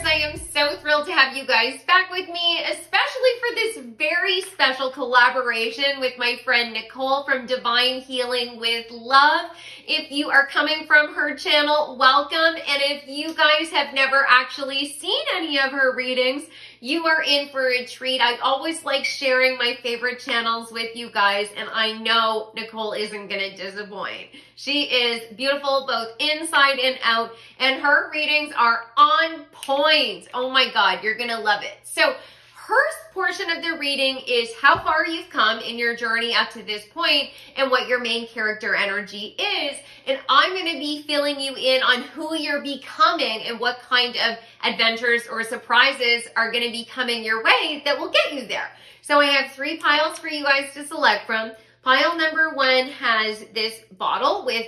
I am so thrilled to have you guys back with me, especially for this very special collaboration with my friend Nicole from Divine Healing with Love. If you are coming from her channel, welcome. And if you guys have never actually seen any of her readings, you are in for a treat. I always like sharing my favorite channels with you guys, and I know Nicole isn't going to disappoint. She is beautiful both inside and out, and her readings are on point. Oh my God, you're going to love it. So her portion of the reading is how far you've come in your journey up to this point and what your main character energy is. And I'm going to be filling you in on who you're becoming and what kind of adventures or surprises are going to be coming your way that will get you there. So I have 3 piles for you guys to select from. Pile number 1 has this bottle with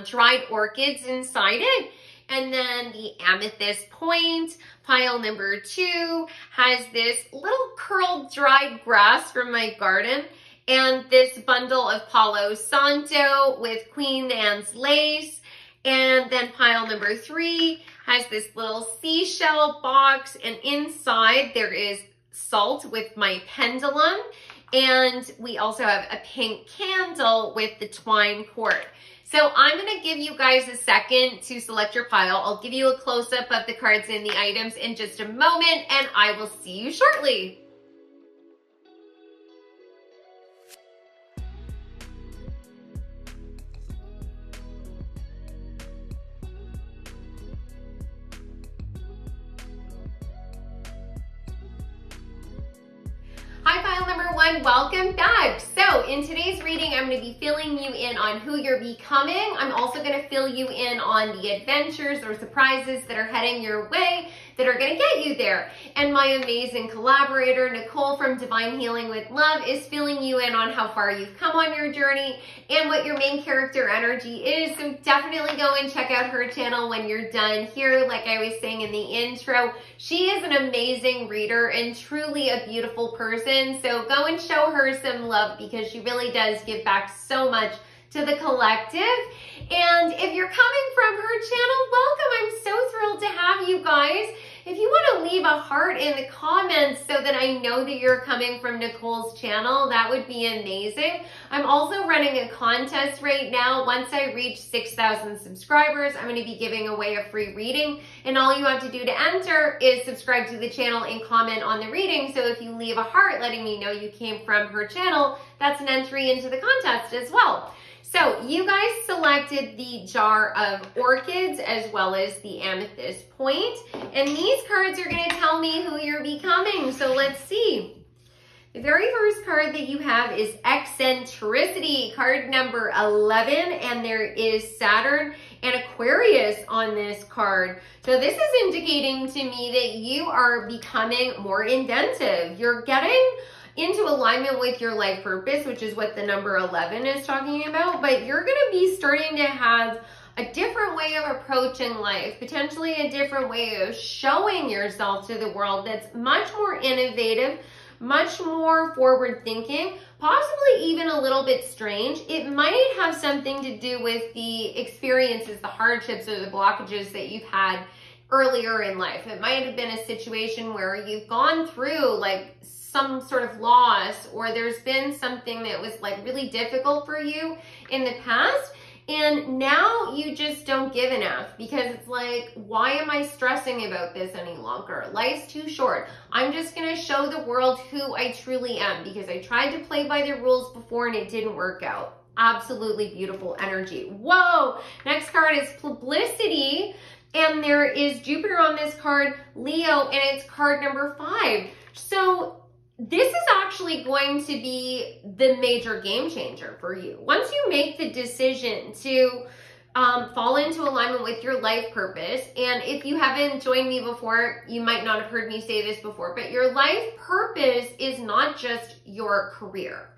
dried orchids inside it. And then the amethyst point. Pile number 2 has this little curled dried grass from my garden. And this bundle of Palo Santo with Queen Anne's lace. And then pile number 3 has this little seashell box. And inside there is salt with my pendulum. And we also have a pink candle with the twine cord. So I'm going to give you guys a second to select your pile. I'll give you a close-up of the cards and the items in just a moment, and I will see you shortly. Hi, pile number 1, welcome back. So in today's reading, I'm going to be filling you in on who you're becoming. I'm also going to fill you in on the adventures or surprises that are heading your way that are going to get you there. And my amazing collaborator, Nicole from Divine Healing with Love, is filling you in on how far you've come on your journey and what your main character energy is. So definitely go and check out her channel when you're done here. Like I was saying in the intro, she is an amazing reader and truly a beautiful person. So go and show her some love because she really does give back so much to the collective. And if you're coming from her channel, welcome. I'm so thrilled to have you guys. If you want to leave a heart in the comments so that I know that you're coming from Nicole's channel, that would be amazing. I'm also running a contest right now. Once I reach 6,000 subscribers, I'm going to be giving away a free reading. And all you have to do to enter is subscribe to the channel and comment on the reading. So if you leave a heart letting me know you came from her channel, that's an entry into the contest as well. So you guys selected the jar of orchids as well as the amethyst point. And these cards are going to tell me who you're becoming. So let's see. The very first card that you have is eccentricity, card number 11. And there is Saturn and Aquarius on this card. So this is indicating to me that you are becoming more inventive. You're getting into alignment with your life purpose, which is what the number 11 is talking about, but you're going to be starting to have a different way of approaching life, potentially a different way of showing yourself to the world that's much more innovative, much more forward thinking, possibly even a little bit strange. It might have something to do with the experiences, the hardships, or the blockages that you've had earlier in life. It might have been a situation where you've gone through like some sort of loss, or there's been something that was like really difficult for you in the past, and now you just don't give enough because it's like, why am I stressing about this any longer? Life's too short. I'm just gonna show the world who I truly am because I tried to play by the rules before and it didn't work out. Absolutely beautiful energy. Whoa! Next card is publicity, and there is Jupiter on this card, Leo, and it's card number 5. So this is actually going to be the major game changer for you. Once you make the decision to fall into alignment with your life purpose, and if you haven't joined me before, you might not have heard me say this before, but your life purpose is not just your career.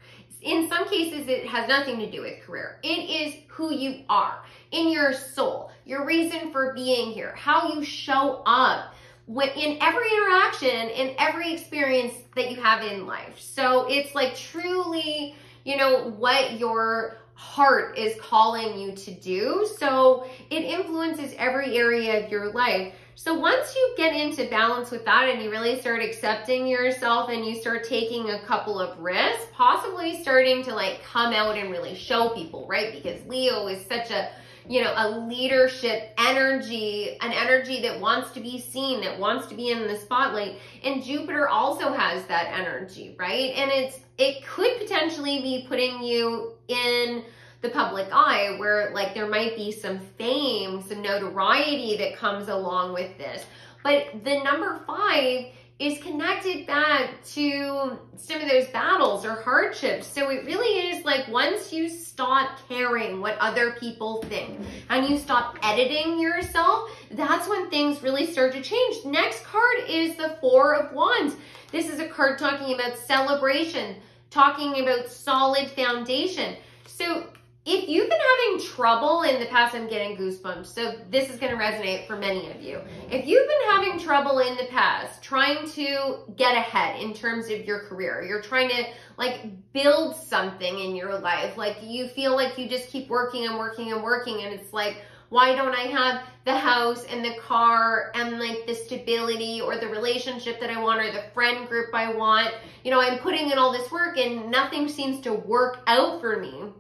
In some cases, it has nothing to do with career. It is who you are in your soul, your reason for being here, how you show up in every interaction, in every experience that you have in life. So it's like truly, you know, what your heart is calling you to do. So it influences every area of your life. So once you get into balance with that and you really start accepting yourself and you start taking a couple of risks, possibly starting to like come out and really show people, right? Because Leo is such a, you know, a leadership energy, an energy that wants to be seen, that wants to be in the spotlight. And Jupiter also has that energy, right? And it could potentially be putting you in the public eye where like there might be some fame, some notoriety that comes along with this. But the number 5 is connected back to some of those battles or hardships. So it really is like once you stop caring what other people think and you stop editing yourself, that's when things really start to change. Next card is the 4 of Wands. This is a card talking about celebration, talking about solid foundation. So if you've been having trouble in the past, I'm getting goosebumps, so this is going to resonate for many of you. If you've been having trouble in the past trying to get ahead in terms of your career, you're trying to like build something in your life, like you feel like you just keep working and working and working, and it's like, why don't I have the house and the car and like the stability or the relationship that I want or the friend group I want? You know, I'm putting in all this work and nothing seems to work out for me.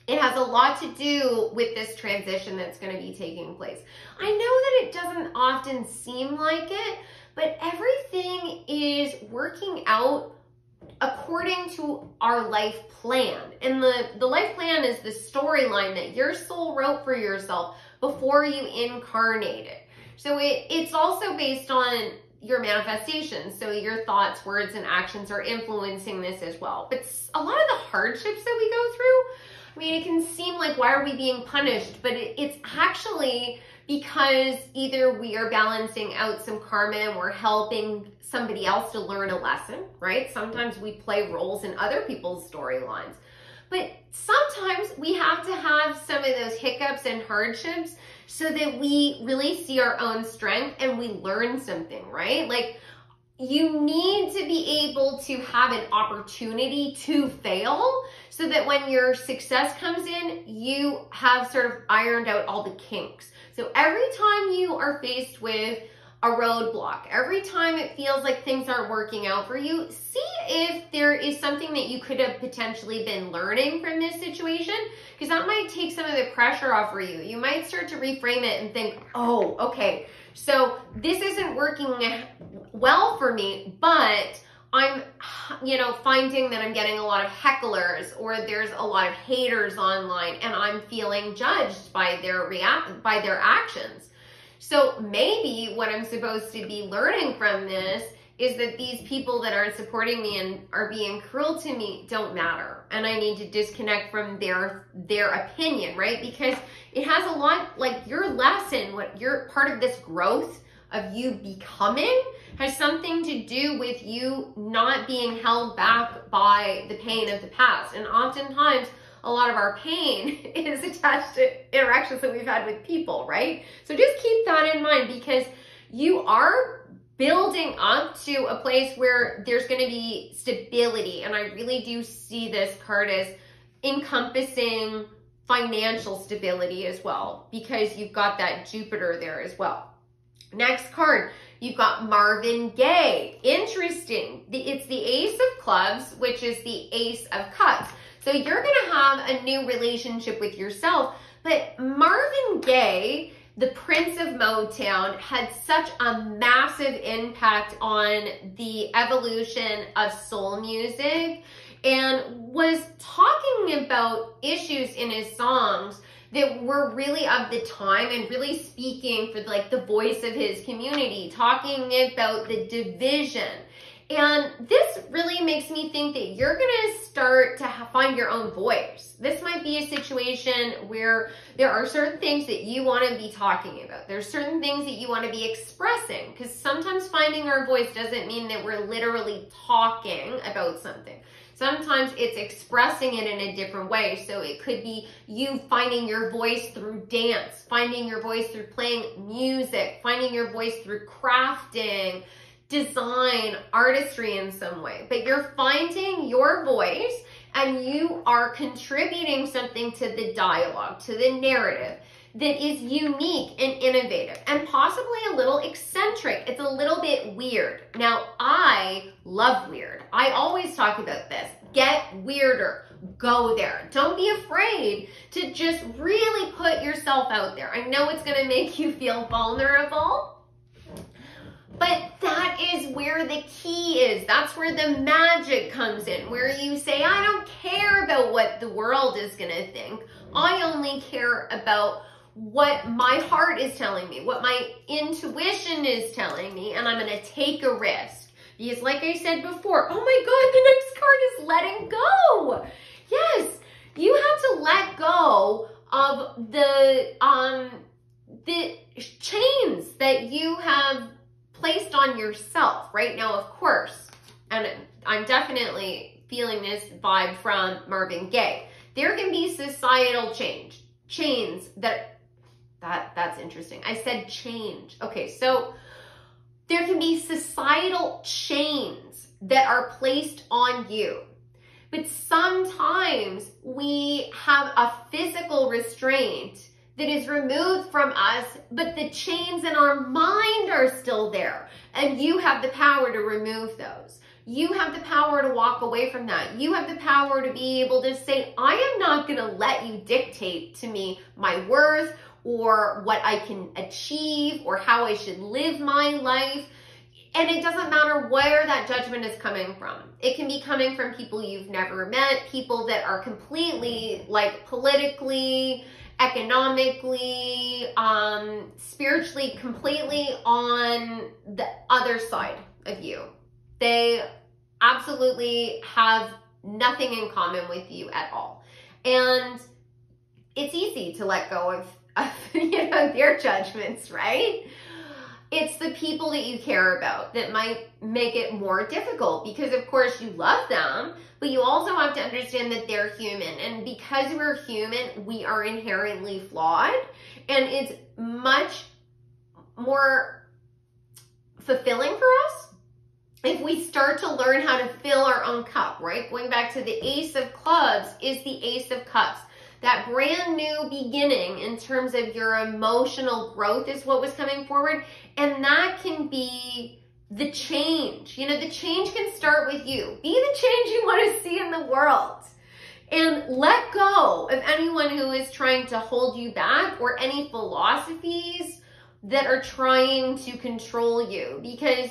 It has a lot to do with this transition that's going to be taking place. I know that it doesn't often seem like it, but everything is working out according to our life plan. And the life plan is the storyline that your soul wrote for yourself before you incarnated. So it's also based on your manifestations. So your thoughts, words, and actions are influencing this as well. But a lot of the hardships that we go through, I mean, it can seem like, why are we being punished? But it's actually because either we are balancing out some karma and we're helping somebody else to learn a lesson, right? Sometimes we play roles in other people's storylines. But sometimes we have to have some of those hiccups and hardships so that we really see our own strength and we learn something, right? Like, you need to be able to have an opportunity to fail so that when your success comes in, you have sort of ironed out all the kinks. So every time you are faced with a roadblock, every time it feels like things aren't working out for you, see if there is something that you could have potentially been learning from this situation, because that might take some of the pressure off for you. You might start to reframe it and think, oh, okay, so this isn't working well for me, but I'm, finding that I'm getting a lot of hecklers or there's a lot of haters online and I'm feeling judged by their actions. So maybe what I'm supposed to be learning from this is that these people that aren't supporting me and are being cruel to me don't matter. And I need to disconnect from their opinion, right? Because it has a lot, like your lesson, what you're part of this growth of you becoming has something to do with you not being held back by the pain of the past. And oftentimes, a lot of our pain is attached to interactions that we've had with people, right? So just keep that in mind, because you are building up to a place where there's going to be stability. And I really do see this card as encompassing financial stability as well, because you've got that Jupiter there as well. Next card, you've got Marvin Gaye. Interesting. It's the Ace of Clubs, which is the Ace of Cups. So you're going to have a new relationship with yourself. But Marvin Gaye, the Prince of Motown, had such a massive impact on the evolution of soul music and was talking about issues in his songs that were really of the time and really speaking for like the voice of his community, talking about the division. And this really makes me think that you're going to start to find your own voice. This might be a situation where there are certain things that you want to be talking about. There's certain things that you want to be expressing, because sometimes finding our voice doesn't mean that we're literally talking about something. Sometimes it's expressing it in a different way. So it could be you finding your voice through dance, finding your voice through playing music, finding your voice through crafting, design, artistry in some way. But you're finding your voice and you are contributing something to the dialogue, to the narrative. that is unique and innovative and possibly a little eccentric. It's a little bit weird. Now, I love weird. I always talk about this. Get weirder. Go there. Don't be afraid to just really put yourself out there. I know it's going to make you feel vulnerable, but that is where the key is. That's where the magic comes in, where you say, I don't care about what the world is going to think. I only care about what my heart is telling me, what my intuition is telling me, and I'm going to take a risk. Because like I said before, oh my God, the next card is letting go. Yes, you have to let go of the chains that you have placed on yourself right now, of course. And I'm definitely feeling this vibe from Marvin Gaye. There can be societal chains that's interesting. I said change. Okay, so there can be societal chains that are placed on you. But sometimes we have a physical restraint that is removed from us, but the chains in our mind are still there. And you have the power to remove those. You have the power to walk away from that. You have the power to be able to say, I am not going to let you dictate to me my worth or what I can achieve or how I should live my life. And it doesn't matter where that judgment is coming from. It can be coming from people you've never met, people that are completely like politically, economically, spiritually, completely on the other side of you. They absolutely have nothing in common with you at all. And it's easy to let go of their judgments, right? It's the people that you care about that might make it more difficult because, of course, you love them, but you also have to understand that they're human. And because we're human, we are inherently flawed. And it's much more fulfilling for us if we start to learn how to fill our own cup, right? Going back to the Ace of Clubs is the Ace of Cups. That brand new beginning in terms of your emotional growth is what was coming forward. And that can be the change. You know, the change can start with you. Be the change you want to see in the world. And let go of anyone who is trying to hold you back or any philosophies that are trying to control you because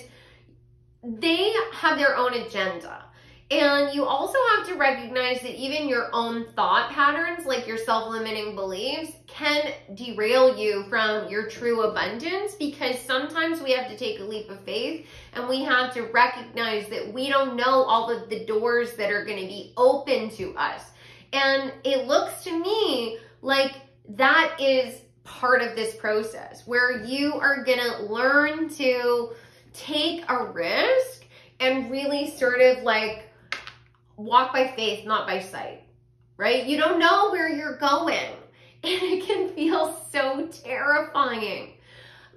they have their own agenda. And you also have to recognize that even your own thought patterns, like your self-limiting beliefs, can derail you from your true abundance because sometimes we have to take a leap of faith and we have to recognize that we don't know all of the doors that are going to be open to us. And it looks to me like that is part of this process where you are going to learn to take a risk and really sort of like walk by faith, not by sight, right? You don't know where you're going and it can feel so terrifying.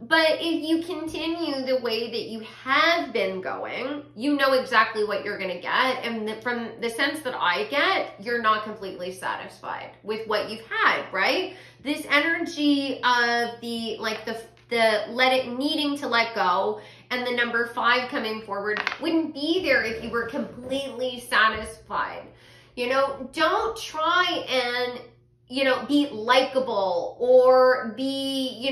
But if you continue the way that you have been going, you know exactly what you're going to get. And from the sense that I get, you're not completely satisfied with what you've had, right? This energy of the needing to let go and the number 5 coming forward wouldn't be there if you were completely satisfied. You know, don't try and, be likable or be,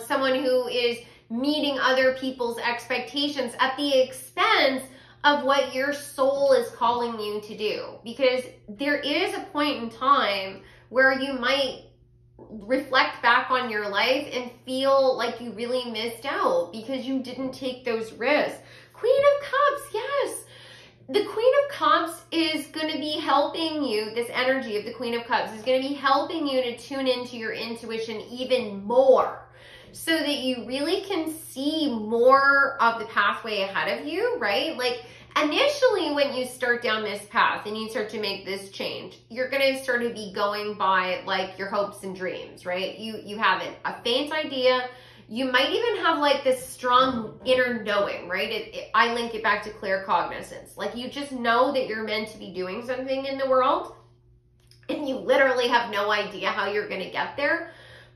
someone who is meeting other people's expectations at the expense of what your soul is calling you to do. Because there is a point in time where you might reflect back on your life and feel like you really missed out because you didn't take those risks. Queen of Cups, yes. The Queen of Cups is going to be helping you, this energy of the Queen of Cups is going to be helping you to tune into your intuition even more so that you really can see more of the pathway ahead of you, right? Like initially when you start down this path and you start to make this change, you're going to sort of be going by like your hopes and dreams, right? You have a faint idea. You might even have like this strong inner knowing, right? I link it back to claircognizance. Like you just know that you're meant to be doing something in the world and you literally have no idea how you're going to get there.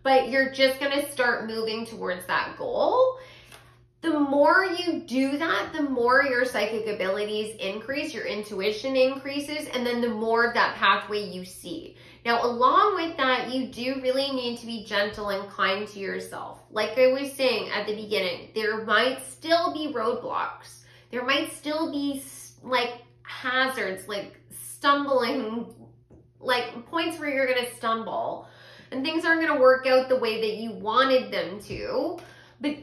but you're just gonna start moving towards that goal. The more you do that, the more your psychic abilities increase, your intuition increases, and then the more of that pathway you see. Now, along with that, you do really need to be gentle and kind to yourself. Like I was saying at the beginning, there might still be roadblocks. There might still be like hazards, like stumbling, like points where you're gonna stumble and things aren't gonna work out the way that you wanted them to. But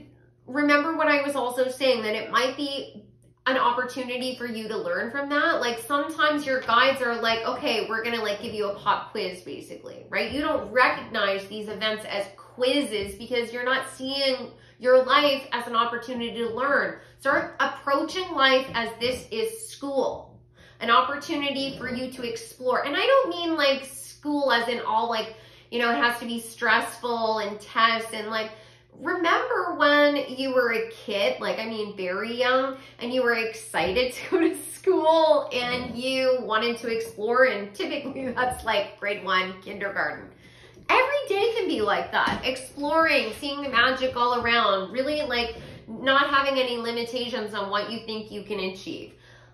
remember what I was also saying, that it might be an opportunity for you to learn from that. Like sometimes your guides are like, okay, we're gonna like give you a pop quiz basically, right? You don't recognize these events as quizzes because you're not seeing your life as an opportunity to learn. Start approaching life as this is school, an opportunity for you to explore. And I don't mean like school as in all like, you know, it has to be stressful and tests and like, remember when you were a kid, like I mean very young, and you were excited to go to school and you wanted to explore, and typically that's like grade 1, kindergarten. Every day can be like that, exploring, seeing the magic all around, really like not having any limitations on what you think you can achieve.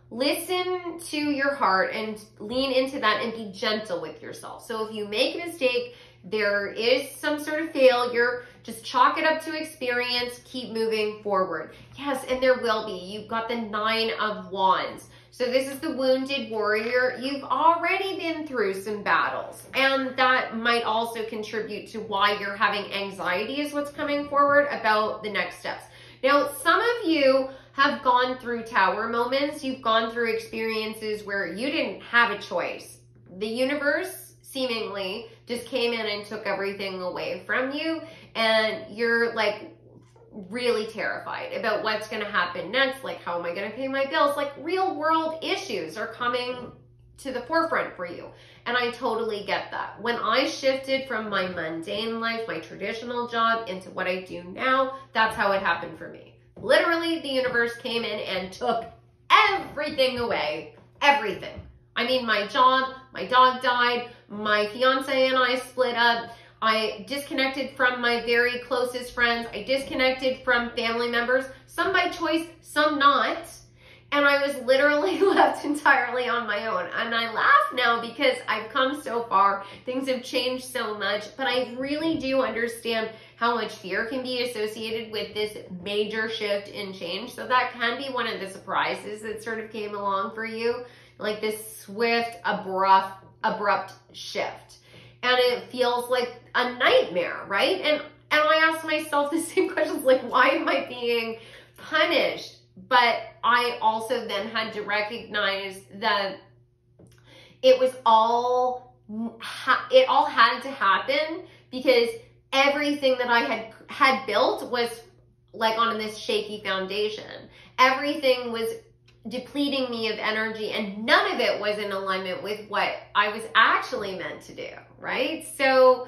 Listen to your heart and lean into that and be gentle with yourself. So if you make a mistake, there is some sort of failure, just chalk it up to experience, keep moving forward. Yes, and there will be. You've got the 9 of Wands. So this is the wounded warrior. You've already been through some battles, and that might also contribute to why you're having anxiety is what's coming forward about the next steps. Now, some of you have gone through tower moments. You've gone through experiences where you didn't have a choice. The universe seemingly just came in and took everything away from you, and you're like really terrified about what's going to happen next. Like, how am I going to pay my bills? Like, real world issues are coming to the forefront for you. And I totally get that. When I shifted from my mundane life, my traditional job, into what I do now, that's how it happened for me. Literally, the universe came in and took everything away. Everything. I mean, my job, my dog died, my fiance and I split up, I disconnected from my very closest friends, I disconnected from family members, some by choice, some not, and I was literally left entirely on my own. And I laugh now because I've come so far, things have changed so much, but I really do understand how much fear can be associated with this major shift in change. So that can be one of the surprises that sort of came along for you. Like this swift, abrupt shift. And it feels like a nightmare, right? And I asked myself the same questions, like, why am I being punished? But I also then had to recognize that it was all, it all had to happen because everything that I had built was like on this shaky foundation. Everything was depleting me of energy, and none of it was in alignment with what I was actually meant to do, right? So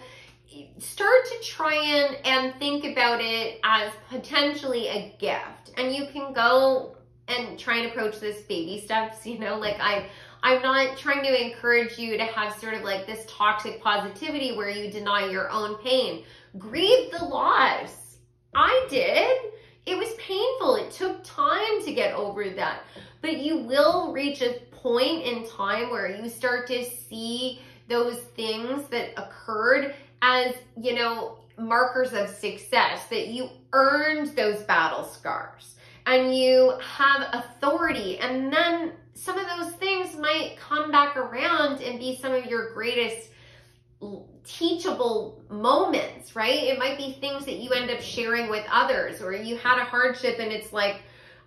start to try and think about it as potentially a gift. And you can go and try and approach this baby steps, you know, like I'm not trying to encourage you to have sort of like this toxic positivity where you deny your own pain. Grieve the loss. I did. It was painful. It took time to get over that. But you will reach a point in time where you start to see those things that occurred as, you know, markers of success, that you earned those battle scars and you have authority. And then some of those things might come back around and be some of your greatest teachable moments, right? It might be things that you end up sharing with others, or you had a hardship and it's like,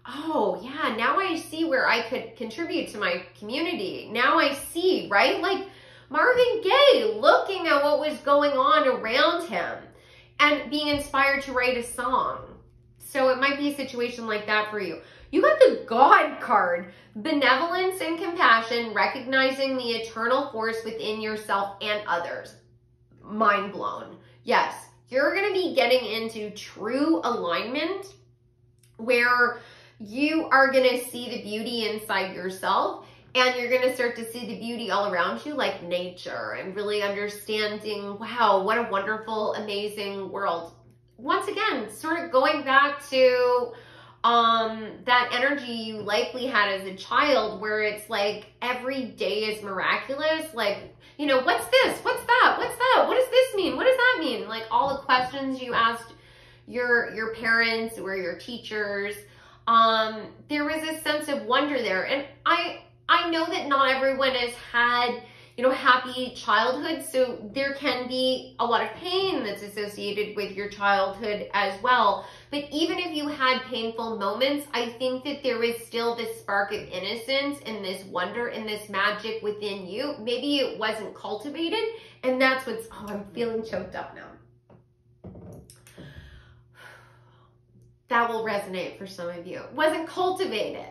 oh yeah, now I see where I could contribute to my community. Now I see, right? Like Marvin Gaye looking at what was going on around him and being inspired to write a song. So it might be a situation like that for you. You got the God card, benevolence and compassion, recognizing the eternal force within yourself and others. Mind blown. Yes, you're going to be getting into true alignment where you are going to see the beauty inside yourself And you're going to start to see the beauty all around you, like nature, and really understanding, wow, what a wonderful, amazing world. Once again, sort of going back to that energy you likely had as a child, where it's like every day is miraculous. Like, you know, what's this? What's that? What's that? What does this mean? What does that mean? Like all the questions you asked your parents or your teachers, there was a sense of wonder there. And I know that not everyone has had, you know, happy childhood, so there can be a lot of pain that's associated with your childhood as well. But even if you had painful moments, I think that there is still this spark of innocence and this wonder and this magic within you. Maybe it wasn't cultivated, and that's what's, oh, I'm feeling choked up now. That will resonate for some of you. It wasn't cultivated.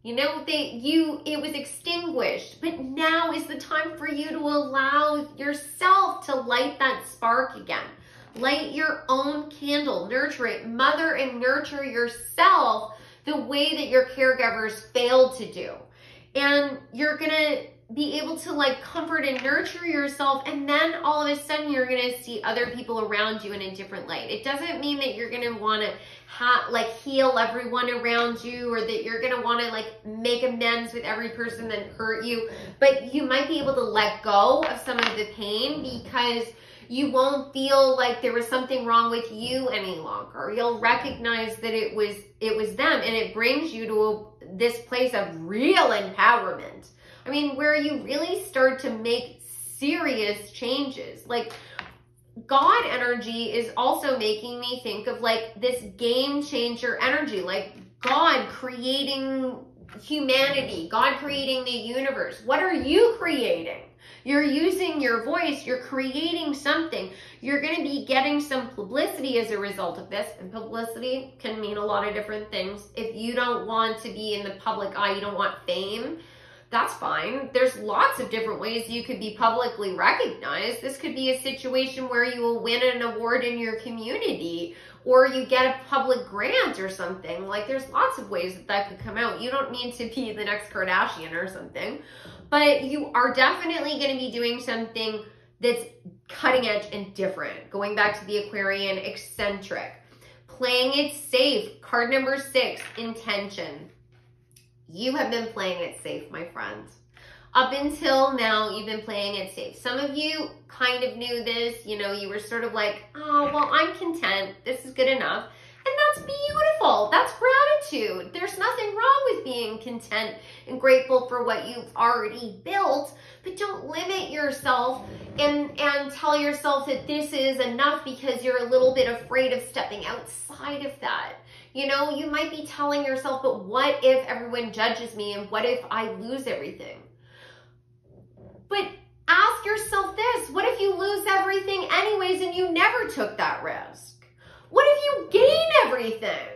You know, it was extinguished, but now is the time for you to allow yourself to light that spark again. Light your own candle, nurture it, mother and nurture yourself the way that your caregivers failed to do. And you're gonna be able to like comfort and nurture yourself, and then all of a sudden you're gonna see other people around you in a different light. It doesn't mean that you're gonna wanna like heal everyone around you, or that you're gonna wanna like make amends with every person that hurt you, but you might be able to let go of some of the pain because you won't feel like there was something wrong with you any longer. You'll recognize that it was them, and it brings you to this place of real empowerment. I mean, where you really start to make serious changes. Like God energy is also making me think of like this game changer energy, like God creating humanity, God creating the universe. What are you creating? You're using your voice, you're creating something. You're going to be getting some publicity as a result of this. And publicity can mean a lot of different things. If you don't want to be in the public eye, you don't want fame, that's fine. There's lots of different ways you could be publicly recognized. This could be a situation where you will win an award in your community, or you get a public grant or something. Like there's lots of ways that could come out. You don't need to be the next Kardashian or something, but you are definitely going to be doing something that's cutting edge and different. Going back to the Aquarian, eccentric, playing it safe. Card number 6, intention. You have been playing it safe, my friends. Up until now, you've been playing it safe. Some of you kind of knew this, you know, you were sort of like, oh, well, I'm content. This is good enough. And that's beautiful. That's gratitude. There's nothing wrong with being content and grateful for what you've already built, but don't limit yourself and tell yourself that this is enough because you're a little bit afraid of stepping outside of that. You know, you might be telling yourself, but what if everyone judges me, and what if I lose everything? But ask yourself this, what if you lose everything anyways and you never took that risk? What if you gain everything?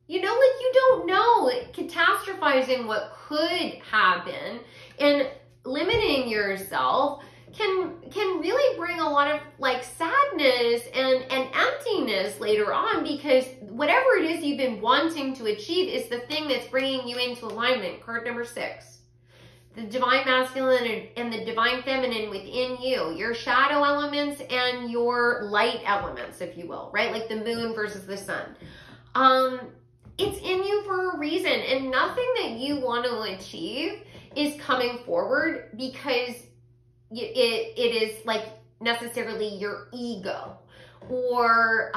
You know, like you don't know. Catastrophizing what could happen and limiting yourself can really bring a lot of like sadness and emptiness later on, because whatever it is you've been wanting to achieve is the thing that's bringing you into alignment. Card number 6, the divine masculine and the divine feminine within you, your shadow elements and your light elements, if you will, right? Like the moon versus the sun. It's in you for a reason, and nothing that you want to achieve is coming forward because it is like necessarily your ego, or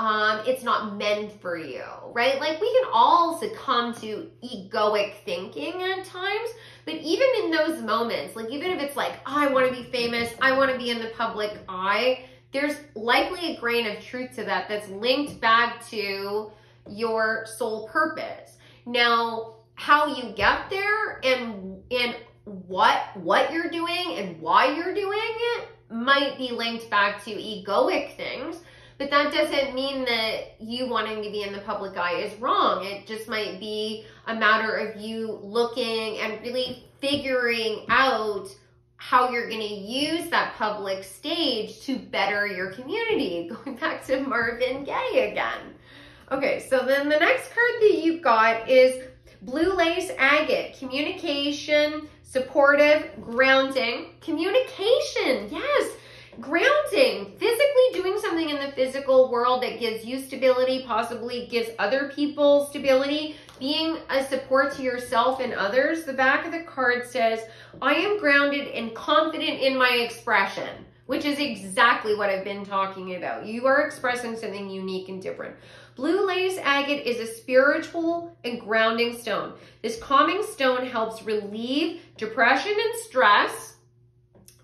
it's not meant for you, right? Like we can all succumb to egoic thinking at times, but even in those moments, like even if it's like, oh, I want to be famous, I want to be in the public eye, there's likely a grain of truth to that that's linked back to your soul purpose. Now, how you get there and what you're doing and why you're doing it might be linked back to egoic things, but that doesn't mean that you wanting to be in the public eye is wrong. It just might be a matter of you looking and really figuring out how you're going to use that public stage to better your community. Going back to Marvin Gaye again. Okay, so then the next card that you got is Blue lace agate, communication, supportive, grounding. Communication, yes. Grounding, physically doing something in the physical world that gives you stability, possibly gives other people stability, being a support to yourself and others. The back of the card says, I am grounded and confident in my expression, which is exactly what I've been talking about. You are expressing something unique and different. Blue lace agate is a spiritual and grounding stone. This calming stone helps relieve depression and stress,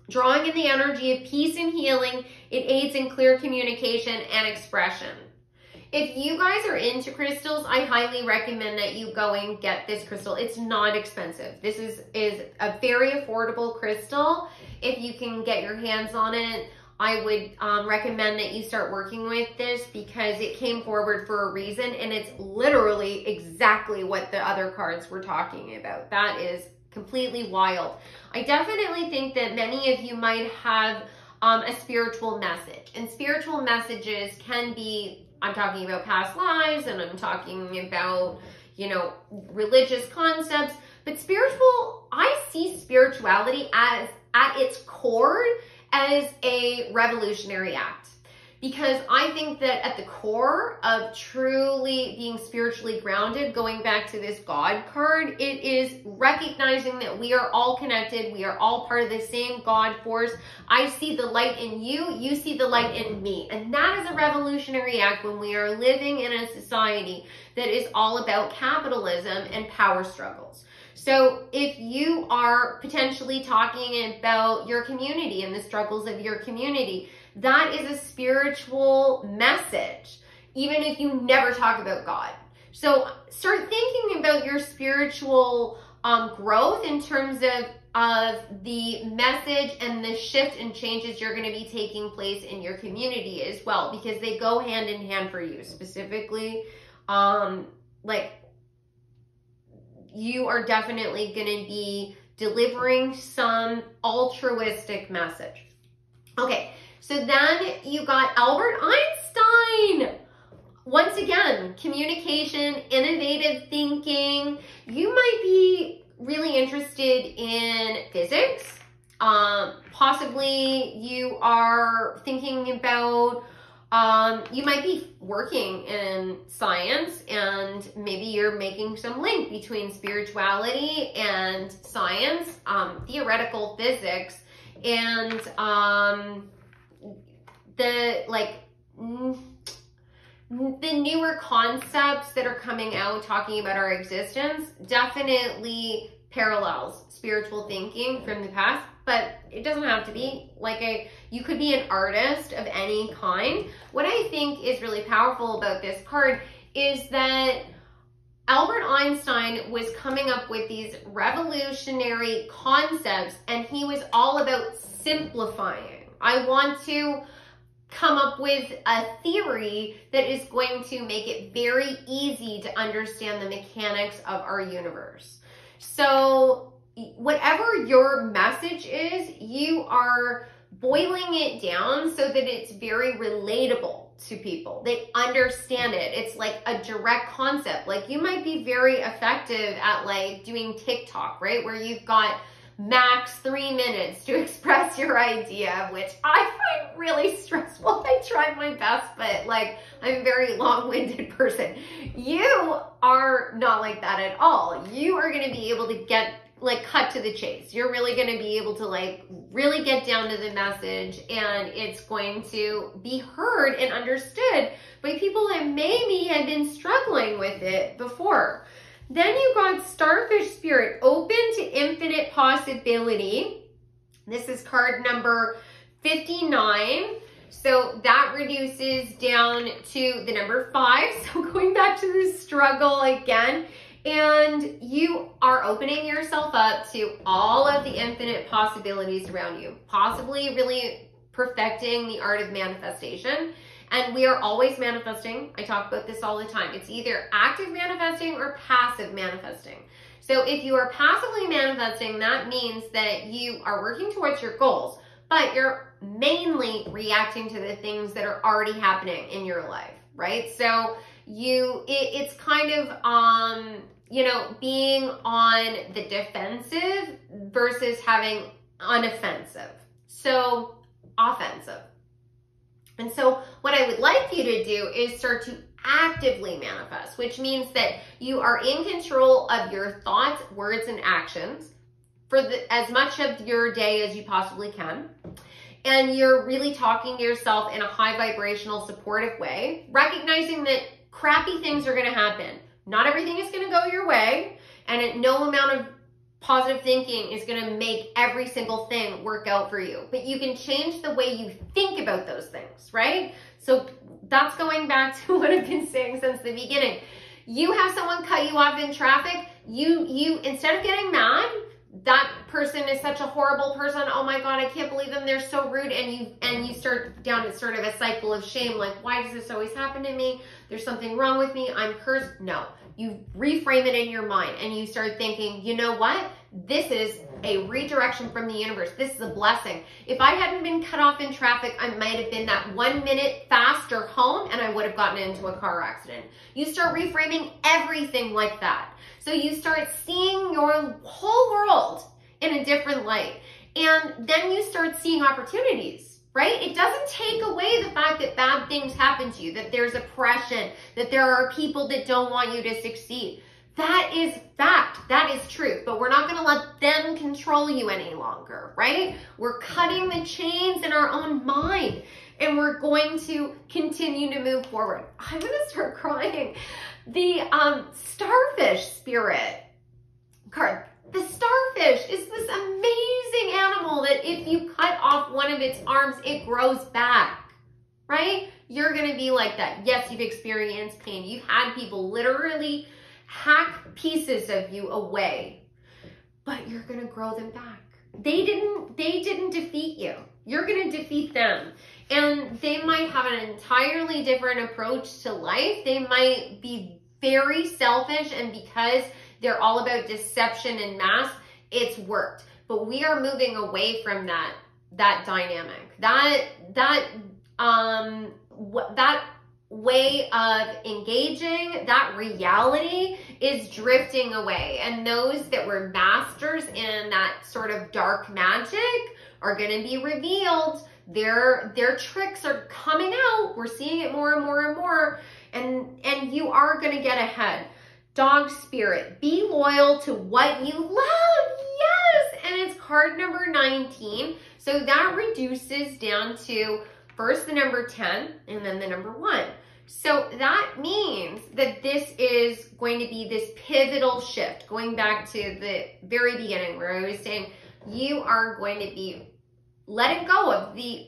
drawing in the energy of peace and healing. It aids in clear communication and expression. If you guys are into crystals, I highly recommend that you go and get this crystal. It's not expensive. This is a very affordable crystal. If you can get your hands on it, I would recommend that you start working with this because it came forward for a reason, and it's literally exactly what the other cards were talking about. That is completely wild. I definitely think that many of you might have a spiritual message, and spiritual messages can be, I'm talking about past lives, and I'm talking about, you know, religious concepts, but spiritual, I see spirituality as at its core as a revolutionary act. Because I think that at the core of truly being spiritually grounded, going back to this God card, it is recognizing that we are all connected. We are all part of the same God force. I see the light in you. You see the light in me. And that is a revolutionary act when we are living in a society that is all about capitalism and power struggles. So if you are potentially talking about your community and the struggles of your community, that is a spiritual message, even if you never talk about God. So start thinking about your spiritual growth in terms of the message and the shift and changes you're going to be taking place in your community as well, because they go hand in hand for you. Specifically, like, you are definitely going to be delivering some altruistic message. Okay. So then you got Albert Einstein. Once again, communication, innovative thinking. You might be really interested in physics. Possibly you are thinking about, you might be working in science, and maybe you're making some link between spirituality and science, theoretical physics, and the newer concepts that are coming out talking about our existence definitely parallels spiritual thinking from the past, but it doesn't have to be. You could be an artist of any kind. What I think is really powerful about this card is that Albert Einstein was coming up with these revolutionary concepts, and he was all about simplifying. I want to come up with a theory that is going to make it very easy to understand the mechanics of our universe. So whatever your message is, you are boiling it down so that it's very relatable to people. They understand it. It's like a direct concept. Like, you might be very effective at like doing TikTok, right? Where you've got max 3 minutes to express your idea, which I find really stressful. I try my best, but like, I'm a very long-winded person. You are not like that at all. You are going to be able to cut to the chase. You're really going to be able to really get down to the message, and it's going to be heard and understood by people that maybe have been struggling with it before. Then you got Starfish Spirit, open to infinite possibility. This is card number 59. So that reduces down to the number 5. So going back to the struggle again. And you are opening yourself up to all of the infinite possibilities around you. Possibly really perfecting the art of manifestation. And we are always manifesting. I talk about this all the time. It's either active manifesting or passive manifesting. So if you are passively manifesting, that means that you are working towards your goals, but you're mainly reacting to the things that are already happening in your life, right? So it's kind of you know, being on the defensive versus having unoffensive. So offensive. And so what I would like you to do is start to actively manifest, which means that you are in control of your thoughts, words, and actions for as much of your day as you possibly can. And you're really talking to yourself in a high vibrational, supportive way, recognizing that crappy things are going to happen. Not everything is going to go your way, and no amount of positive thinking is going to make every single thing work out for you. But you can change the way you think about those things, right? So that's going back to what I've been saying since the beginning. You have someone cut you off in traffic, you instead of getting mad, that person is such a horrible person, oh my God, I can't believe them, they're so rude, and you start down sort of a cycle of shame, like, why does this always happen to me? There's something wrong with me, I'm cursed. No, you reframe it in your mind and you start thinking, you know what? This is a redirection from the universe. This is a blessing. If I hadn't been cut off in traffic, I might have been that 1 minute faster home and I would have gotten into a car accident. You start reframing everything like that. So you start seeing your whole world in a different light. And then you start seeing opportunities, right? It doesn't take away the fact that bad things happen to you, that there's oppression, that there are people that don't want you to succeed. That is fact. That is truth. But we're not going to let them control you any longer, right? We're cutting the chains in our own mind and we're going to continue to move forward. I'm going to start crying. The starfish spirit card. The starfish is this amazing animal that if you cut off one of its arms, it grows back, right? You're going to be like that. Yes, you've experienced pain. You've had people literally hack pieces of you away, but you're going to grow them back. They didn't defeat you. You're going to defeat them. And they might have an entirely different approach to life. They might be very selfish, and because they're all about deception and mask, it's worked. But we are moving away from that dynamic. That way of engaging, that reality is drifting away. And those that were masters in that sort of dark magic are going to be revealed. Their tricks are coming out. We're seeing it more and more and more. And you are going to get ahead. Dog spirit, be loyal to what you love. Yes. And it's card number 19. So that reduces down to first the number 10 and then the number 1. So that means that this is going to be this pivotal shift, going back to the very beginning where I was saying you are going to be letting go of the,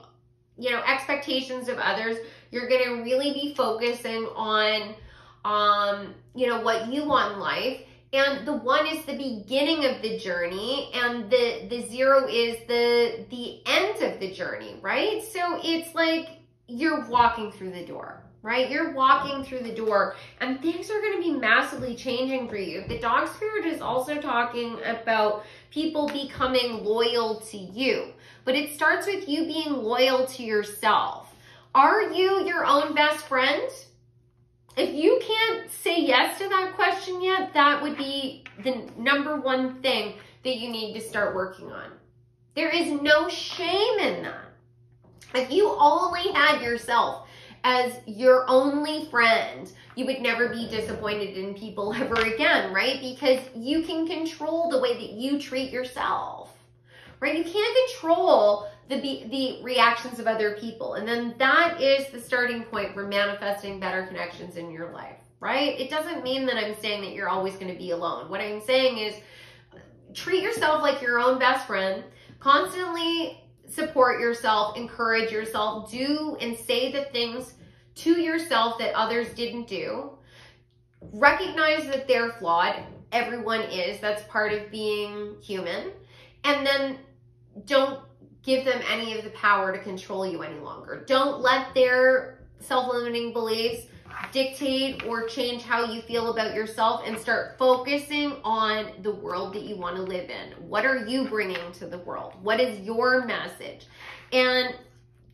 expectations of others. You're going to really be focusing on, what you want in life. And the 1 is the beginning of the journey, and the 0 is the end of the journey, right? So it's like you're walking through the door, right? You're walking through the door, and things are going to be massively changing for you. The dog spirit is also talking about people becoming loyal to you, but it starts with you being loyal to yourself. Are you your own best friend? If you can't say yes to that question yet, that would be the number 1 thing that you need to start working on. There is no shame in that. If you only had yourself as your only friend, you would never be disappointed in people ever again, right? Because you can control the way that you treat yourself, right? You can't control the reactions of other people. And then that is the starting point for manifesting better connections in your life, right? It doesn't mean that I'm saying that you're always going to be alone. What I'm saying is treat yourself like your own best friend, constantly support yourself, encourage yourself, do and say the things to yourself that others didn't do. Recognize that they're flawed. Everyone is. That's part of being human. And then don't give them any of the power to control you any longer. Don't let their self-limiting beliefs dictate or change how you feel about yourself, and start focusing on the world that you want to live in. What are you bringing to the world? What is your message? And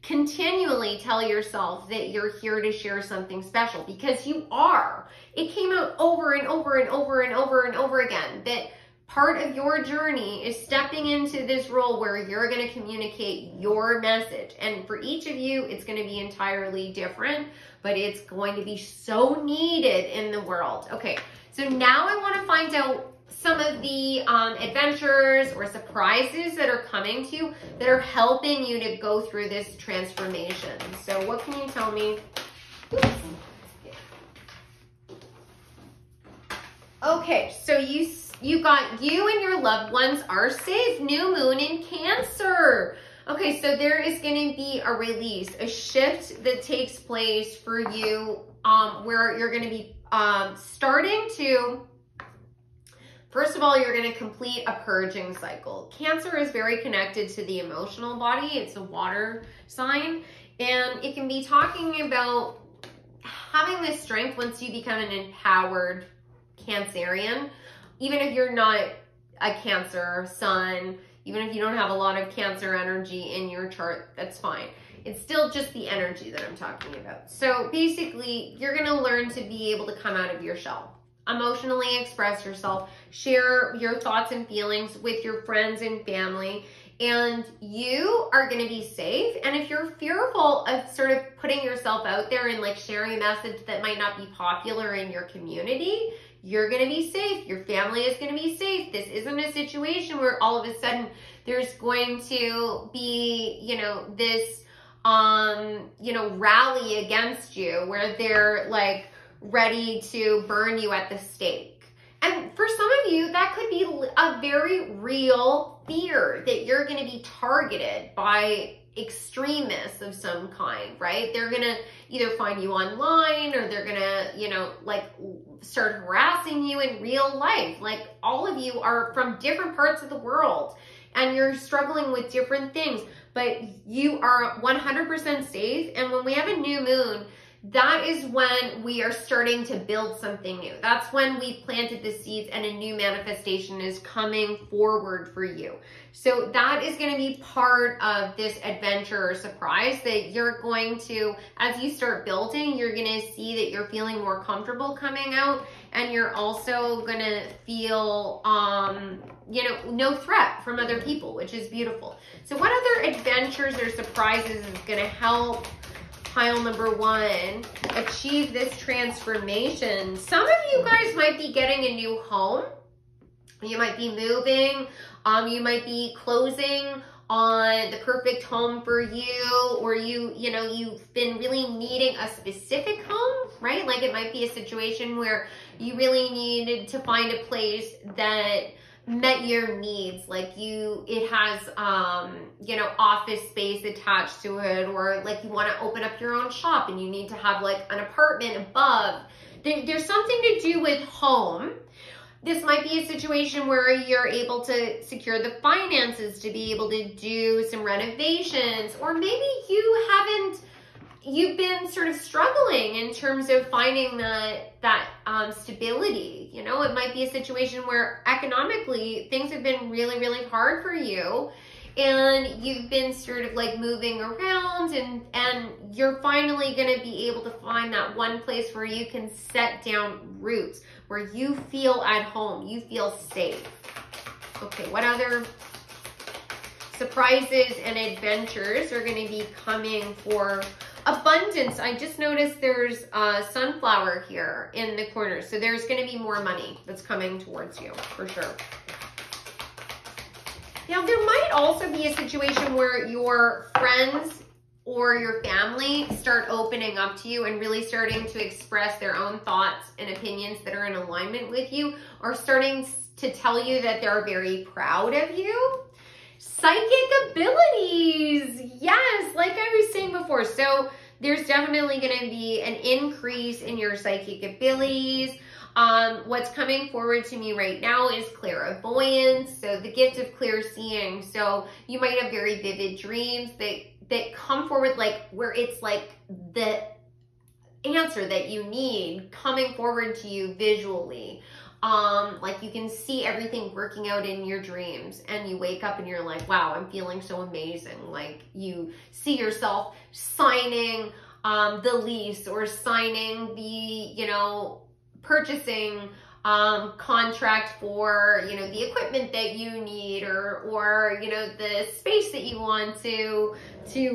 continually tell yourself that you're here to share something special, because you are. It came out over and over and over and over and over again that part of your journey is stepping into this role where you're going to communicate your message. And for each of you, it's going to be entirely different, but it's going to be so needed in the world. Okay, so now I want to find out some of the adventures or surprises that are coming to you that are helping you to go through this transformation. So what can you tell me? Oops. Okay, so you got you and your loved ones are safe. New moon in Cancer. Okay, so there is going to be a release, a shift that takes place for you where you're going to be starting to, first of all, you're going to complete a purging cycle. Cancer is very connected to the emotional body. It's a water sign, and it can be talking about having this strength once you become an empowered Cancerian. Even if you're not a Cancer sun, even if you don't have a lot of Cancer energy in your chart, that's fine. It's still just the energy that I'm talking about. So basically, you're going to learn to be able to come out of your shell, emotionally express yourself, share your thoughts and feelings with your friends and family, and you are going to be safe. And if you're fearful of sort of putting yourself out there and like sharing a message that might not be popular in your community, you're going to be safe. Your family is going to be safe. This isn't a situation where all of a sudden there's going to be, you know, this, you know, rally against you where they're like ready to burn you at the stake. And for some of you, that could be a very real fear that you're going to be targeted by extremists of some kind, right? They're going to either find you online or they're going to, you know, like start harassing you in real life. Like all of you are from different parts of the world and you're struggling with different things, but you are 100% safe. And when we have a new moon, that is when we are starting to build something new. That's when we planted the seeds and a new manifestation is coming forward for you. So that is going to be part of this adventure or surprise that you're going to, as you start building, you're going to see that you're feeling more comfortable coming out, and you're also going to feel, you know, no threat from other people, which is beautiful. So what other adventures or surprises is going to help pile number one achieve this transformation? Some of you guys might be getting a new home. You might be moving. You might be closing on the perfect home for you, or you know, you've been really needing a specific home, right? Like it might be a situation where you really needed to find a place that met your needs, like it has you know, office space attached to it, or like you want to open up your own shop and you need to have like an apartment above. There's something to do with home. This might be a situation where you're able to secure the finances to be able to do some renovations, or maybe you've been sort of struggling in terms of finding that stability. You know, it might be a situation where economically things have been really, really hard for you, and you've been sort of like moving around, and you're finally going to be able to find that one place where you can set down roots, where you feel at home, you feel safe. Okay, what other surprises and adventures are going to be coming for abundance? I just noticed there's a sunflower here in the corner. So there's going to be more money that's coming towards you for sure. Now, there might also be a situation where your friends or your family start opening up to you and really starting to express their own thoughts and opinions that are in alignment with you, or starting to tell you that they're very proud of you. Psychic abilities. Yes, like I was saying before. So there's definitely going to be an increase in your psychic abilities. What's coming forward to me right now is clairvoyance, so the gift of clear seeing. So you might have very vivid dreams that come forward, like where it's like the answer that you need coming forward to you visually. Like you can see everything working out in your dreams, and you wake up and you're like, wow, I'm feeling so amazing. Like you see yourself signing the lease, or signing the, you know, purchasing contract for, you know, the equipment that you need, or, you know, the space that you want to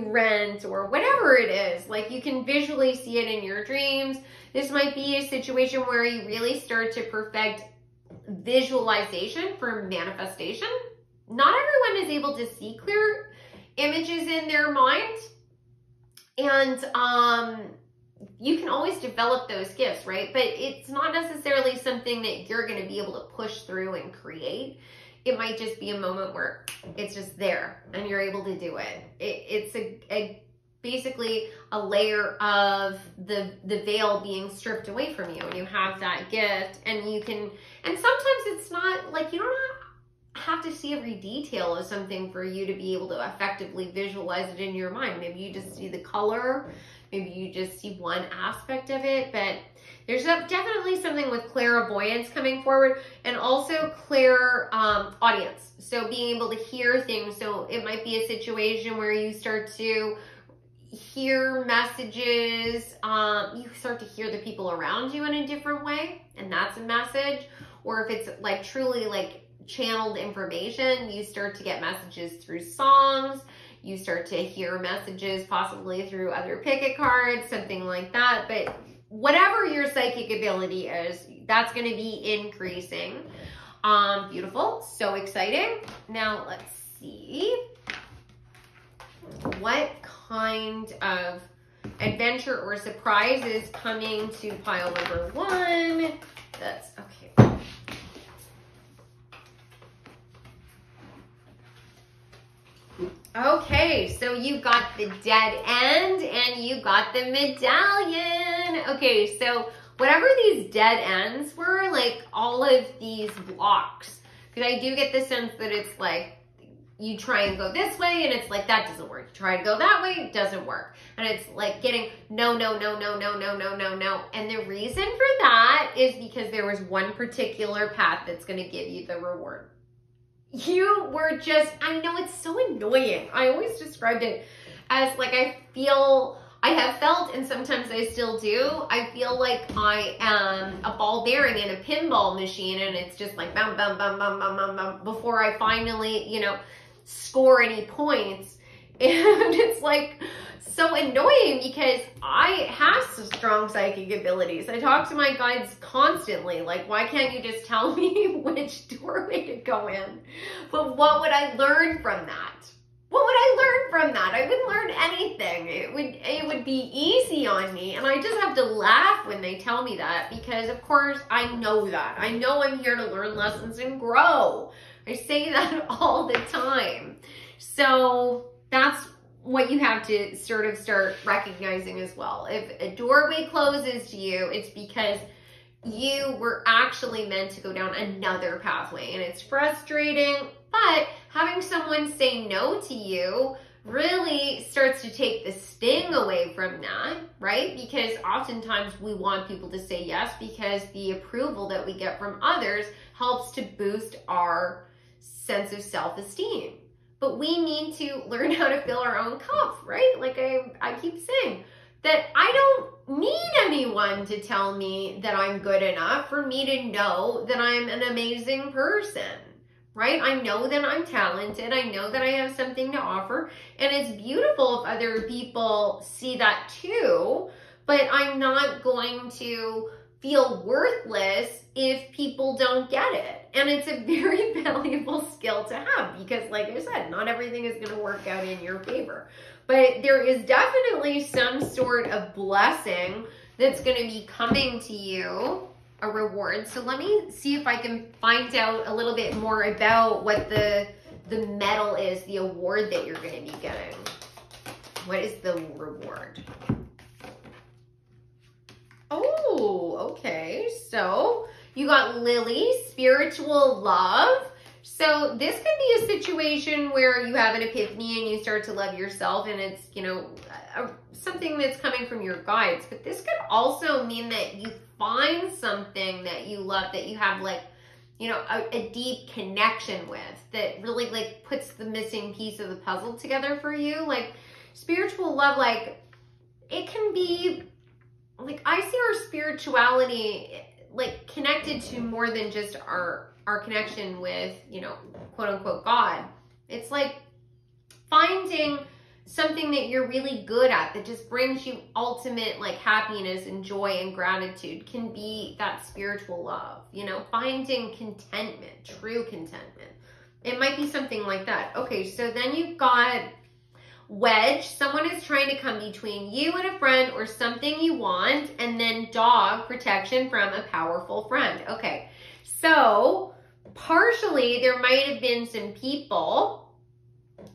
rent, or whatever it is. Like you can visually see it in your dreams. This might be a situation where you really start to perfect visualization for manifestation. Not everyone is able to see clear images in their mind. And you can always develop those gifts, right? But it's not necessarily something that you're going to be able to push through and create. It might just be a moment where it's just there and you're able to do it. It's basically a layer of the veil being stripped away from you, and you have that gift, and you can, and sometimes it's not like, you don't have to see every detail of something for you to be able to effectively visualize it in your mind. Maybe you just see the color, maybe you just see one aspect of it, but there's definitely something with clairvoyance coming forward, and also clear audience. So being able to hear things. So it might be a situation where you start to hear messages, you start to hear the people around you in a different way, and that's a message. Or if it's like truly like channeled information, you start to get messages through songs, you start to hear messages possibly through other picket cards, something like that. But whatever your psychic ability is, that's going to be increasing. Beautiful, so exciting. Now let's see what kind of adventure or surprise is coming to pile number 1. That's okay. Okay, so you got the dead end and you got the medallion. Okay, so whatever these dead ends were, like all of these blocks, because I do get the sense that it's like, you try and go this way, and it's like, that doesn't work. You try to go that way, it doesn't work. And it's like getting no, no, no, no, no, no, no, no, no. And the reason for that is because there was one particular path that's going to give you the reward. You were just, I know it's so annoying. I always described it as like, I have felt, and sometimes I still do, I feel like I am a ball bearing in a pinball machine, and it's just like bam, bam, bam, bam, bam, bam, bam, before I finally, you know, score any points. And it's like so annoying because I have some strong psychic abilities. I talk to my guides constantly, like, why can't you just tell me which doorway to go in? But what would I learn from that? What would I learn from that? I wouldn't learn anything. It would be easy on me, and I just have to laugh when they tell me that, because of course I know that. I know I'm here to learn lessons and grow. I say that all the time. So that's what you have to sort of start recognizing as well. If a doorway closes to you, it's because you were actually meant to go down another pathway, and it's frustrating, but having someone say no to you really starts to take the sting away from that, right? Because oftentimes we want people to say yes because the approval that we get from others helps to boost our sense of self-esteem. But we need to learn how to fill our own cup, right? Like I keep saying, that I don't need anyone to tell me that I'm good enough for me to know that I'm an amazing person, right? I know that I'm talented. I know that I have something to offer. And it's beautiful if other people see that too, but I'm not going to feel worthless if people don't get it. And it's a very valuable skill to have because, like I said, not everything is going to work out in your favor. But there is definitely some sort of blessing that's going to be coming to you, a reward. So let me see if I can find out a little bit more about what the medal is, the award that you're going to be getting. What is the reward? Oh, okay. So you got Lily, spiritual love. So this could be a situation where you have an epiphany and you start to love yourself, and it's, you know, something that's coming from your guides. But this could also mean that you find something that you love, that you have like, you know, a deep connection with, that really like puts the missing piece of the puzzle together for you. Like spiritual love, like it can be like, I see our spirituality like connected to more than just our connection with, you know, quote unquote God. It's like finding something that you're really good at that just brings you ultimate like happiness and joy and gratitude can be that spiritual love, you know, finding contentment, true contentment. It might be something like that. Okay, so then you've got wedge. Someone is trying to come between you and a friend or something you want. And then dog, protection from a powerful friend. Okay, so partially there might have been some people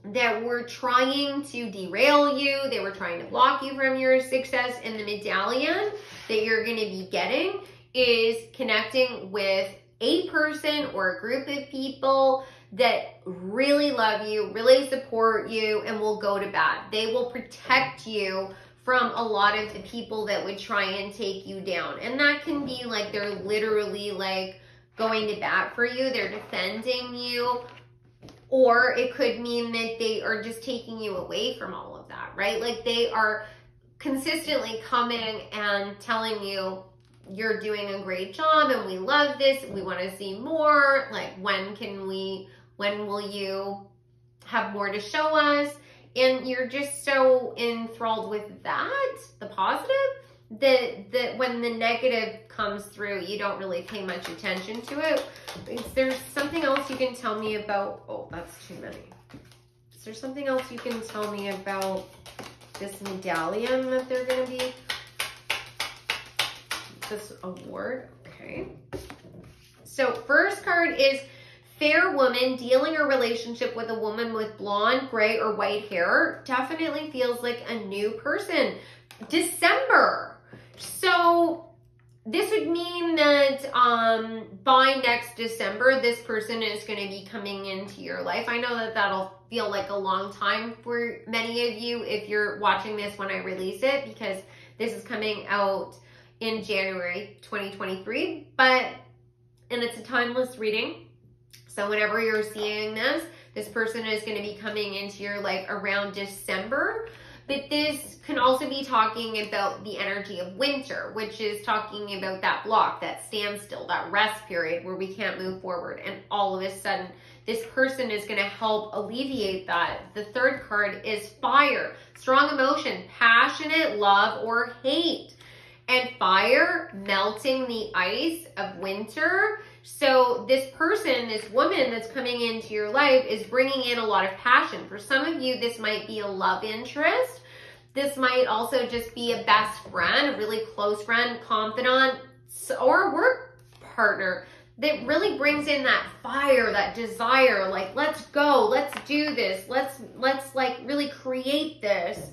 that were trying to derail you. They were trying to block you from your success. And the medallion that you're going to be getting is connecting with a person or a group of people that really love you, really support you, and will go to bat. They will protect you from a lot of the people that would try and take you down. And that can be like they're literally like going to bat for you. They're defending you. Or it could mean that they are just taking you away from all of that, right? Like they are consistently coming and telling you, you're doing a great job and we love this. We want to see more. Like when will you have more to show us? And you're just so enthralled with that, the positive, that when the negative comes through, you don't really pay much attention to it. Is there something else you can tell me about? Oh, that's too many. Is there something else you can tell me about this medallion that they're going to be? This award. Okay. So first card is fair woman dealing a relationship with a woman with blonde, gray, or white hair. Definitely feels like a new person. December. So this would mean that by next December, this person is going to be coming into your life. I know that that'll feel like a long time for many of you if you're watching this when I release it, because this is coming out in January 2023, and it's a timeless reading. So whenever you're seeing this, this person is going to be coming into your life around December. But this can also be talking about the energy of winter, which is talking about that block, that standstill, that rest period where we can't move forward. And all of a sudden, this person is going to help alleviate that. The third card is fire, strong emotion, passionate love or hate. And fire, melting the ice of winter. So this person, this woman that's coming into your life is bringing in a lot of passion. For some of you, this might be a love interest. This might also just be a best friend, a really close friend, confidant, or a work partner that really brings in that fire, that desire, like, let's go, let's do this, let's like really create this.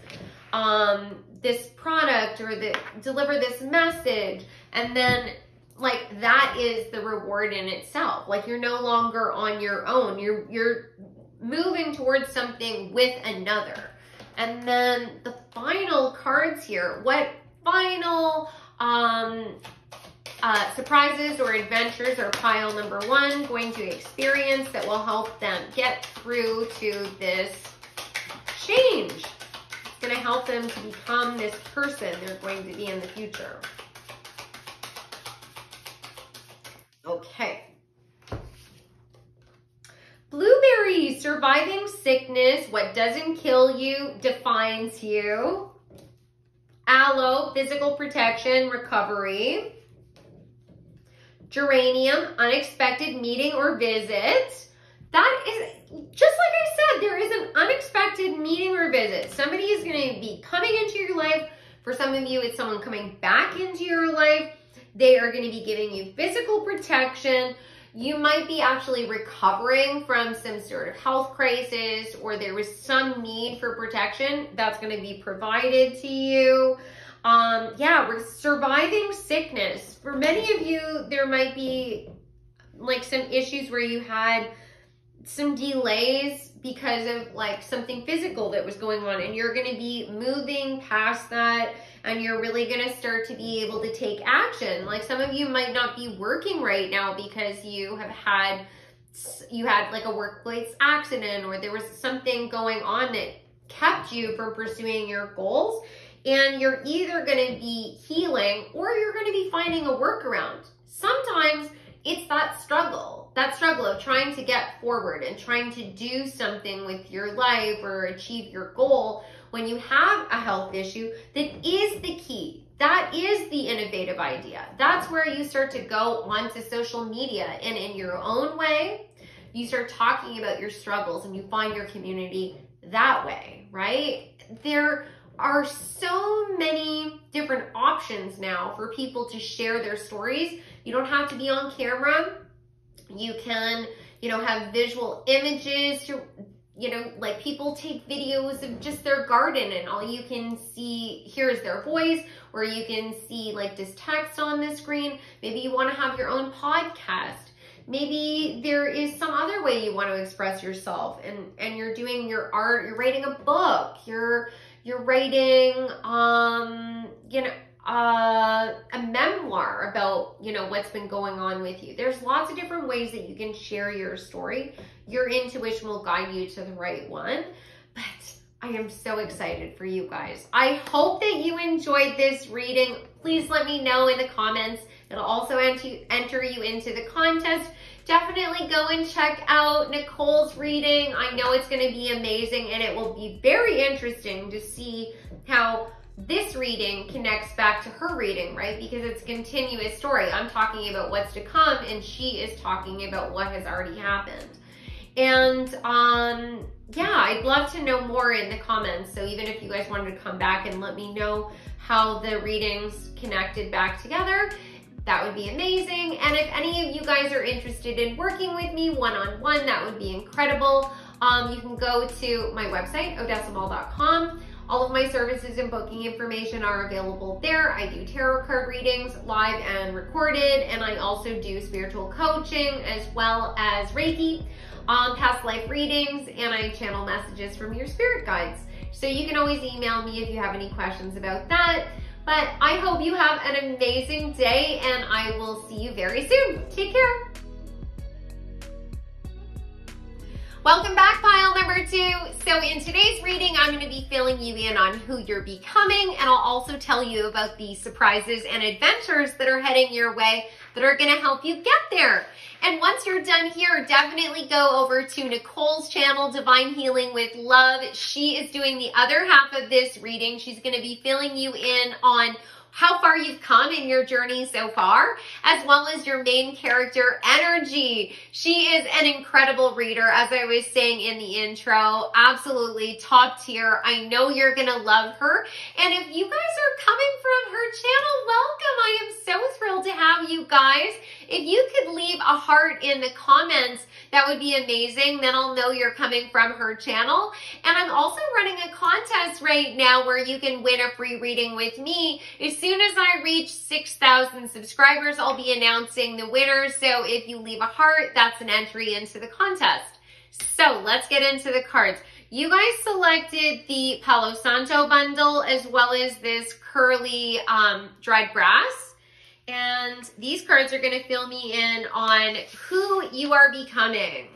This product or deliver this message. And then like that is the reward in itself. Like you're no longer on your own. You're moving towards something with another. And then the final cards here, what final surprises or adventures are pile number one going to experience that will help them get through to this change? Going to help them to become this person they're going to be in the future. Okay. Blueberries, surviving sickness, what doesn't kill you defines you. Aloe, physical protection, recovery. Geranium, unexpected meeting or visit. That is, just like I said, there is an unexpected meeting or visit. Somebody is going to be coming into your life. For some of you, it's someone coming back into your life. They are going to be giving you physical protection. You might be actually recovering from some sort of health crisis, or there was some need for protection that's going to be provided to you. Yeah, we're surviving sickness. For many of you, there might be like some issues where you had some delays because of like something physical that was going on, and you're going to be moving past that, and you're really going to start to be able to take action. Like some of you might not be working right now because you had like a workplace accident, or there was something going on that kept you from pursuing your goals, and you're either going to be healing or you're going to be finding a workaround. Sometimes it's that struggle of trying to get forward and trying to do something with your life or achieve your goal when you have a health issue that is the key. That is the innovative idea. That's where you start to go onto social media, and in your own way, you start talking about your struggles and you find your community that way, right? There are so many different options now for people to share their stories. You don't have to be on camera. You can, have visual images to, like people take videos of just their garden, and all you can hear is their voice, or you can see like just text on the screen. Maybe you want to have your own podcast. Maybe there is some other way you want to express yourself, and you're doing your art, you're writing a book, you're writing, a memoir about, what's been going on with you. There's lots of different ways that you can share your story. Your intuition will guide you to the right one. But I am so excited for you guys. I hope that you enjoyed this reading. Please let me know in the comments. It'll also enter you into the contest. Definitely go and check out Nicole's reading. I know it's going to be amazing, and it will be very interesting to see how this reading connects back to her reading, right? Because it's a continuous story. I'm talking about what's to come, and she is talking about what has already happened. And yeah, I'd love to know more in the comments. So even if you guys wanted to come back and let me know how the readings connected back together, that would be amazing. And if any of you guys are interested in working with me one-on-one, that would be incredible. You can go to my website, odessamall.com. All of my services and booking information are available there. I do tarot card readings live and recorded, and I also do spiritual coaching as well as Reiki, past life readings, and I channel messages from your spirit guides. So you can always email me if you have any questions about that. But I hope you have an amazing day, and I will see you very soon. Take care. Welcome back, pile number 2. So in today's reading, I'm going to be filling you in on who you're becoming, and I'll also tell you about the surprises and adventures that are heading your way that are going to help you get there. And once you're done here, definitely go over to Nicole's channel, Divine Healing with Love. She is doing the other half of this reading. She's going to be filling you in on how far you've come in your journey so far, as well as your main character energy. She is an incredible reader, as I was saying in the intro. Absolutely top tier. I know you're gonna love her. And if you guys are coming from her channel, welcome. I am so thrilled to have you guys. If you could leave a heart in the comments, that would be amazing. Then I'll know you're coming from her channel. And I'm also running a contest right now where you can win a free reading with me. As soon as I reach 6,000 subscribers, I'll be announcing the winners. So if you leave a heart, that's an entry into the contest. So let's get into the cards. You guys selected the Palo Santo bundle as well as this curly dried grass. And these cards are going to fill me in on who you are becoming.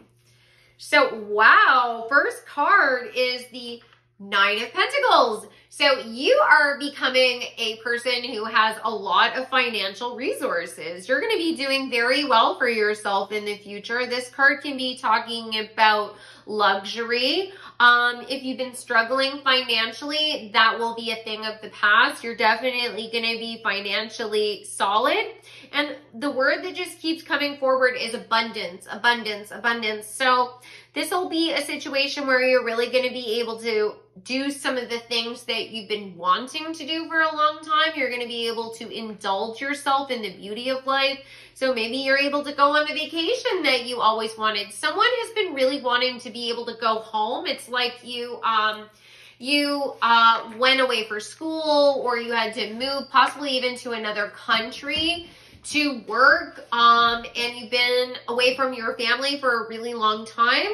So, wow, first card is the 9 of Pentacles. So you are becoming a person who has a lot of financial resources. You're going to be doing very well for yourself in the future. This card can be talking about luxury. If you've been struggling financially, that will be a thing of the past. You're definitely going to be financially solid. And the word that just keeps coming forward is abundance, abundance, abundance. So this will be a situation where you're really going to be able to do some of the things that you've been wanting to do for a long time. You're going to be able to indulge yourself in the beauty of life. So maybe you're able to go on the vacation that you always wanted. Someone has been really wanting to be able to go home. It's like you went away for school, or you had to move, possibly even to another country, to work, and you've been away from your family for a really long time,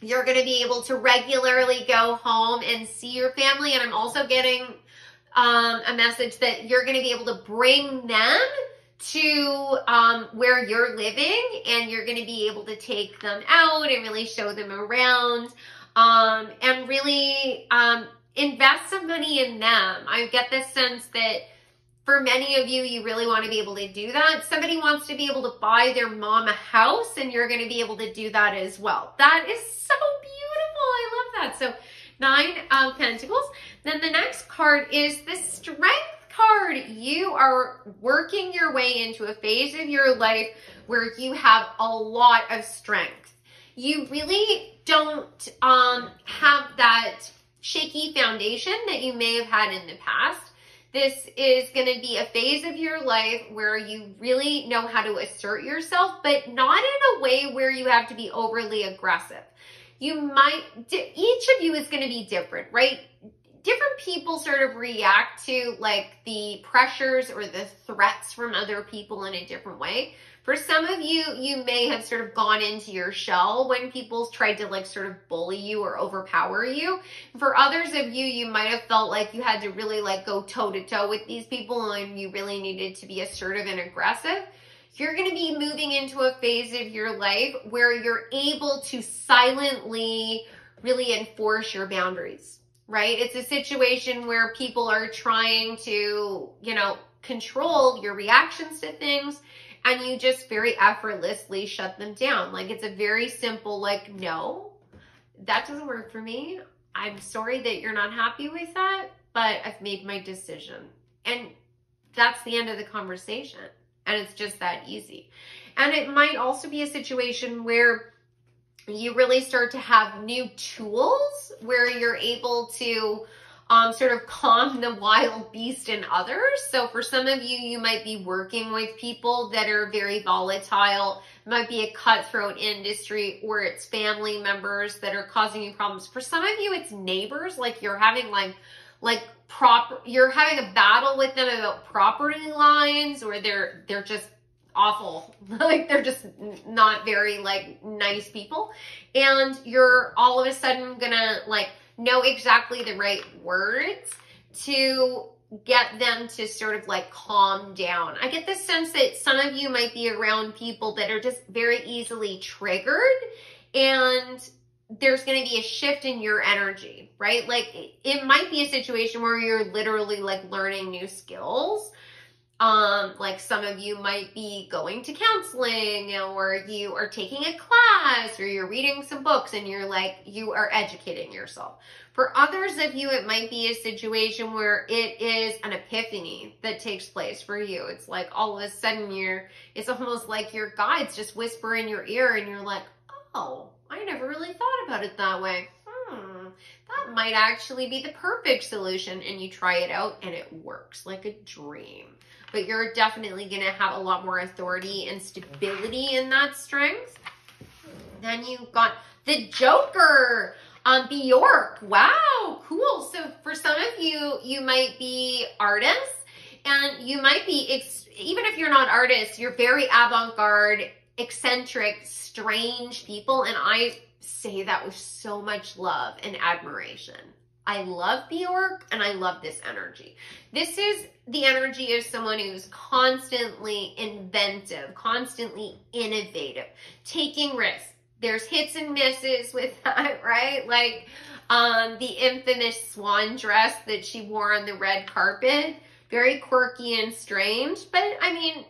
you're going to be able to regularly go home and see your family. And I'm also getting a message that you're going to be able to bring them to where you're living, and you're going to be able to take them out and really show them around, and really invest some money in them. I get this sense that for many of you, you really want to be able to do that. Somebody wants to be able to buy their mom a house, and you're going to be able to do that as well. That is so beautiful. I love that. So 9 of Pentacles. Then the next card is the Strength card. You are working your way into a phase of your life where you have a lot of strength. You really don't have that shaky foundation that you may have had in the past. This is going to be a phase of your life where you really know how to assert yourself, but not in a way where you have to be overly aggressive. You might, each of you is going to be different, right? Different people sort of react to like the pressures or the threats from other people in a different way. For some of you, you may have sort of gone into your shell when people tried to like sort of bully you or overpower you. For others of you, you might have felt like you had to really like go toe to toe with these people, and you really needed to be assertive and aggressive. You're going to be moving into a phase of your life where you're able to silently really enforce your boundaries, right? It's a situation where people are trying to, you know, control your reactions to things, and you just very effortlessly shut them down. Like, it's a very simple, like, no, that doesn't work for me. I'm sorry that you're not happy with that, but I've made my decision. And that's the end of the conversation. And it's just that easy. And it might also be a situation where you really start to have new tools where you're able to sort of calm the wild beast in others. So for some of you, you might be working with people that are very volatile. It might be a cutthroat industry, or it's family members that are causing you problems. For some of you, it's neighbors. Like you're having you're having a battle with them about property lines, or they're just awful. Like they're just not very like nice people. And you're all of a sudden gonna like know exactly the right words to get them to sort of like calm down. I get the sense that some of you might be around people that are just very easily triggered, and there's going to be a shift in your energy, right? Like it might be a situation where you're literally like learning new skills. Like some of you might be going to counseling, or you are taking a class, or you're reading some books, and you're like, you are educating yourself. For others of you, it might be a situation where it is an epiphany that takes place for you. It's like all of a sudden it's almost like your guides just whisper in your ear, and you're like, oh, I never really thought about it that way. That might actually be the perfect solution. And you try it out and it works like a dream. But you're definitely going to have a lot more authority and stability in that strength. Then you've got the Joker, Bjork. Wow, cool. So for some of you, you might be artists, and you might be, even if you're not artists, you're very avant-garde, eccentric, strange people. And I say that with so much love and admiration. I love Bjork, and I love this energy. This is the energy of someone who's constantly inventive, constantly innovative, taking risks. There's hits and misses with that, right? Like the infamous swan dress that she wore on the red carpet. Very quirky and strange, but I mean,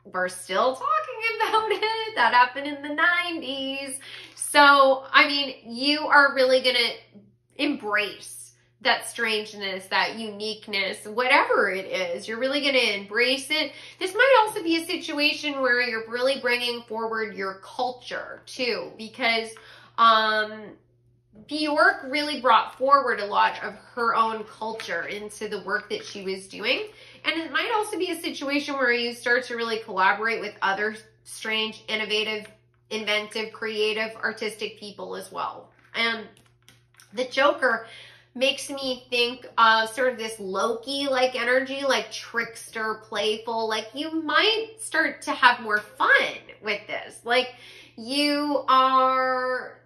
we're still talking about it. That happened in the 90s. So, I mean, you are really going to embrace that strangeness, that uniqueness, whatever it is. You're really going to embrace it. This might also be a situation where you're really bringing forward your culture too, because Bjork really brought forward a lot of her own culture into the work that she was doing. And it might also be a situation where you start to really collaborate with other strange, innovative, inventive, creative, artistic people as well. And the Joker, makes me think of sort of this Loki-like energy, like trickster, playful. Like you might start to have more fun with this. Like you are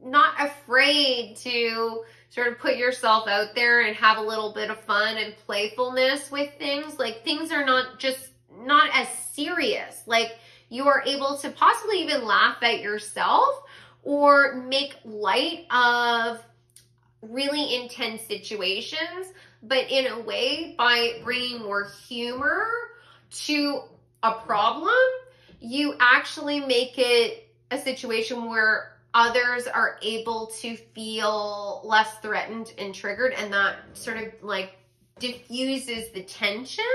not afraid to sort of put yourself out there and have a little bit of fun and playfulness with things. Like things are not as serious. Like you are able to possibly even laugh at yourself or make light of really intense situations, but in a way, by bringing more humor to a problem, you actually make it a situation where others are able to feel less threatened and triggered, and that sort of like diffuses the tension.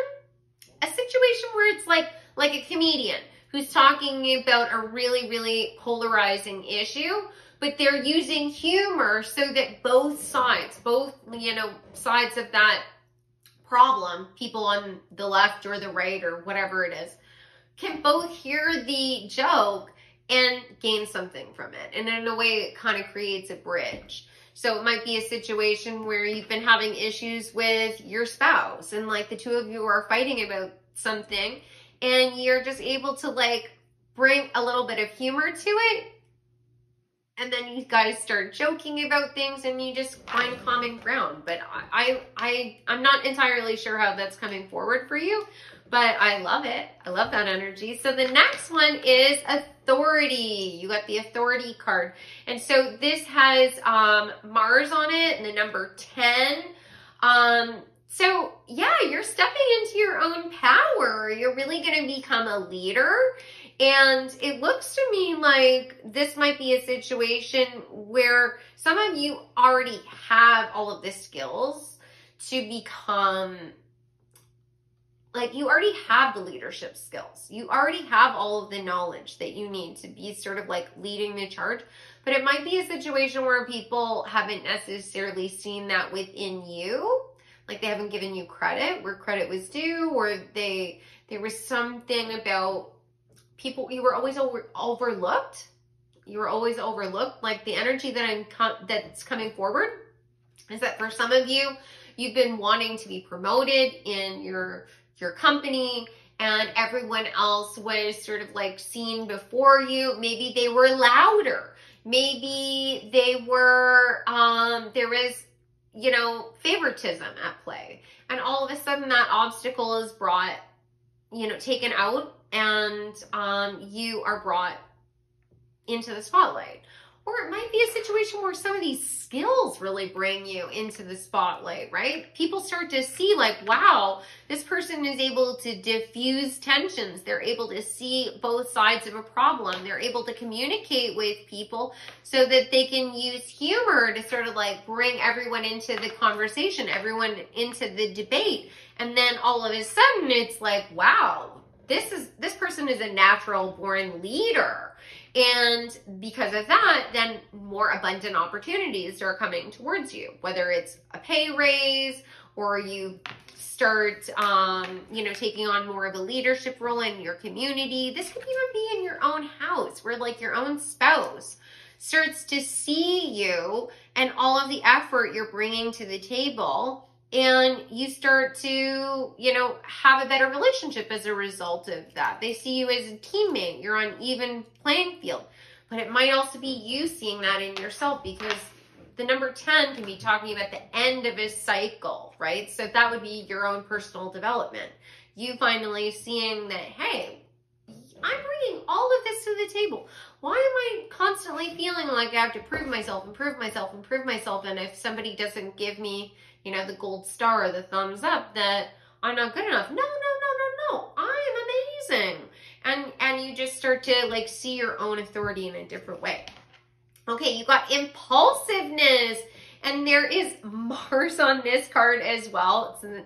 A situation where it's like a comedian who's talking about a really, really polarizing issue, but they're using humor so that both sides, sides of that problem, people on the left or the right or whatever it is, can both hear the joke and gain something from it. And in a way, it kind of creates a bridge. So it might be a situation where you've been having issues with your spouse and like the two of you are fighting about something and you're just able to like bring a little bit of humor to it. And then you guys start joking about things and you just find common ground. But I'm not entirely sure how that's coming forward for you, but I love it. I love that energy. So the next one is authority. You got the authority card. And so this has Mars on it and the number 10. So yeah, you're stepping into your own power. You're really going to become a leader. And it looks to me like this might be a situation where some of you already have all of the skills to become, like you already have the leadership skills. You already have all of the knowledge that you need to be sort of like leading the charge. But it might be a situation where people haven't necessarily seen that within you. Like they haven't given you credit where credit was due, or there was something about people, you were always overlooked. You were always overlooked. Like the energy that's coming forward is that for some of you, you've been wanting to be promoted in your company and everyone else was sort of like seen before you. Maybe they were louder. Maybe they were, there was, favoritism at play. And all of a sudden that obstacle is brought, taken out, and you are brought into the spotlight. Or it might be a situation where some of these skills really bring you into the spotlight, right? People start to see like, wow, this person is able to diffuse tensions. They're able to see both sides of a problem. They're able to communicate with people so that they can use humor to sort of like bring everyone into the conversation, everyone into the debate. And then all of a sudden it's like, wow, this person is a natural born leader. And because of that, then more abundant opportunities are coming towards you, whether it's a pay raise or you start, taking on more of a leadership role in your community. This could even be in your own house where like your own spouse starts to see you and all of the effort you're bringing to the table. And you start to, have a better relationship as a result of that. They see you as a teammate. You're on even playing field. But it might also be you seeing that in yourself, because the number 10 can be talking about the end of a cycle, right? So that would be your own personal development. You finally seeing that, hey, I'm bringing all of this to the table. Why am I constantly feeling like I have to prove myself? And if somebody doesn't give me, the gold star or the thumbs up, that I'm not good enough. No. I am amazing. And you just start to like see your own authority in a different way. Okay, you got impulsiveness. And there is Mars on this card as well. It's in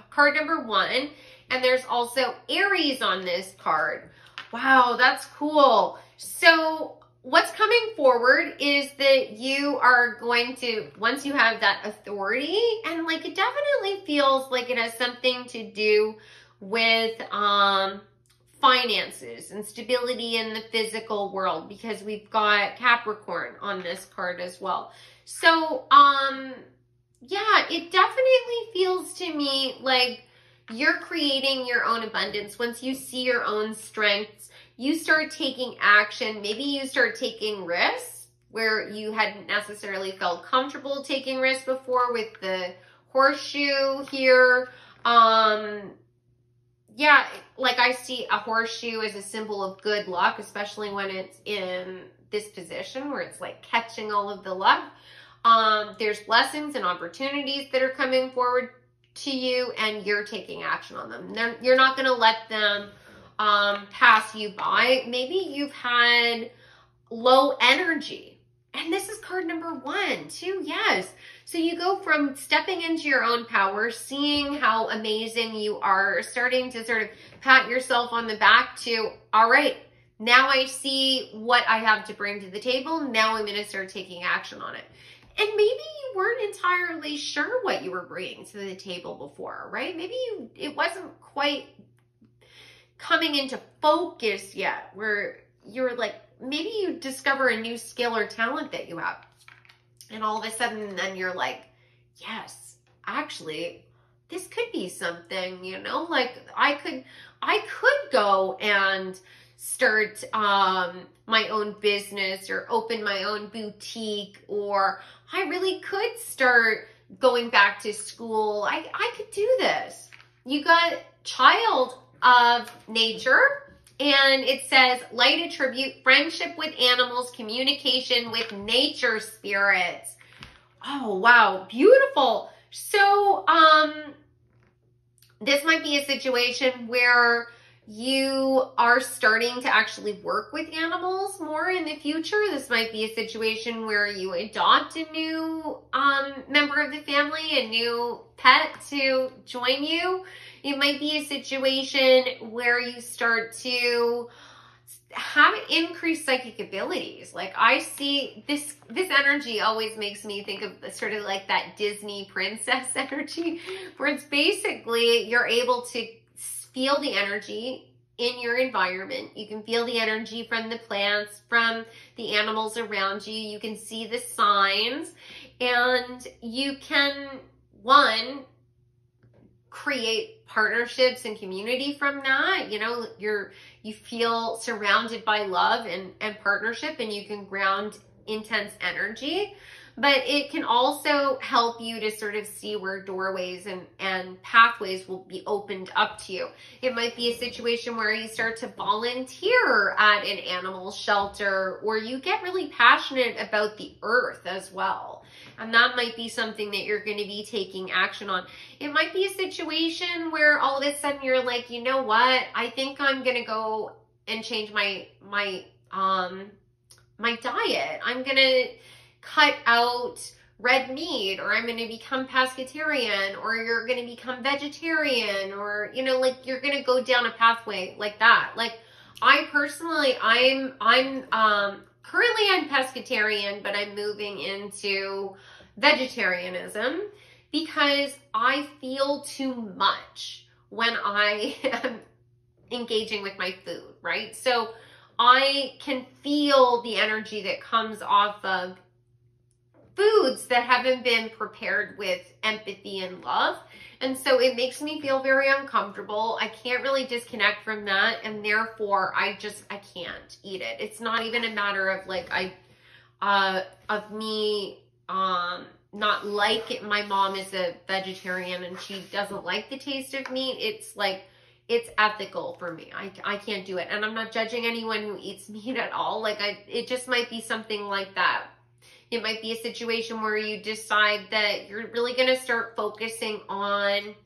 card number 1. And there's also Aries on this card. Wow, that's cool. So what's coming forward is that you are going to, once you have that authority, and like it definitely feels like it has something to do with finances and stability in the physical world, because we've got Capricorn on this card as well. So Yeah, it definitely feels to me like you're creating your own abundance. Once you see your own strengths, you start taking action. Maybe you start taking risks where you hadn't necessarily felt comfortable taking risks before, with the horseshoe here. Yeah, like I see a horseshoe as a symbol of good luck, especially when it's in this position where it's like catching all of the luck. There's blessings and opportunities that are coming forward to you, and you're taking action on them. You're not going to let them pass you by. Maybe you've had low energy, and this is card number 1 too. Yes. So you go from stepping into your own power, seeing how amazing you are, starting to sort of pat yourself on the back, to, all right, now I see what I have to bring to the table. Now I'm going to start taking action on it. And maybe you weren't entirely sure what you were bringing to the table before, right? Maybe it wasn't quite coming into focus yet, where you're like, maybe you discover a new skill or talent that you have. And all of a sudden, then you're like, yes, actually, this could be something, you know, like I could go and start my own business, or open my own boutique, or I really could start going back to school. I could do this. You got child of nature, and it says light attribute, friendship with animals, communication with nature spirits. Oh, wow. Beautiful. So, this might be a situation where you are starting to actually work with animals more in the future. This might be a situation where you adopt a new member of the family, a new pet to join you. It might be a situation where you start to have increased psychic abilities. Like I see this energy always makes me think of sort of like that Disney princess energy, where it's basically you're able to feel the energy in your environment. You can feel the energy from the plants, from the animals around you. You can see the signs, and you can, one, create partnerships and community from that. You know, you feel surrounded by love and partnership, and you can ground intense energy. But it can also help you to sort of see where doorways and pathways will be opened up to you. It might be a situation where you start to volunteer at an animal shelter, or you get really passionate about the earth as well. And that might be something that you're going to be taking action on. It might be a situation where all of a sudden you're like, you know what? I think I'm going to go and change my diet. I'm going to cut out red meat, or I'm going to become pescatarian, or you're going to become vegetarian, or, you know, like you're going to go down a pathway like that. Like I personally, currently I'm pescatarian, but I'm moving into vegetarianism because I feel too much when I am engaging with my food, right? So I can feel the energy that comes off of foods that haven't been prepared with empathy and love. And so it makes me feel very uncomfortable. I can't really disconnect from that. And therefore I can't eat it. It's not even a matter of like, of me, not like it. My mom is a vegetarian and she doesn't like the taste of meat. It's like, it's ethical for me. I can't do it. And I'm not judging anyone who eats meat at all. Like it just might be something like that. It might be a situation where you decide that you're really going to start focusing on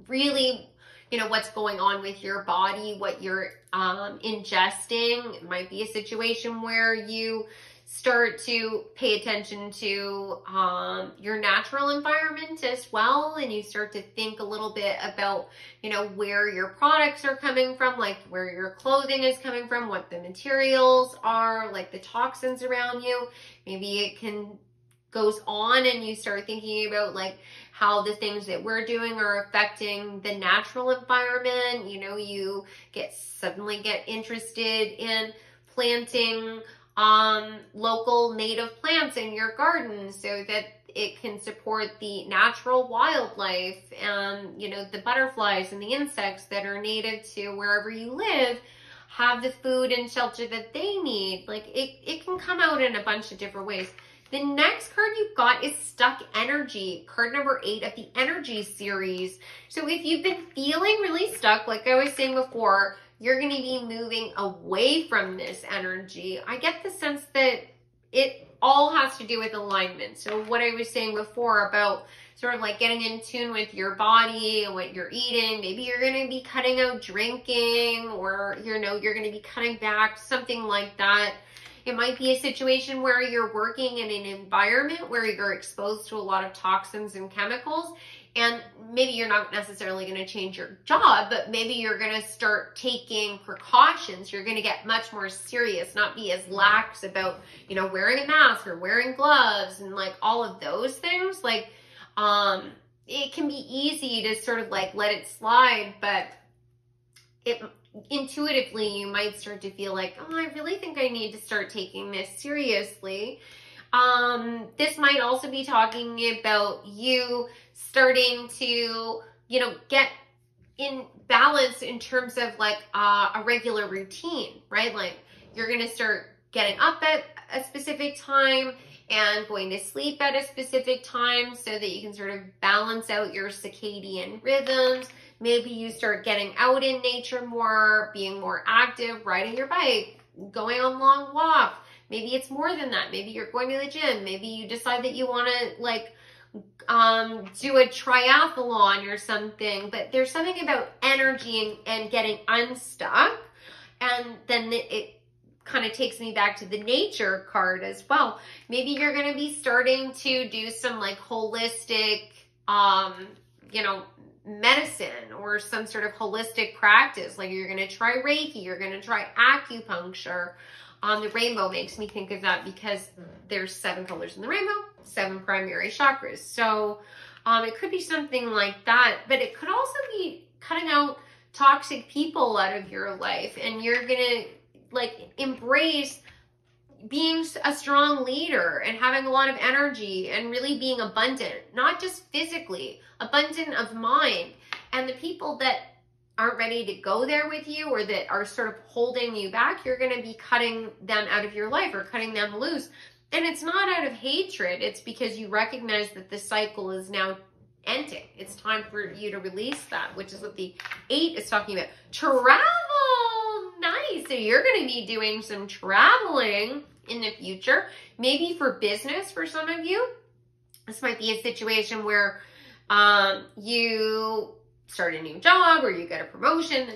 really, you know, what's going on with your body, what you're ingesting. It might be a situation where you start to pay attention to your natural environment as well, and you start to think a little bit about, you know, where your products are coming from, like where your clothing is coming from, what the materials are, like the toxins around you. Maybe it goes on and you start thinking about like how the things that we're doing are affecting the natural environment. You know, you suddenly get interested in planting local native plants in your garden so that it can support the natural wildlife and, you know, the butterflies and the insects that are native to wherever you live have the food and shelter that they need. Like it can come out in a bunch of different ways. The next card you've got is Stuck Energy, card number 8 of the Energy series. So if you've been feeling really stuck, like I was saying before, you're going to be moving away from this energy. I get the sense that it all has to do with alignment. So what I was saying before about sort of like getting in tune with your body and what you're eating. Maybe you're going to be cutting out drinking, or, you know, you're going to be cutting back, something like that. It might be a situation where you're working in an environment where you're exposed to a lot of toxins and chemicals, and maybe you're not necessarily going to change your job, but maybe you're going to start taking precautions. You're going to get much more serious, not be as lax about, you know, wearing a mask or wearing gloves and like all of those things. Like, it can be easy to sort of like let it slide, but intuitively you might start to feel like, oh, I really think I need to start taking this seriously. This might also be talking about you starting to, you know, get in balance in terms of like a regular routine, right? Like you're going to start getting up at a specific time and going to sleep at a specific time so that you can sort of balance out your circadian rhythms. Maybe you start getting out in nature more, being more active, riding your bike, going on long walks. Maybe it's more than that. Maybe you're going to the gym. Maybe you decide that you want to like do a triathlon or something. But there's something about energy and getting unstuck. And then it kind of takes me back to the nature card as well. Maybe you're going to be starting to do some like holistic, you know, medicine or some sort of holistic practice. Like you're going to try Reiki, you're going to try acupuncture. The rainbow makes me think of that because there's 7 colors in the rainbow, 7 primary chakras. So it could be something like that, but it could also be cutting out toxic people out of your life, and you're going to like embrace being a strong leader and having a lot of energy and really being abundant, not just physically, abundant of mind. And the people that aren't ready to go there with you or that are sort of holding you back, you're going to be cutting them out of your life or cutting them loose. And it's not out of hatred. It's because you recognize that the cycle is now ending. It's time for you to release that, which is what the 8 is talking about. Travel! Nice. So you're going to be doing some traveling in the future, maybe for business for some of you. This might be a situation where you start a new job or you get a promotion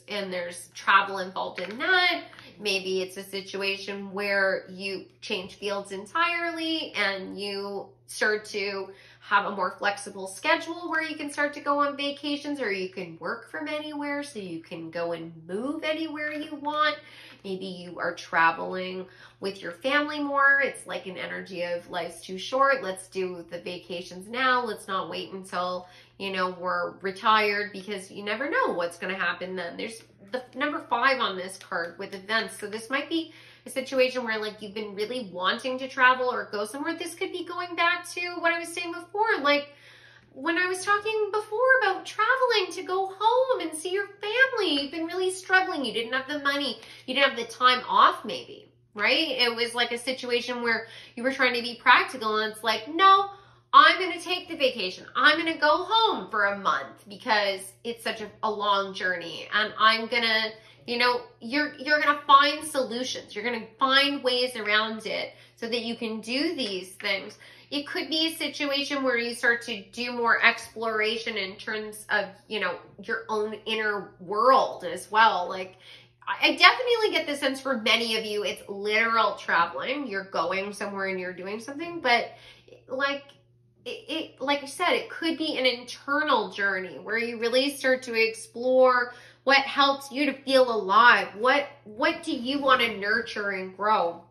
and there's travel involved in that. Maybe it's a situation where you change fields entirely and you start to have a more flexible schedule where you can start to go on vacations, or you can work from anywhere so you can go and move anywhere you want. Maybe you are traveling with your family more. It's like an energy of life's too short. Let's do the vacations now. Let's not wait until, you know, we're retired, because you never know what's going to happen then. There's the number 5 on this card with events. So this might be a situation where like you've been really wanting to travel or go somewhere. This could be going back to what I was saying before, like when I was talking before about traveling to go home and see your family. You've been really struggling. You didn't have the money. You didn't have the time off maybe, right? It was like a situation where you were trying to be practical and it's like, no, I'm going to take the vacation. I'm going to go home for a month because it's such a long journey, and I'm going to, you know, you're going to find solutions. You're going to find ways around it so that you can do these things. It could be a situation where you start to do more exploration in terms of, you know, your own inner world as well. Like, I definitely get the sense for many of you, it's literal traveling. You're going somewhere and you're doing something, but like, like I said, it could be an internal journey where you really start to explore what helps you to feel alive. What do you want to nurture and grow?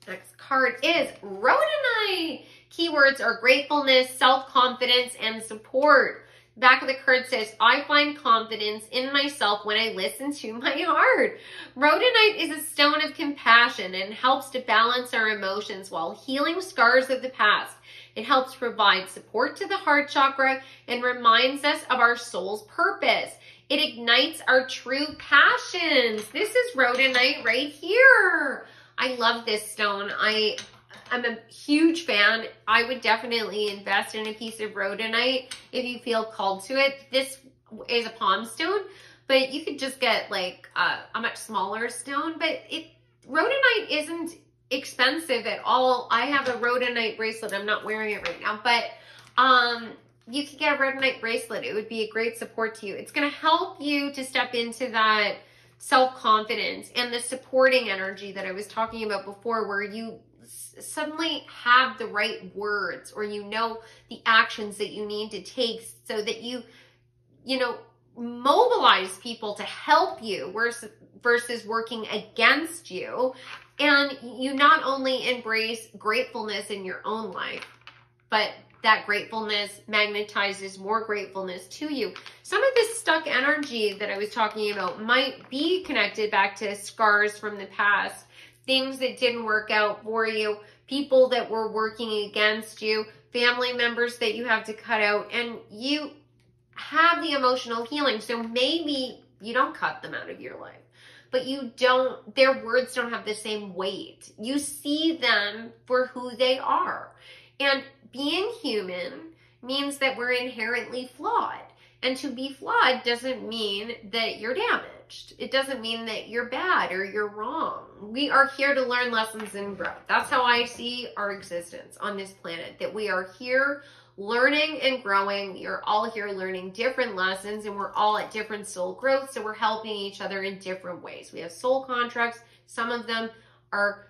Next card is Rhodonite. Keywords are gratefulness, self-confidence, and support. Back of the card says, I find confidence in myself when I listen to my heart. Rhodonite is a stone of compassion and helps to balance our emotions while healing scars of the past. It helps provide support to the heart chakra and reminds us of our soul's purpose. It ignites our true passions. This is rhodonite right here. I love this stone. I'm a huge fan. I would definitely invest in a piece of rhodonite if you feel called to it. This is a palm stone, but you could just get like a much smaller stone. But rhodonite isn't expensive at all. I have a rhodonite bracelet. I'm not wearing it right now, but you could get a rhodonite bracelet. It would be a great support to you. It's going to help you to step into that self-confidence and the supporting energy that I was talking about before, where you suddenly have the right words, or you know the actions that you need to take so that you mobilize people to help you versus working against you. And you not only embrace gratefulness in your own life, but that gratefulness magnetizes more gratefulness to you. Some of this stuck energy that I was talking about might be connected back to scars from the past, things that didn't work out for you, people that were working against you, family members that you have to cut out, and you have the emotional healing. So maybe you don't cut them out of your life, but their words don't have the same weight. You see them for who they are. And being human means that we're inherently flawed. And to be flawed doesn't mean that you're damaged. It doesn't mean that you're bad or you're wrong. We are here to learn lessons and grow. That's how I see our existence on this planet, that we are here learning and growing. We are all here learning different lessons, and we're all at different soul growth. So we're helping each other in different ways. We have soul contracts. Some of them are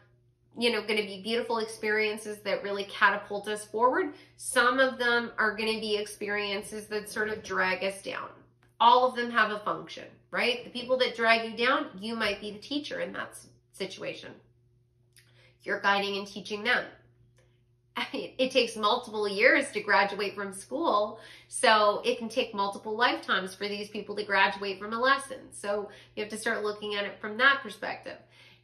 going to be beautiful experiences that really catapult us forward. Some of them are going to be experiences that sort of drag us down. All of them have a function, right? The people that drag you down, you might be the teacher in that situation. You're guiding and teaching them. It takes multiple years to graduate from school, so it can take multiple lifetimes for these people to graduate from a lesson. So you have to start looking at it from that perspective.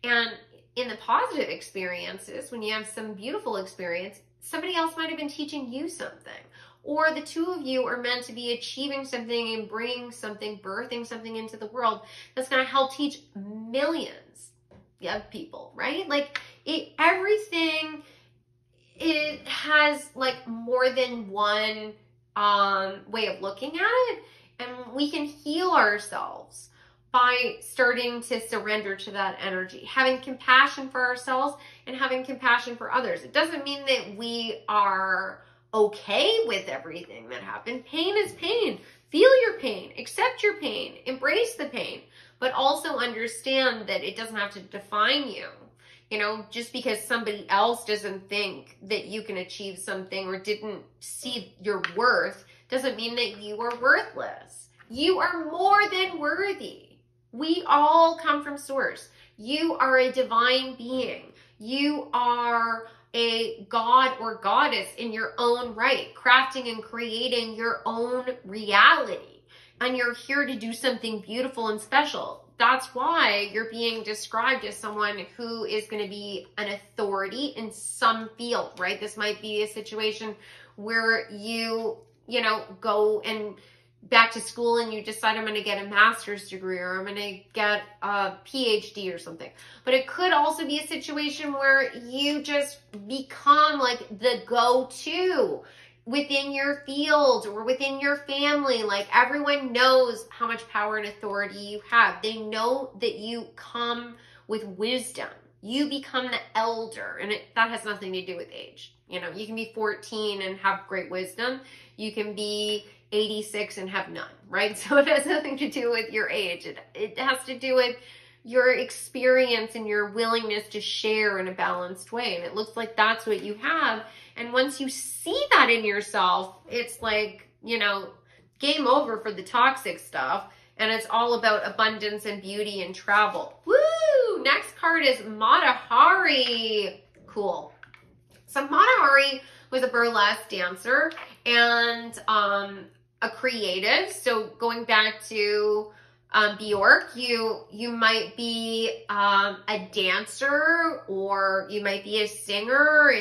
And in the positive experiences, when you have some beautiful experience, somebody else might have been teaching you something. Or the two of you are meant to be achieving something and bringing something, birthing something into the world that's going to help teach millions of people, right? Like everything, it has like more than one way of looking at it. And we can heal ourselves by starting to surrender to that energy, having compassion for ourselves and having compassion for others. It doesn't mean that we are okay with everything that happened. Pain is pain. Feel your pain, accept your pain, embrace the pain, but also understand that it doesn't have to define you. Just because somebody else doesn't think that you can achieve something or didn't see your worth doesn't mean that you are worthless. You are more than worthy. We all come from source. You are a divine being. You are a god or goddess in your own right, crafting and creating your own reality. And you're here to do something beautiful and special. That's why you're being described as someone who is going to be an authority in some field, right? This might be a situation where you go and back to school and you decide, I'm going to get a master's degree, or I'm going to get a PhD or something. But it could also be a situation where you just become like the go-to within your field or within your family. Like everyone knows how much power and authority you have. They know that you come with wisdom. You become the elder, and that has nothing to do with age. You can be 14 and have great wisdom. You can be 86 and have none, right? So it has nothing to do with your age. It has to do with your experience and your willingness to share in a balanced way. And it looks like that's what you have. And once you see that in yourself, it's like, game over for the toxic stuff. And it's all about abundance and beauty and travel. Woo! Next card is Matahari. Cool. So Matahari was a burlesque dancer, and a creative. So going back to Bjork, you might be a dancer, or you might be a singer,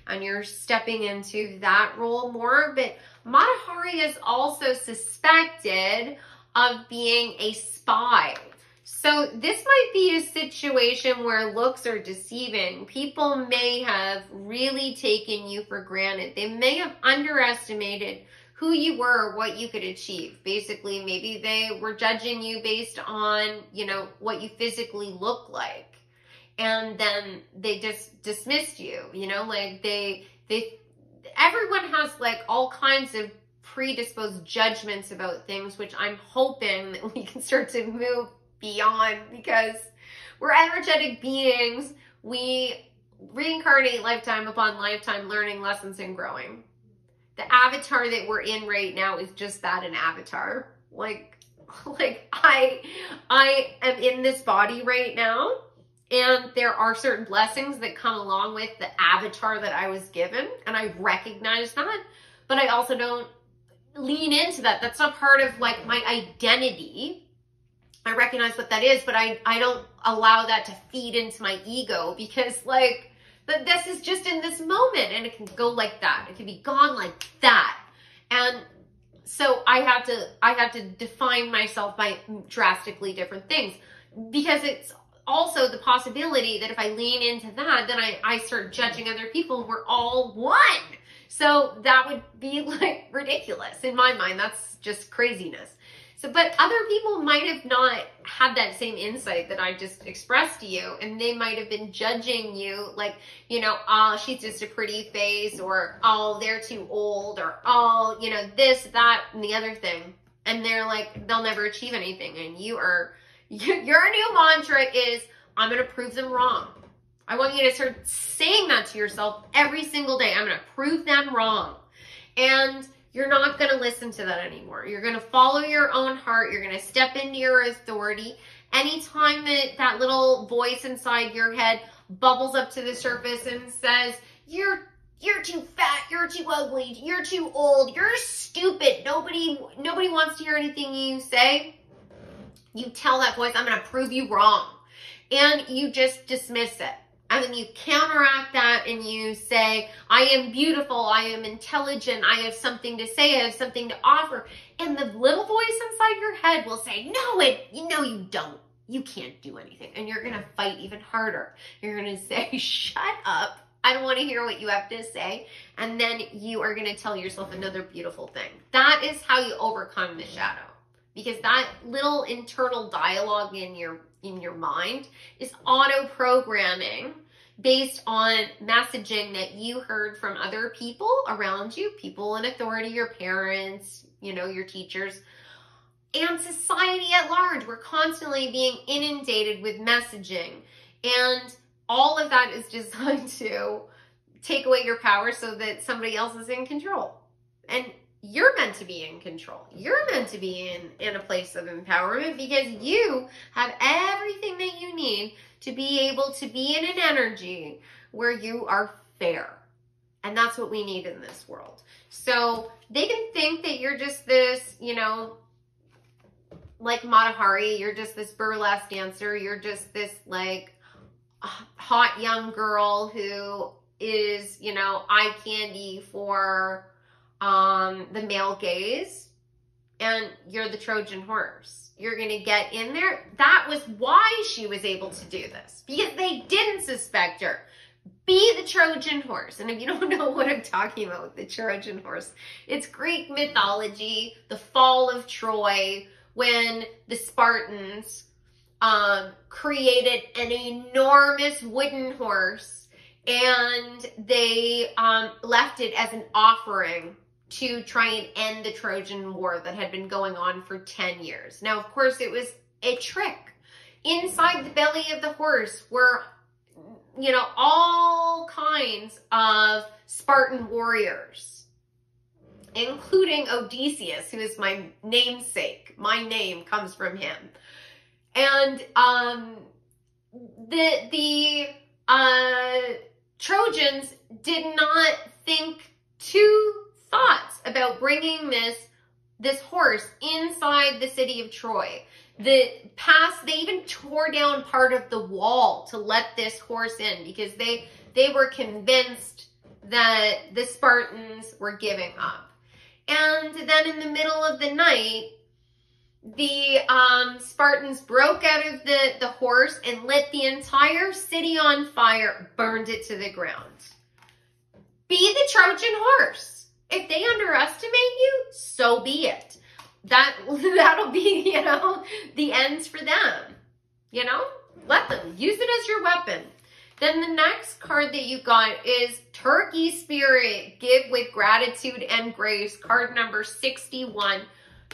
and you're stepping into that role more. But Mata Hari is also suspected of being a spy. So this might be a situation where looks are deceiving. People may have really taken you for granted. They may have underestimated who you were, what you could achieve. Basically, maybe they were judging you based on, you know, what you physically look like. And then they just dismissed you, you know, like everyone has like all kinds of predisposed judgments about things, which I'm hoping that we can start to move beyond, because we're energetic beings. We reincarnate lifetime upon lifetime, learning lessons and growing. The avatar that we're in right now is just that, an avatar. Like I am in this body right now, and there are certain blessings that come along with the avatar that I was given, and I recognize that, but I also don't lean into that. That's not part of like my identity. I recognize what that is, but I don't allow that to feed into my ego, because like, this is just in this moment, and it can go like that. It can be gone like that. And so I have to define myself by drastically different things, because it's also the possibility that if I lean into that, then I start judging other people, and we're all one. So that would be like ridiculous in my mind. That's just craziness. So, but other people might have not had that same insight that I just expressed to you, and they might have been judging you like, you know, oh, she's just a pretty face, or oh, they're too old, or oh, you know, this, that, and the other thing. And they're like, they'll never achieve anything. And your new mantra is, I'm going to prove them wrong. I want you to start saying that to yourself every single day. I'm going to prove them wrong. And you're not going to listen to that anymore. You're going to follow your own heart. You're going to step into your authority. Anytime that little voice inside your head bubbles up to the surface and says, you're too fat, you're too ugly, you're too old, you're stupid, nobody wants to hear anything you say, you tell that voice, I'm going to prove you wrong. And you just dismiss it. And then you counteract that and you say, I am beautiful, I am intelligent, I have something to say, I have something to offer. And the little voice inside your head will say, no, you don't. You can't do anything. And you're going to fight even harder. You're going to say, shut up. I don't want to hear what you have to say. And then you are going to tell yourself another beautiful thing. That is how you overcome the shadow. Because that little internal dialogue in your mind is auto-programming based on messaging that you heard from other people around you, people in authority, your parents, you know, your teachers, and society at large. We're constantly being inundated with messaging, and all of that is designed to take away your power so that somebody else is in control. And you're meant to be in control. You're meant to be in a place of empowerment, because you have everything that you need to be able to be in an energy where you are fair. And that's what we need in this world. So they can think that you're just this, you know, like Mata Hari, you're just this burlesque dancer. You're just this like hot young girl who is, you know, eye candy for the male gaze, and you're the Trojan horse. You're going to get in there. That was why she was able to do this, because they didn't suspect her. Be the Trojan horse. And if you don't know what I'm talking about with the Trojan horse, it's Greek mythology, the fall of Troy, when the Spartans created an enormous wooden horse, and they left it as an offering to try and end the Trojan War that had been going on for 10 years. Now, of course, it was a trick. Inside the belly of the horse were, you know, all kinds of Spartan warriors, including Odysseus, who is my namesake. My name comes from him. And the Trojans did not think two thoughts about bringing this this horse inside the city of Troy. They even tore down part of the wall to let this horse in because they were convinced that the Spartans were giving up. And then in the middle of the night, the Spartans broke out of the horse and lit the entire city on fire, burned it to the ground. Be the Trojan horse. If they underestimate you, so be it. That'll be, you know, the ends for them. You know, let them use it as your weapon. Then the next card that you got is Turkey Spirit, give with gratitude and grace, card number 61.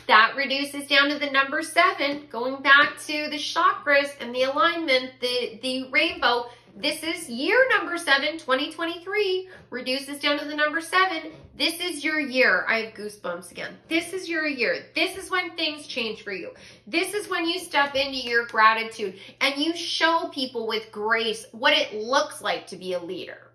That reduces down to the number 7, going back to the chakras and the alignment, the rainbow. This is year number 7, 2023, reduces down to the number 7. This is your year. I have goosebumps again. This is your year. This is when things change for you. This is when you step into your gratitude and you show people with grace what it looks like to be a leader.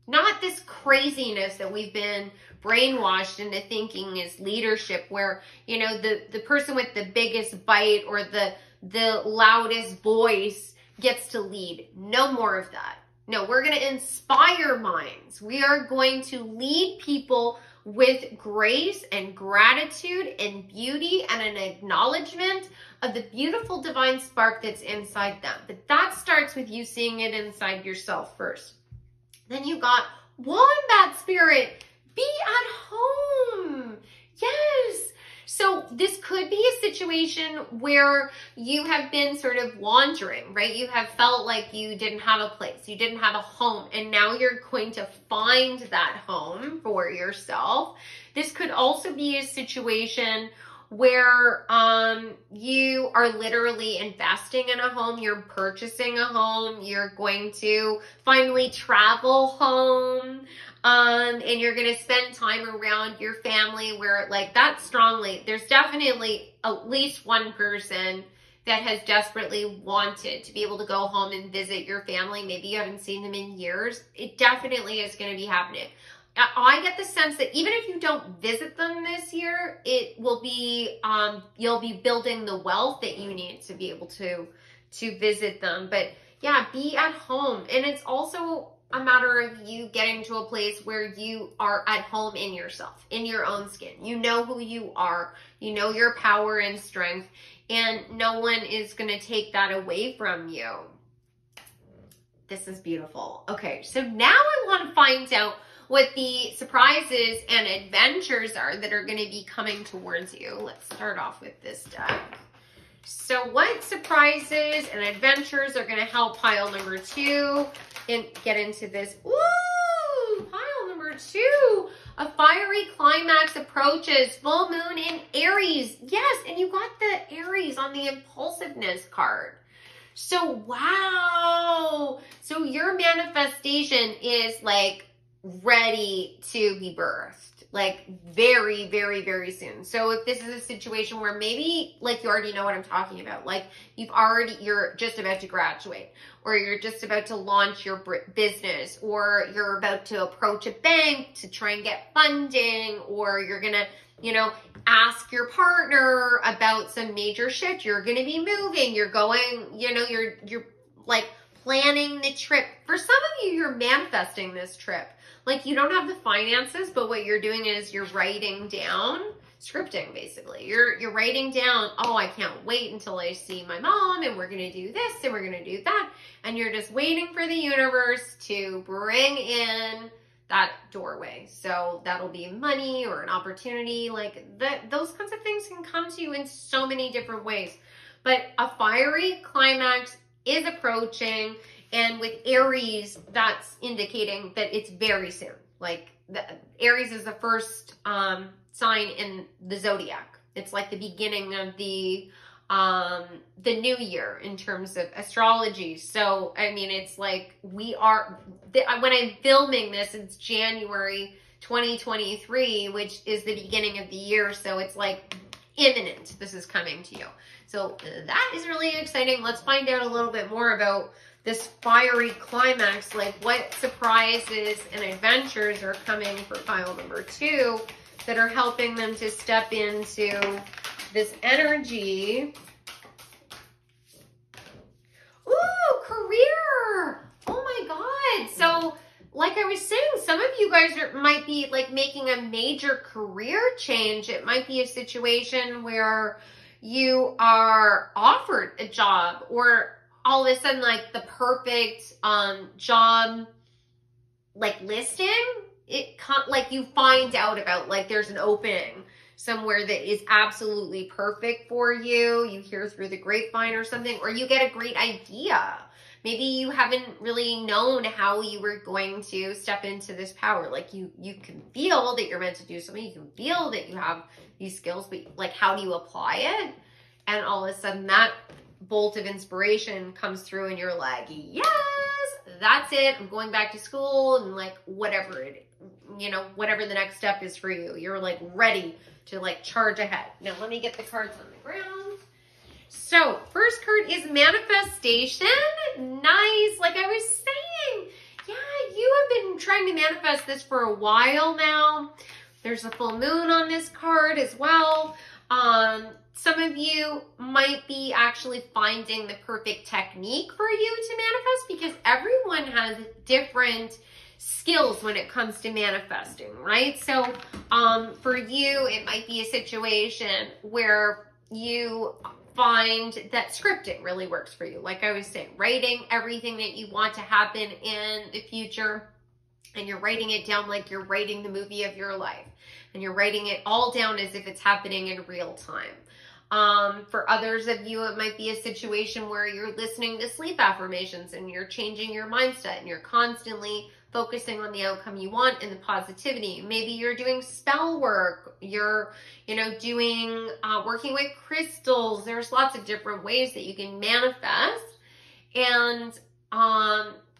Not this craziness that we've been brainwashed into thinking is leadership, where, you know, the person with the biggest bite or the loudest voice gets to lead. No more of that. No, we're going to inspire minds. We are going to lead people with grace and gratitude and beauty and an acknowledgement of the beautiful divine spark that's inside them. But that starts with you seeing it inside yourself first. Then you got Wombat Spirit, be at home. Yes. So this could be a situation where you have been sort of wandering, right? You have felt like you didn't have a place, you didn't have a home, and now you're going to find that home for yourself. This could also be a situation where you are literally investing in a home, you're purchasing a home, you're going to finally travel home, and you're going to spend time around your family where, like, that strongly, there's definitely at least one person that has desperately wanted to be able to go home and visit your family. Maybe you haven't seen them in years. It definitely is going to be happening. I get the sense that even if you don't visit them this year, it will be, you'll be building the wealth that you need to be able to visit them. But yeah, be at home. And it's also a matter of you getting to a place where you are at home in yourself, in your own skin. You know who you are, you know your power and strength, and no one is going to take that away from you. This is beautiful. Okay, so now I want to find out what the surprises and adventures are that are going to be coming towards you. Let's start off with this deck. So what surprises and adventures are going to help pile number 2 and get into this? Ooh, pile number 2. A fiery climax approaches, full moon in Aries. Yes, and you got the Aries on the impulsiveness card. So wow. So your manifestation is like ready to be birthed, like very, very, very soon. So if this is a situation where maybe like you already know what I'm talking about, like you're just about to graduate, or you're just about to launch your business, or you're about to approach a bank to try and get funding, or you're gonna, you know, ask your partner about some major shit. You're gonna be moving, you're going, you know, you're like planning the trip. For some of you, you're manifesting this trip. Like you don't have the finances, but what you're doing is you're writing down, scripting basically. You're writing down, oh, I can't wait until I see my mom, and we're gonna do this and we're gonna do that. And you're just waiting for the universe to bring in that doorway. So that'll be money or an opportunity. Like those kinds of things can come to you in so many different ways. But a fiery climax is approaching. And with Aries, that's indicating that it's very soon. Like Aries is the first sign in the zodiac. It's like the beginning of the new year in terms of astrology. So, I mean, it's like when I'm filming this, it's January 2023, which is the beginning of the year. So it's like imminent. This is coming to you. So that is really exciting. Let's find out a little bit more about this fiery climax, like what surprises and adventures are coming for pile number 2 that are helping them to step into this energy. Ooh, career. Oh my God. So like I was saying, some of you guys might be like making a major career change. It might be a situation where you are offered a job, or all of a sudden like the perfect job like listing, like you find out about, like there's an opening somewhere that is absolutely perfect for you. You hear through the grapevine or something, or you get a great idea. Maybe you haven't really known how you were going to step into this power. Like you can feel that you're meant to do something. You can feel that you have these skills, but like, how do you apply it? And all of a sudden that bolt of inspiration comes through and you're like, yes, that's it. I'm going back to school, and like whatever it, you know, whatever the next step is for you, you're like ready to like charge ahead. Now let me get the cards on the ground. So first card is manifestation. Nice. Like I was saying, yeah, you have been trying to manifest this for a while now. There's a full moon on this card as well. Some of you might be actually finding the perfect technique for you to manifest, because everyone has different skills when it comes to manifesting, right? So for you, it might be a situation where you find that scripting really works for you. Like I was saying, writing everything that you want to happen in the future, and you're writing it down like you're writing the movie of your life, and you're writing it all down as if it's happening in real time. For others of you, it might be a situation where you're listening to sleep affirmations and you're changing your mindset and you're constantly focusing on the outcome you want and the positivity. Maybe you're doing spell work, you're, you know, doing, working with crystals. There's lots of different ways that you can manifest. And,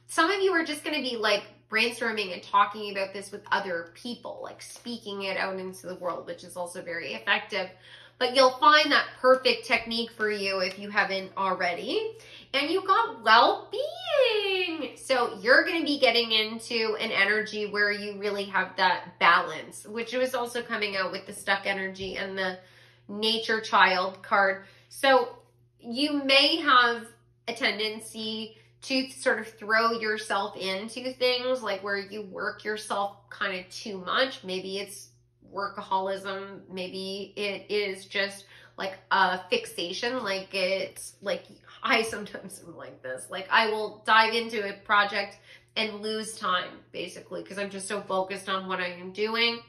some of you are just going to be like brainstorming and talking about this with other people, like speaking it out into the world, which is also very effective. But you'll find that perfect technique for you if you haven't already. And you got well-being. So you're going to be getting into an energy where you really have that balance, which was also coming out with the stuck energy and the nature child card. So you may have a tendency to sort of throw yourself into things, like where you work yourself kind of too much. Maybe it's workaholism, maybe it is just like a fixation. Like it's like, I sometimes am like this, like I will dive into a project and lose time basically because I'm just so focused on what I am doing,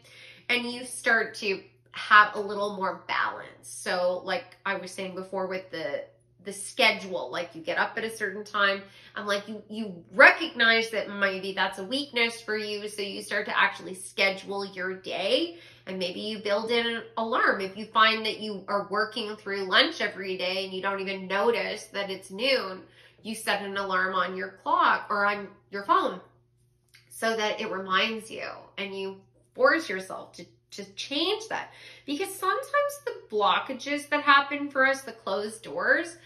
and you start to have a little more balance. So like I was saying before with the schedule, like you get up at a certain time, I'm like, you recognize that maybe that's a weakness for you, so you start to actually schedule your day. And maybe you build in an alarm. If you find that you are working through lunch every day and you don't even notice that it's noon, you set an alarm on your clock or on your phone so that it reminds you, and you force yourself to change that. Because sometimes the blockages that happen for us, the closed doors,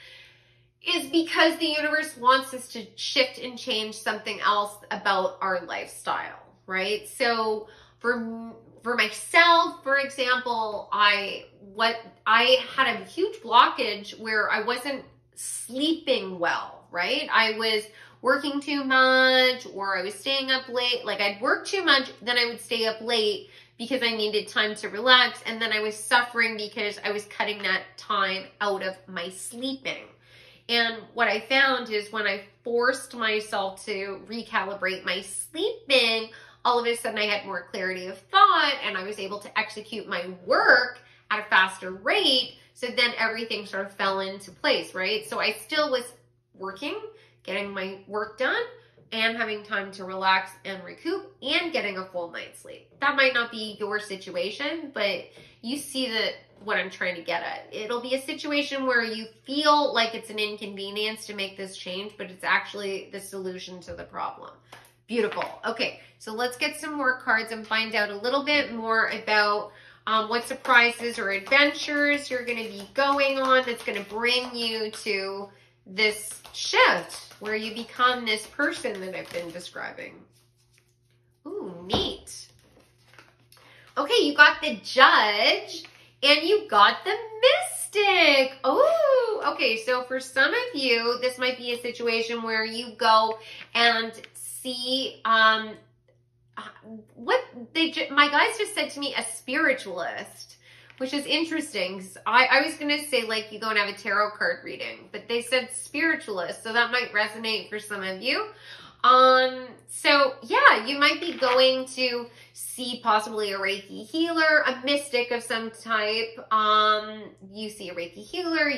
is because the universe wants us to shift and change something else about our lifestyle, right? So for myself, for example, I had a huge blockage where I wasn't sleeping well, right? I was working too much, or I was staying up late. Like I'd work too much, then I would stay up late because I needed time to relax. And then I was suffering because I was cutting that time out of my sleeping. And what I found is when I forced myself to recalibrate my sleeping, all of a sudden I had more clarity of thought, and I was able to execute my work at a faster rate. So then everything sort of fell into place, right? So I still was working, getting my work done, and having time to relax and recoup, and getting a full night's sleep. That might not be your situation, but you see what I'm trying to get at. It'll be a situation where you feel like it's an inconvenience to make this change, but it's actually the solution to the problem. Beautiful. Okay, so let's get some more cards and find out a little bit more about what surprises or adventures you're going to be going on that's going to bring you to this shift where you become this person that I've been describing. Ooh, neat. Okay, you got the Judge and you got the Mystic. Oh, okay. So for some of you, this might be a situation where you go and see my guys just said to me, a spiritualist, which is interesting. 'Cause I was going to say like you go and have a tarot card reading, but they said spiritualist. So that might resonate for some of you. So yeah, you might be going to see possibly a Reiki healer, a mystic of some type. You see a Reiki healer,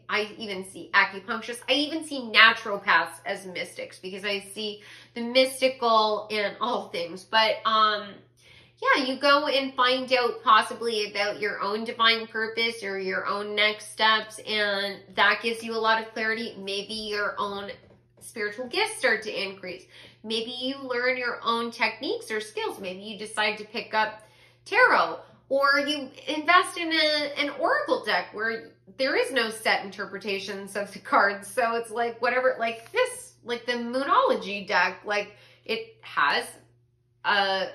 I even see acupuncturists. I even see naturopaths as mystics because I see the mystical in all things. But, yeah, you go and find out possibly about your own divine purpose or your own next steps, and that gives you a lot of clarity. Maybe your own spiritual gifts start to increase. Maybe you learn your own techniques or skills. Maybe you decide to pick up tarot, or you invest in an oracle deck where there is no set interpretations of the cards. So it's like whatever, like this, like the Moonology deck, like it has a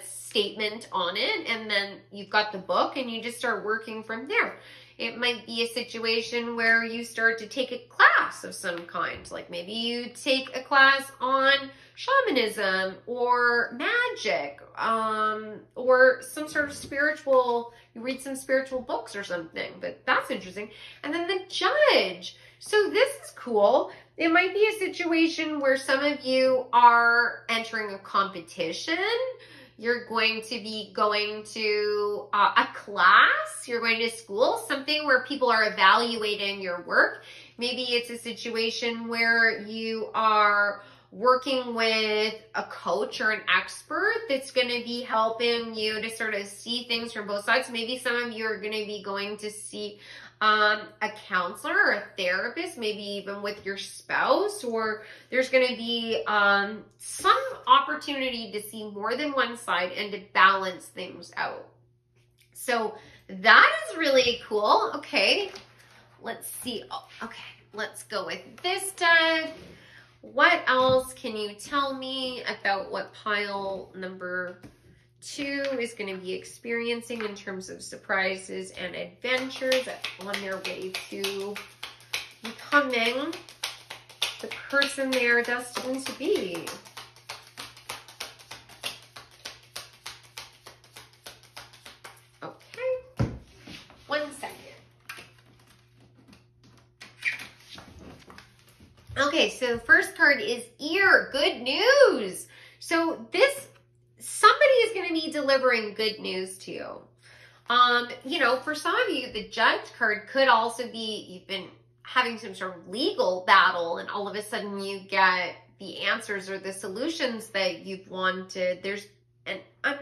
statement on it, and then you've got the book and you just start working from there. It might be a situation where you start to take a class of some kind. Like maybe you take a class on shamanism or magic, or some sort of spiritual, you read some spiritual books or something, but that's interesting. And then the Judge. So this is cool. It might be a situation where some of you are entering a competition. You're going to be going to a class, you're going to school, something where people are evaluating your work. Maybe it's a situation where you are working with a coach or an expert that's going to be helping you to sort of see things from both sides. Maybe some of you are going to be going to see a counselor or a therapist, maybe even with your spouse, or there's going to be some opportunity to see more than one side and to balance things out. So that is really cool. Okay, let's see. Oh, okay, let's go with this deck. What else can you tell me about what pile number 2 is going to be experiencing in terms of surprises and adventures on their way to becoming the person they are destined to be? Okay, 1 second. Okay, so the first card is ear, good news. So somebody is going to be delivering good news to you. For some of you, the Judge card could also be you've been having some sort of legal battle, and all of a sudden you get the answers or the solutions that you've wanted.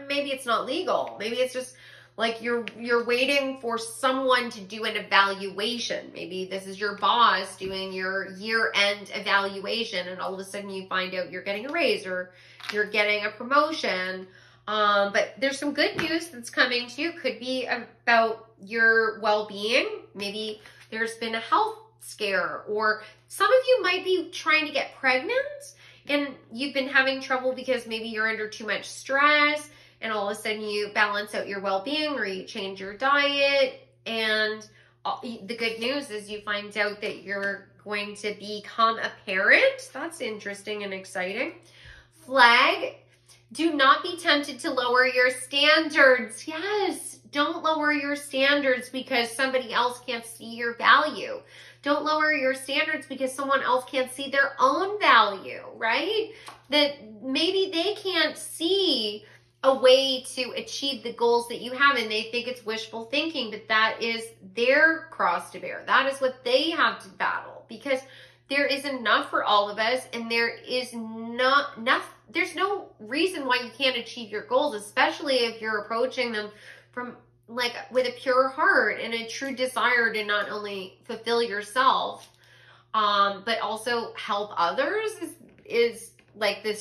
Maybe it's not legal. Maybe it's just like you're waiting for someone to do an evaluation. Maybe this is your boss doing your year-end evaluation, and all of a sudden you find out you're getting a raise or you're getting a promotion. But there's some good news that's coming to you. Could be about your well-being. Maybe there's been a health scare, or some of you might be trying to get pregnant and you've been having trouble because maybe you're under too much stress, and all of a sudden you balance out your well-being or you change your diet. And the good news is you find out that you're going to become a parent. That's interesting and exciting. Flag, do not be tempted to lower your standards. Yes, don't lower your standards because somebody else can't see your value. Don't lower your standards because someone else can't see their own value, right? That maybe they can't see a way to achieve the goals that you have, and they think it's wishful thinking, but that is their cross to bear. That is what they have to battle, because there is enough for all of us, and there is not enough. There's no reason why you can't achieve your goals, especially if you're approaching them from with a pure heart and a true desire to not only fulfill yourself, but also help others is like a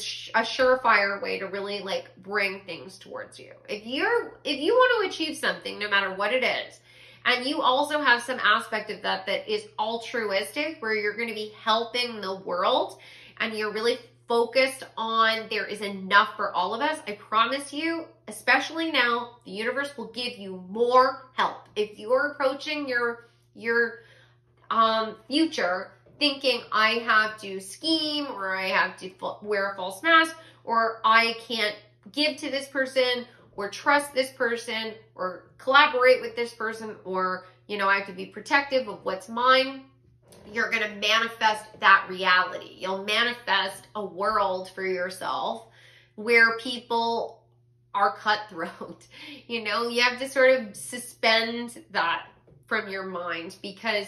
surefire way to really bring things towards you. If you want to achieve something, no matter what it is, and you also have some aspect of that is altruistic, where you're going to be helping the world, and you're really focused on there is enough for all of us, I promise you, especially now, the universe will give you more help. If you're approaching your future thinking I have to scheme, or I have to wear a false mask, or I can't give to this person, or trust this person, or collaborate with this person, or, you know, I have to be protective of what's mine, you're going to manifest that reality. You'll manifest a world for yourself where people are cutthroat. You know, you have to sort of suspend that from your mind, because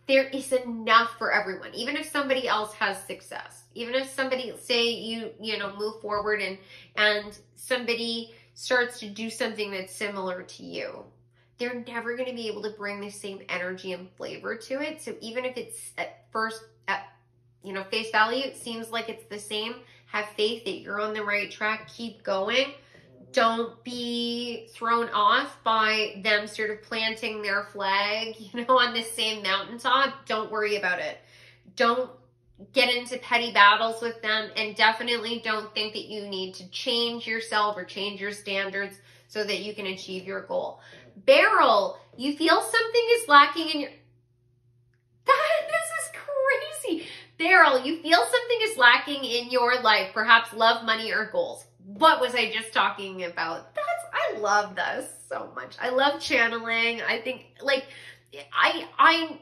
there is enough for everyone. Even if somebody else has success, even if somebody, say you know, move forward and somebody starts to do something that's similar to you, they're never going to be able to bring the same energy and flavor to it. So even if it's at first, you know, face value, it seems like it's the same, have faith that you're on the right track, keep going. Don't be thrown off by them sort of planting their flag, you know, on the same mountaintop. Don't worry about it. Don't get into petty battles with them, and definitely don't think that you need to change yourself or change your standards so that you can achieve your goal. Beryl, you feel something is lacking in your... This is crazy. Beryl, you feel something is lacking in your life, perhaps love, money, or goals. What was I just talking about? I love this so much. I love channeling. I think, like, I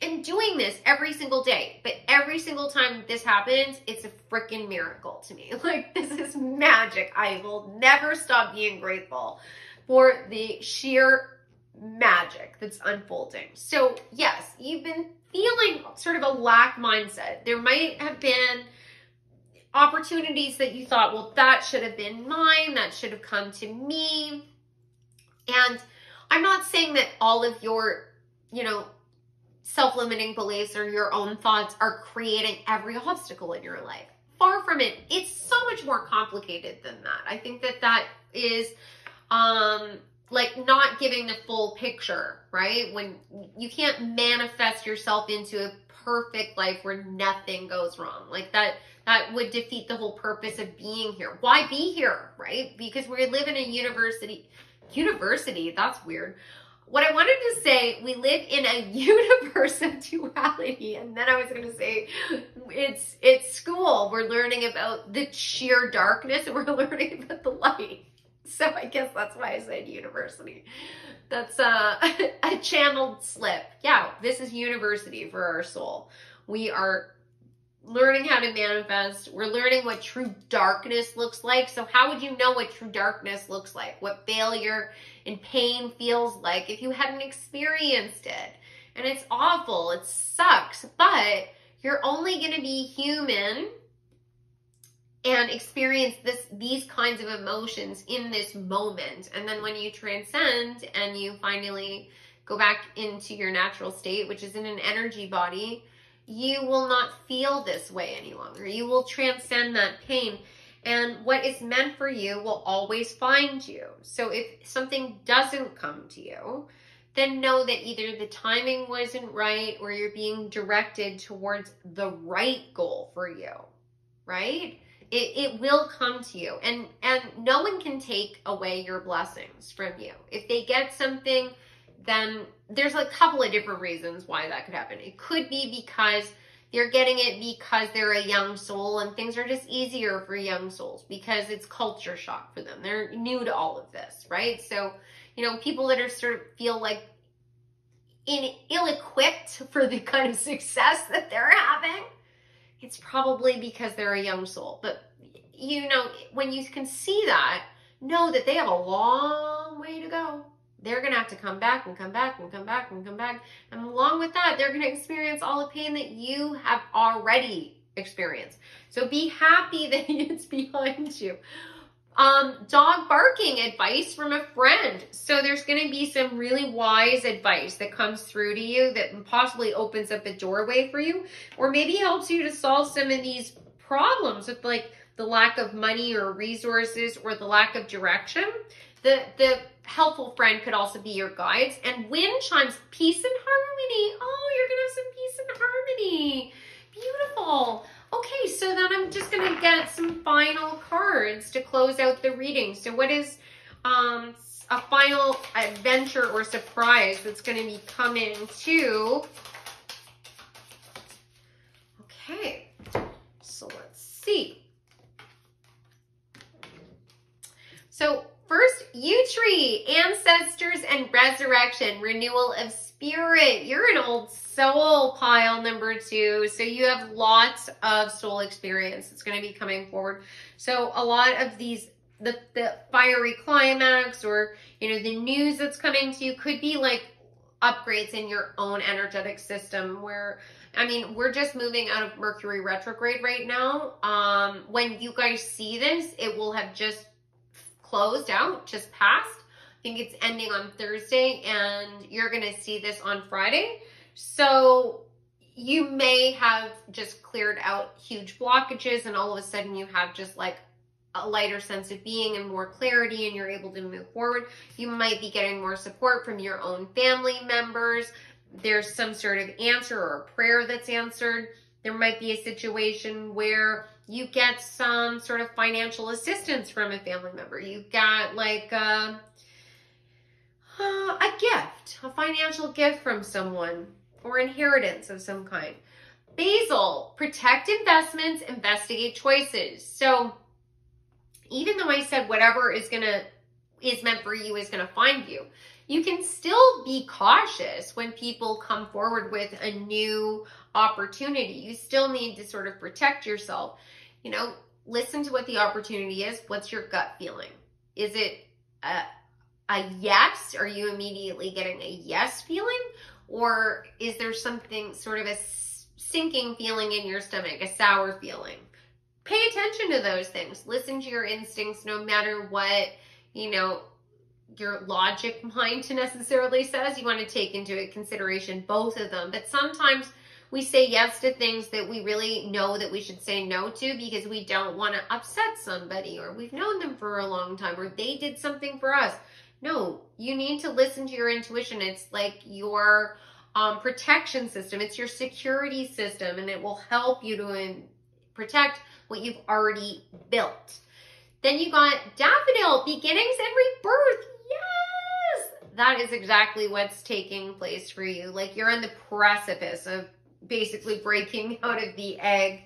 am doing this every single day, but every single time this happens, it's a freaking miracle to me. Like, this is magic. I will never stop being grateful for the sheer magic that's unfolding. So yes, you've been feeling sort of a lack mindset. There might have been opportunities that you thought, well, that should have been mine, that should have come to me. And I'm not saying that all of your, you know, self-limiting beliefs or your own thoughts are creating every obstacle in your life. Far from it. It's so much more complicated than that. I think that that is like not giving the full picture, right? When you can't manifest yourself into a perfect life where nothing goes wrong. Like that would defeat the whole purpose of being here. Why be here, right? Because we live in a university, that's weird. What I wanted to say, we live in a universe of duality, and then I was going to say it's school. We're learning about the sheer darkness, and we're learning about the light. So I guess that's why I said university. That's a channeled slip. Yeah, this is university for our soul. We are learning how to manifest. We're learning what true darkness looks like. So how would you know what true darkness looks like? What failure and pain feels like if you hadn't experienced it? And it's awful. It sucks. But you're only going to be human and experience these kinds of emotions in this moment. And then when you transcend and you finally go back into your natural state, which is in an energy body, you will not feel this way any longer. You will transcend that pain. And what is meant for you will always find you. So if something doesn't come to you, then know that either the timing wasn't right or you're being directed towards the right goal for you, right? It will come to you. And no one can take away your blessings from you. If they get something, then there's a couple of different reasons why that could happen. It could be because they're getting it because they're a young soul and things are just easier for young souls because it's culture shock for them. They're new to all of this, right? So, you know, people that are sort of feel like ill-equipped for the kind of success that they're having, it's probably because they're a young soul. But, you know, when you can see that, know that they have a long way to go. They're going to have to come back and come back and come back and come back. And along with that, they're going to experience all the pain that you have already experienced. So be happy that it's behind you. Dog barking, advice from a friend. So there's going to be some really wise advice that comes through to you that possibly opens up a doorway for you, or maybe helps you to solve some of these problems with like the lack of money or resources or the lack of direction. The helpful friend could also be your guides. And wind chimes, peace and harmony. Oh, you're going to have some peace and harmony. Beautiful. Okay, so then I'm just gonna get some final cards to close out the reading. So what is a final adventure or surprise that's gonna be coming to? Okay, so let's see. So first, yew tree, ancestors and resurrection, renewal of spirit. You're an old soul, pile number 2. So you have lots of soul experience that's going to be coming forward. So a lot of these, the fiery climax, or, you know, the news that's coming to you could be like upgrades in your own energetic system, where, I mean, we're just moving out of Mercury retrograde right now. When you guys see this, it will have just closed out, just passed. I think it's ending on Thursday, and you're going to see this on Friday. So you may have just cleared out huge blockages, and all of a sudden you have just like a lighter sense of being and more clarity, and you're able to move forward. You might be getting more support from your own family members. There's some sort of answer or a prayer that's answered. There might be a situation where you get some sort of financial assistance from a family member. You got like a gift, a financial gift from someone, or inheritance of some kind. Basil, protect investments, investigate choices. So even though I said whatever is meant for you is gonna find you, you can still be cautious when people come forward with a new opportunity. You still need to sort of protect yourself. You know, listen to what the opportunity is. What's your gut feeling? Is it a yes? Are you immediately getting a yes feeling? Or is there something sort of a sinking feeling in your stomach, a sour feeling? Pay attention to those things. Listen to your instincts, no matter what, you know, your logic mind necessarily says. You want to take into consideration both of them. But sometimes we say yes to things that we really know that we should say no to because we don't want to upset somebody, or we've known them for a long time, or they did something for us. No, you need to listen to your intuition. It's like your protection system. It's your security system, and it will help you to protect what you've already built. Then you got daffodil, beginnings and rebirth. Yes! That is exactly what's taking place for you. Like, you're on the precipice of basically breaking out of the egg.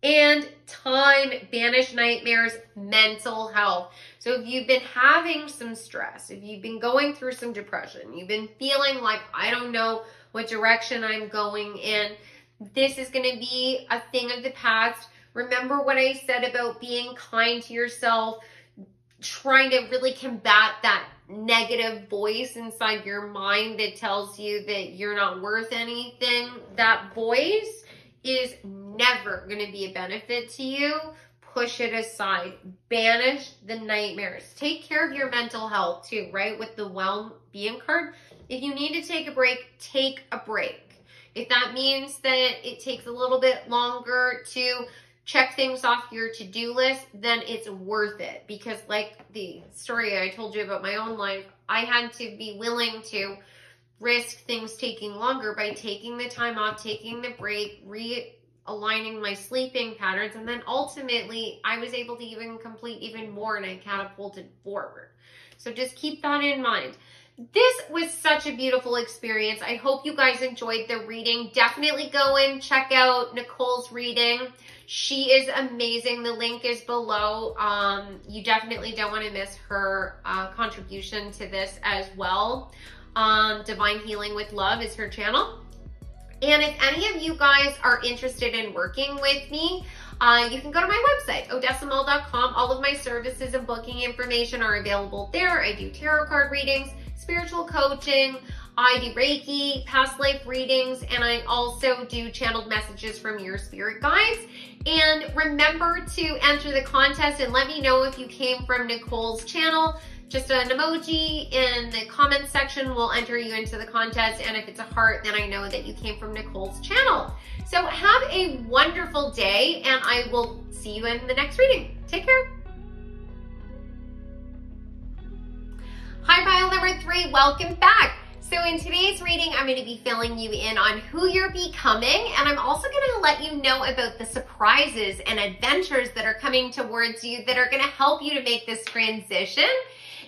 And time, banish nightmares, mental health. So if you've been having some stress, if you've been going through some depression, you've been feeling like, I don't know what direction I'm going in, this is going to be a thing of the past. Remember what I said about being kind to yourself, trying to really combat that negative voice inside your mind that tells you that you're not worth anything. That voice is never going to be a benefit to you. Push it aside. Banish the nightmares. Take care of your mental health too, right? With the well-being card. If you need to take a break, take a break. If that means that it takes a little bit longer to check things off your to-do list, then it's worth it. Because like the story I told you about my own life, I had to be willing to risk things taking longer by taking the time off, taking the break, realigning my sleeping patterns, and then ultimately I was able to even complete even more, and I catapulted forward. So just keep that in mind. This was such a beautiful experience. I hope you guys enjoyed the reading. Definitely go and check out Nicole's reading. She is amazing. The link is below. You definitely don't want to miss her contribution to this as well. Divine Healing with Love is her channel. And if any of you guys are interested in working with me, you can go to my website, odessaandI.com. All of my services and booking information are available there. I do tarot card readings, spiritual coaching, I do Reiki, past life readings, and I also do channeled messages from your spirit guides. And remember to enter the contest and let me know if you came from Nicole's channel. Just an emoji in the comments section will enter you into the contest, and if it's a heart, then I know that you came from Nicole's channel. So have a wonderful day, and I will see you in the next reading. Take care. Hi, pile number 3, welcome back. So in today's reading, I'm going to be filling you in on who you're becoming, and I'm also going to let you know about the surprises and adventures that are coming towards you that are going to help you to make this transition.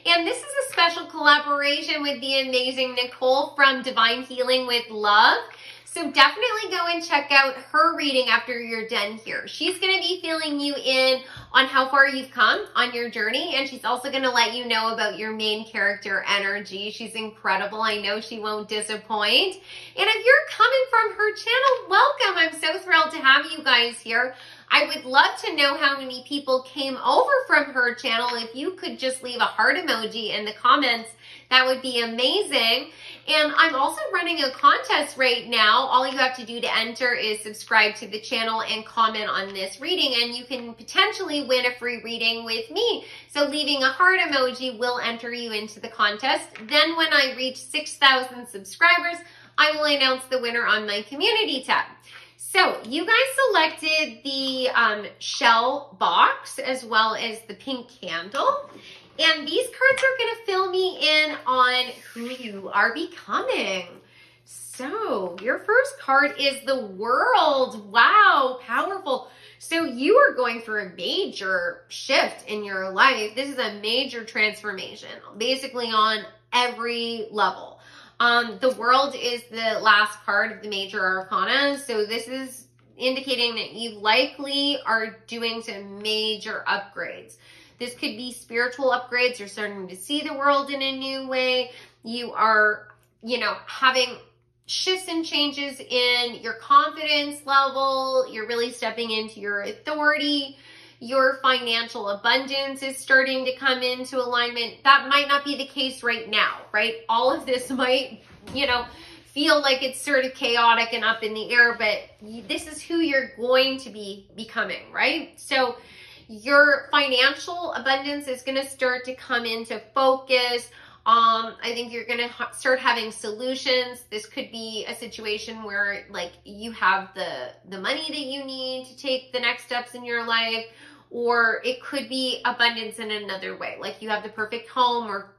And this is a special collaboration with the amazing Nicole from Divine Healing with Love. So definitely go and check out her reading after you're done here. She's going to be filling you in on how far you've come on your journey, and she's also going to let you know about your main character energy. She's incredible. I know she won't disappoint. And if you're coming from her channel, welcome. I'm so thrilled to have you guys here. I would love to know how many people came over from her channel. If you could just leave a heart emoji in the comments, that would be amazing. And I'm also running a contest right now. All you have to do to enter is subscribe to the channel and comment on this reading, and you can potentially win a free reading with me. So leaving a heart emoji will enter you into the contest. Then when I reach 6,000 subscribers, I will announce the winner on my community tab. So you guys selected the shell box as well as the pink candle. And these cards are going to fill me in on who you are becoming. So your first card is the World. Wow, powerful. So you are going through a major shift in your life. This is a major transformation, basically on every level. The World is the last card of the major arcana. So this is indicating that you likely are doing some major upgrades. This could be spiritual upgrades. You're starting to see the world in a new way. You are, having shifts and changes in your confidence level. You're really stepping into your authority. Your financial abundance is starting to come into alignment. That might not be the case right now, right? All of this might, feel like it's sort of chaotic and up in the air, but this is who you're going to be becoming, right? So your financial abundance is going to start to come into focus. I think you're going to start having solutions. This could be a situation where you have the money that you need to take the next steps in your life, or it could be abundance in another way. Like you have the perfect home, or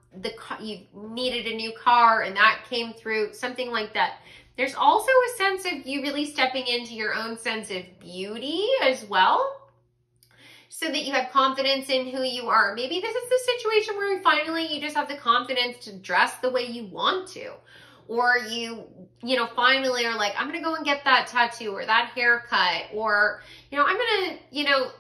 you needed a new car and that came through, something like that. There's also a sense of you really stepping into your own sense of beauty as well, so that you have confidence in who you are. Maybe this is the situation where finally you just have the confidence to dress the way you want to. Or you finally are like, I'm going to go and get that tattoo or that haircut. Or, I'm going to,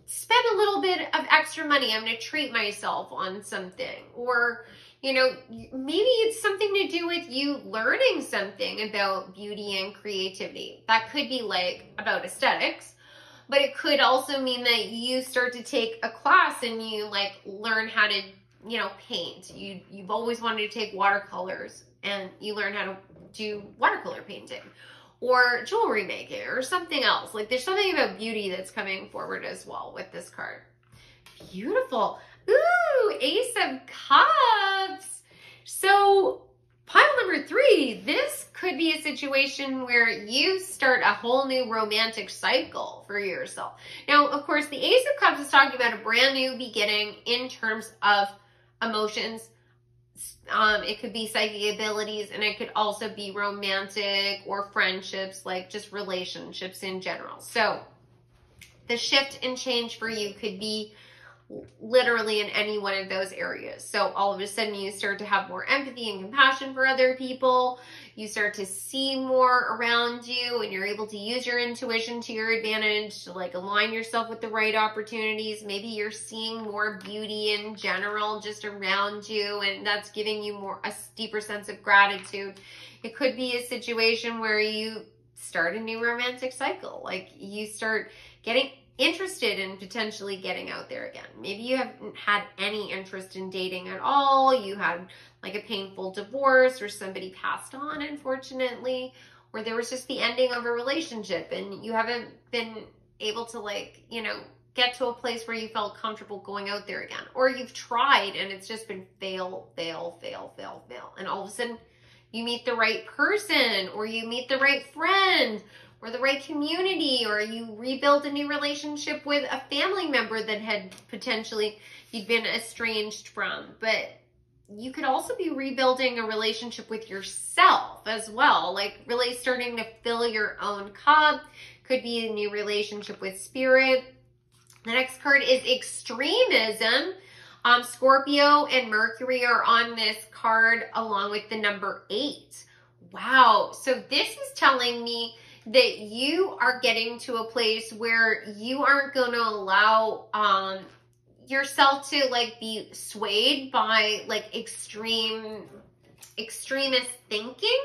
spend a little bit of extra money. I'm going to treat myself on something. Or, maybe it's something to do with you learning something about beauty and creativity. That could be about aesthetics. But it could also mean that you start to take a class and you learn how to, paint. You've always wanted to take watercolors and you learn how to do watercolor painting or jewelry making or something else. There's something about beauty that's coming forward as well with this card. Beautiful. Ooh, Ace of Cups. So pile number 3, this could be a situation where you start a whole new romantic cycle for yourself. Now, of course, the Ace of Cups is talking about a brand new beginning in terms of emotions. It could be psychic abilities, and it could also be romantic or friendships, just relationships in general. So the shift and change for you could be literally in any one of those areas. So all of a sudden you start to have more empathy and compassion for other people. You start to see more around you, and you're able to use your intuition to your advantage to align yourself with the right opportunities. Maybe you're seeing more beauty in general just around you, and that's giving you a deeper sense of gratitude. It could be a situation where you start a new romantic cycle. You start getting interested in potentially getting out there again. Maybe you haven't had any interest in dating at all. You had a painful divorce, or somebody passed on, unfortunately, or there was just the ending of a relationship and you haven't been able to get to a place where you felt comfortable going out there again. Or you've tried and it's just been fail. And all of a sudden you meet the right person, or you meet the right friend, or the right community, or you rebuild a new relationship with a family member that had potentially you'd been estranged from. But you could also be rebuilding a relationship with yourself as well, like really starting to fill your own cup. Could be a new relationship with spirit. The next card is extremism. Scorpio and Mercury are on this card along with the number 8. Wow. So this is telling me that you are getting to a place where you aren't going to allow yourself to like be swayed by like extremist thinking.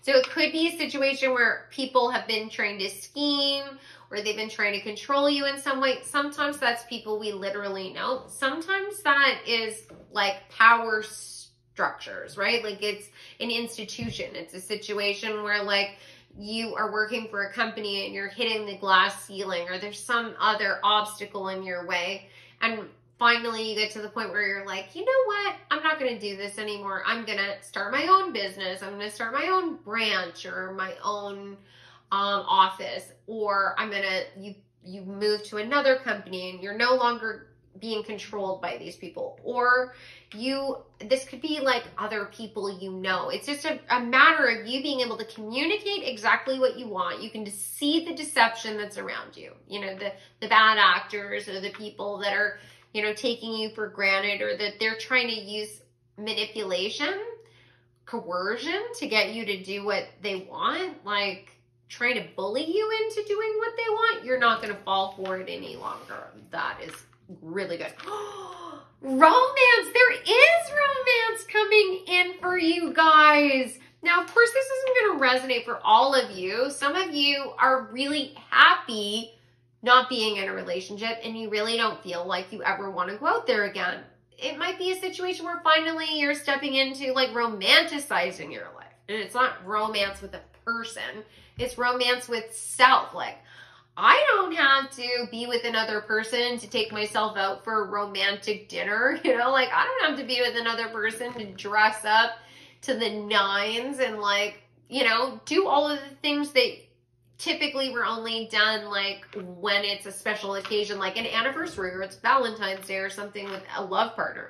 So it could be a situation where people have been trying to scheme, or they've been trying to control you in some way. Sometimes that's people we literally know. Sometimes that is like power structures, right? Like it's an institution. It's a situation where like you are working for a company and you're hitting the glass ceiling, or there's some other obstacle in your way. And finally you get to the point where you're like, you know what? I'm not going to do this anymore. I'm going to start my own business. I'm going to start my own branch or my own office, or I'm going to, you move to another company and you're no longer being controlled by these people, or this could be like other people you know. It's just a matter of you being able to communicate exactly what you want. You can just see the deception that's around you, you know, the bad actors or the people that are, you know, taking you for granted, or that they're trying to use manipulation, coercion to get you to do what they want, like trying to bully you into doing what they want. You're not going to fall for it any longer. That is really good. Romance. There is romance coming in for you guys. Now, of course, this isn't going to resonate for all of you. Some of you are really happy not being in a relationship and you really don't feel like you ever want to go out there again. It might be a situation where finally you're stepping into like romanticizing your life. And it's not romance with a person. It's romance with self. Like, I don't have to be with another person to take myself out for a romantic dinner. You know, like I don't have to be with another person to dress up to the nines and like, you know, do all of the things that typically were only done like when it's a special occasion, like an anniversary or it's Valentine's Day or something with a love partner.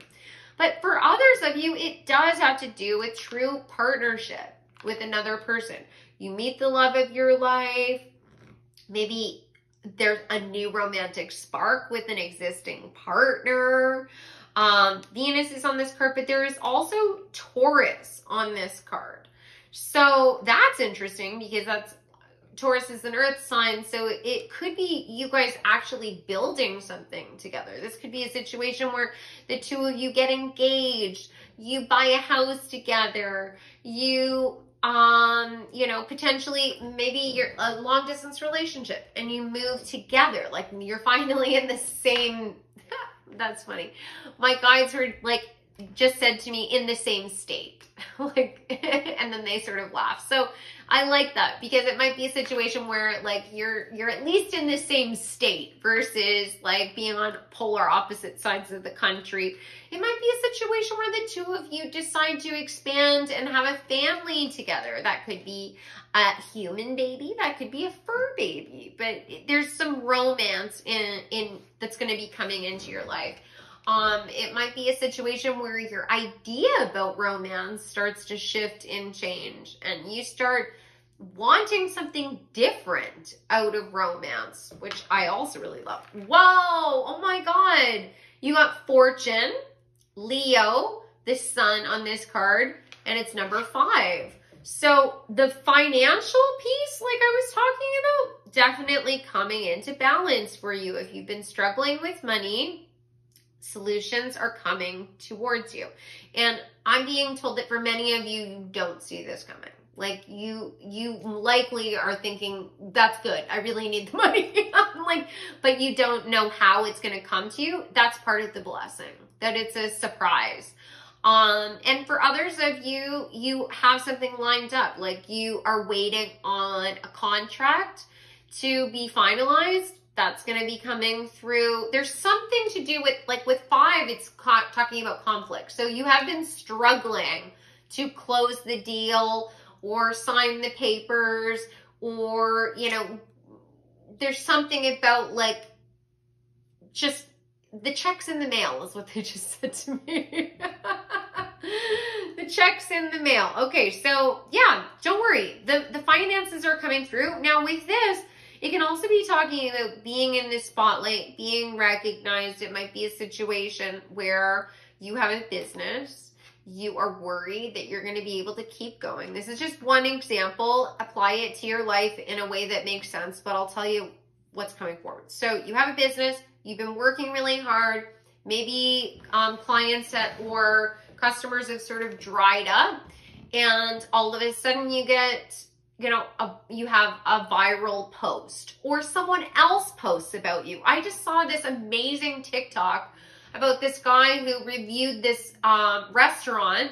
But for others of you, it does have to do with true partnership with another person. You meet the love of your life. Maybe there's a new romantic spark with an existing partner. Venus is on this card, but there is also Taurus on this card. So that's interesting because Taurus is an earth sign, so it could be you guys actually building something together. This could be a situation where the two of you get engaged, you buy a house together, you know, potentially maybe you're a long distance relationship and you move together, like you're finally in the same, that's funny. My guides were like, just said to me in the same state, like, and then they sort of laugh. So I like that because it might be a situation where like you're at least in the same state versus like being on polar opposite sides of the country. It might be a situation where the two of you decide to expand and have a family together. That could be a human baby, that could be a fur baby, but there's some romance in that's going to be coming into your life. It might be a situation where your idea about romance starts to shift and change, and you start wanting something different out of romance, which I also really love. Whoa! Oh my God! You got Fortune, Leo, the sun on this card, and it's number 5. So the financial piece, like I was talking about, definitely coming into balance for you. If you've been struggling with money, solutions are coming towards you. And I'm being told that for many of you, you don't see this coming. Like you likely are thinking, that's good, I really need the money. Like, but you don't know how it's going to come to you. That's part of the blessing, that it's a surprise. And for others of you, you have something lined up, like you are waiting on a contract to be finalized. That's going to be coming through. There's something to do with, like with 5, it's talking about conflict. So you have been struggling to close the deal or sign the papers, or, you know, there's something about like just the checks in the mail is what they just said to me. check's in the mail. Okay, so yeah, don't worry. The finances are coming through. Now with this, it can also be talking about being in the spotlight, being recognized. It might be a situation where you have a business. You are worried that you're going to be able to keep going. This is just one example. Apply it to your life in a way that makes sense, but I'll tell you what's coming forward. So you have a business. You've been working really hard. Maybe clients or customers have sort of dried up, and all of a sudden you get, you have a viral post or someone else posts about you. I just saw this amazing TikTok about this guy who reviewed this restaurant.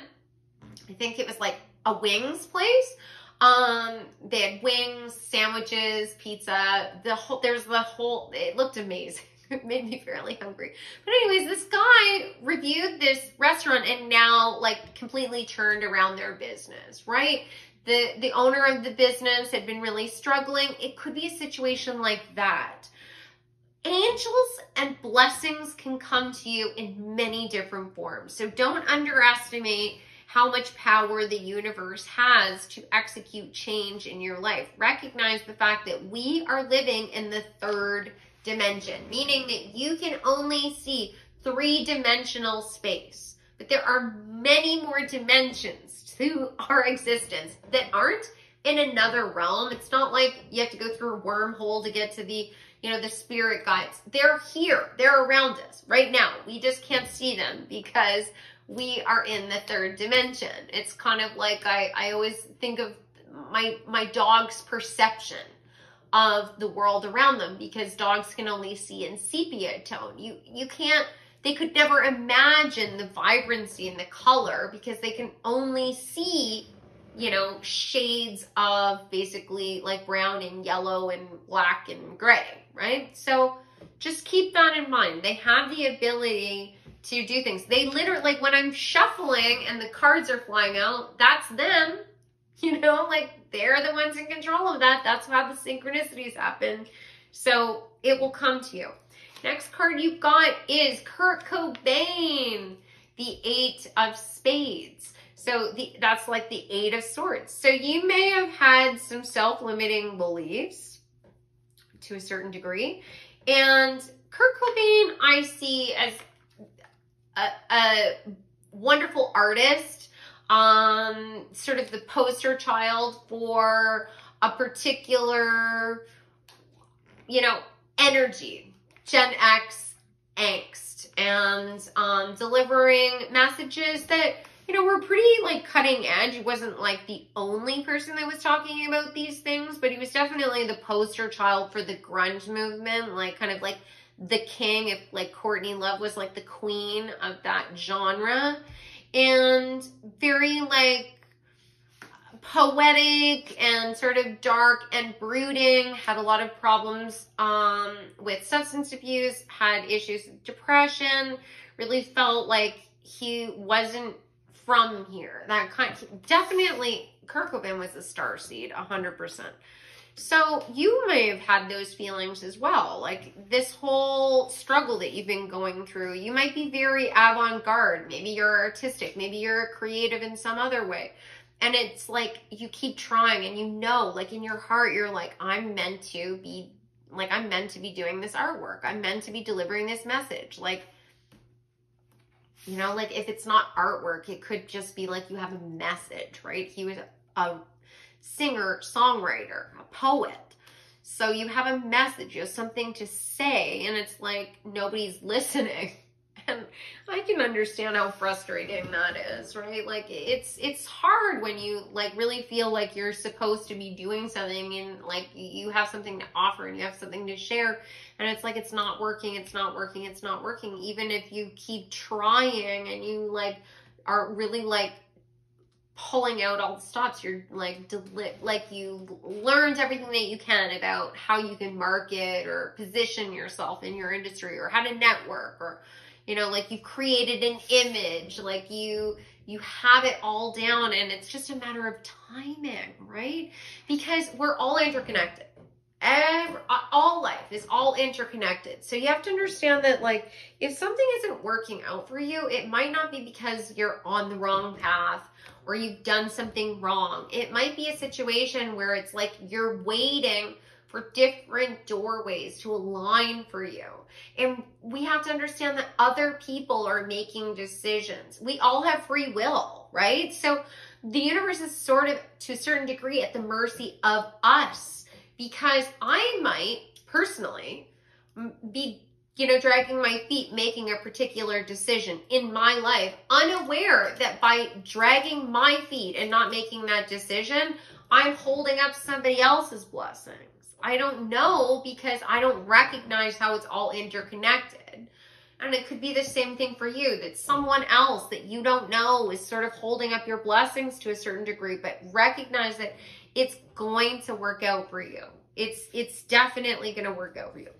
I think it was like a wings place. They had wings, sandwiches, pizza, it looked amazing. It made me fairly hungry. But anyways, this guy reviewed this restaurant and now like completely turned around their business, right? The owner of the business had been really struggling. It could be a situation like that. Angels and blessings can come to you in many different forms. So don't underestimate how much power the universe has to execute change in your life. Recognize the fact that we are living in the third dimension, meaning that you can only see three-dimensional space, but there are many more dimensions to our existence that aren't in another realm. It's not like you have to go through a wormhole to get to the spirit guides. They're here. They're around us right now. We just can't see them because we are in the third dimension. It's kind of like I always think of my dog's perception of the world around them, because dogs can only see in sepia tone. They could never imagine the vibrancy and the color because they can only see, shades of basically like brown and yellow and black and gray, right? So just keep that in mind. They have the ability to do things. They literally, like when I'm shuffling and the cards are flying out, that's them, like they're the ones in control of that. That's how the synchronicities happen. So it will come to you. Next card you've got is Kurt Cobain, the 8 of Spades. So that's like the 8 of Swords. So you may have had some self-limiting beliefs to a certain degree. And Kurt Cobain, I see as a wonderful artist, sort of the poster child for a particular, energy, Gen X angst, and delivering messages that, were pretty like cutting edge. He wasn't like the only person that was talking about these things, but he was definitely the poster child for the grunge movement, like kind of like the king, if like Courtney Love was like the queen of that genre, and very like poetic and sort of dark and brooding, had a lot of problems with substance abuse, had issues with depression, really felt like he wasn't from here. Definitely Kurt Cobain was a starseed, 100%. So you may have had those feelings as well, like this whole struggle that you've been going through. You might be very avant-garde. Maybe you're artistic. Maybe you're creative in some other way. And it's like you keep trying and like in your heart, you're like, I'm meant to be doing this artwork. I'm meant to be delivering this message. Like, like if it's not artwork, it could just be like you have a message, right? He was a singer, songwriter, a poet. So you have a message, you have something to say, and it's like nobody's listening. And I can understand how frustrating that is, right? Like it's hard when you like really feel like you're supposed to be doing something and like you have something to offer and you have something to share, and it's like it's not working, it's not working, it's not working. Even if you keep trying and you like are really like pulling out all the stops, you're like you learned everything that you can about how you can market or position yourself in your industry or how to network, or like you created an image, like you have it all down, and it's just a matter of timing, right? Because we're all interconnected. All life is all interconnected. So you have to understand that, like, if something isn't working out for you, it might not be because you're on the wrong path or you've done something wrong. It might be a situation where it's like you're waiting for different doorways to align for you. And we have to understand that other people are making decisions. We all have free will, right? So the universe is sort of, to a certain degree, at the mercy of us, because I might personally be, dragging my feet, making a particular decision in my life, unaware that by dragging my feet and not making that decision, I'm holding up somebody else's blessings. I don't know, because I don't recognize how it's all interconnected. And it could be the same thing for you, that someone else that you don't know is sort of holding up your blessings to a certain degree, but recognize that it's going to work out for you. It's definitely going to work out for you.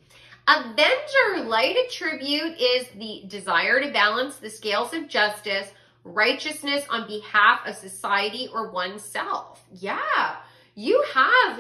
Avenger light attribute is the desire to balance the scales of justice, righteousness on behalf of society or oneself. Yeah, you have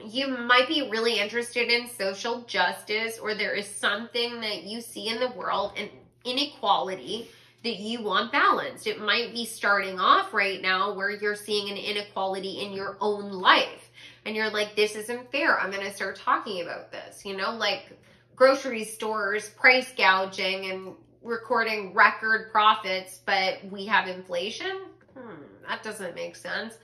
you might be really interested in social justice, or there is something that you see in the world, an inequality that you want balanced. It might be starting off right now where you're seeing an inequality in your own life. And you're like, this isn't fair. I'm going to start talking about this, like grocery stores, price gouging and recording record profits, but we have inflation. That doesn't make sense.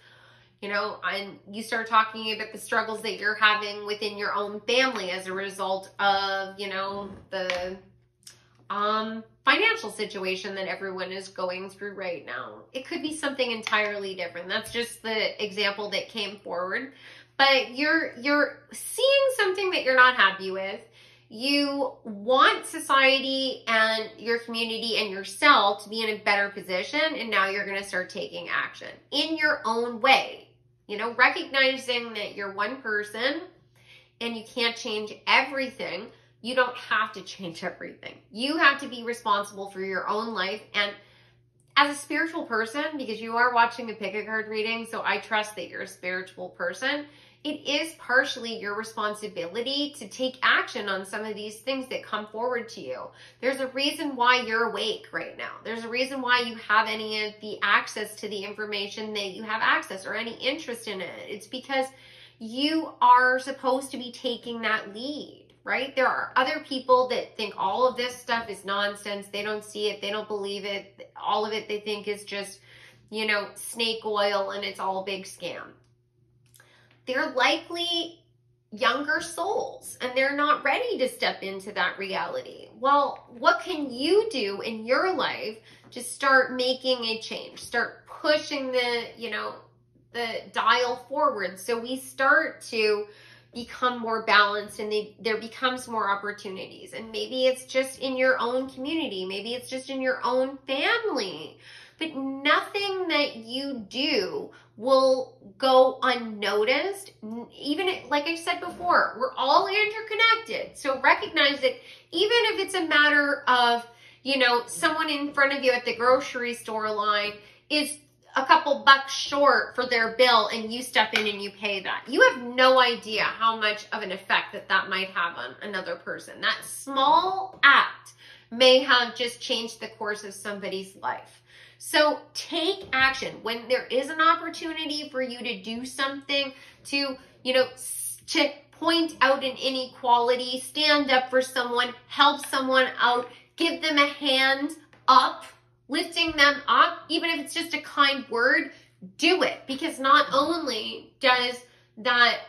And you start talking about the struggles that you're having within your own family as a result of, the financial situation that everyone is going through right now. It could be something entirely different. That's just the example that came forward. But you're seeing something that you're not happy with. You want society and your community and yourself to be in a better position, and now you're going to start taking action in your own way. Recognizing that you're one person and you can't change everything. You don't have to change everything. You have to be responsible for your own life. And as a spiritual person, because you are watching a pick-a-card reading, so I trust that you're a spiritual person, it is partially your responsibility to take action on some of these things that come forward to you. There's a reason why you're awake right now. There's a reason why you have any of the access to the information that you have access, or any interest in it. It's because you are supposed to be taking that lead, right? There are other people that think all of this stuff is nonsense. They don't see it. They don't believe it. All of it they think is just, snake oil, and it's all a big scam. They're likely younger souls, and they're not ready to step into that reality. Well, what can you do in your life to start making a change? Start pushing the dial forward, so we start to become more balanced, and there becomes more opportunities. And maybe it's just in your own community. Maybe it's just in your own family. But nothing that you do will go unnoticed. Even, like I said before, we're all interconnected. So recognize that even if it's a matter of, someone in front of you at the grocery store line is a couple bucks short for their bill, and you step in and you pay that. You have no idea how much of an effect that might have on another person. That small act may have just changed the course of somebody's life. So take action. When there is an opportunity for you to do something, to point out an inequality, stand up for someone, help someone out, give them a hand up, lifting them up, even if it's just a kind word, do it. Because not only does that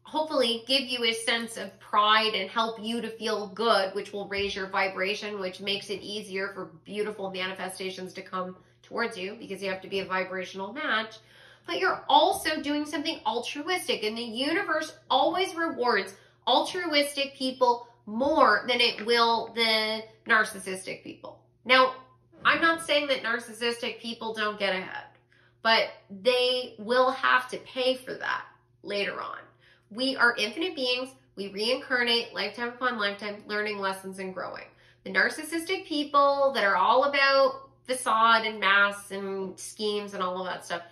hopefully give you a sense of pride and help you to feel good, which will raise your vibration, which makes it easier for beautiful manifestations to come towards you, because you have to be a vibrational match, but you're also doing something altruistic, and the universe always rewards altruistic people more than it will the narcissistic people. Now, I'm not saying that narcissistic people don't get ahead, but they will have to pay for that later on. We are infinite beings. We reincarnate lifetime upon lifetime, learning lessons and growing. The narcissistic people that are all about facade and masks and schemes and all of that stuff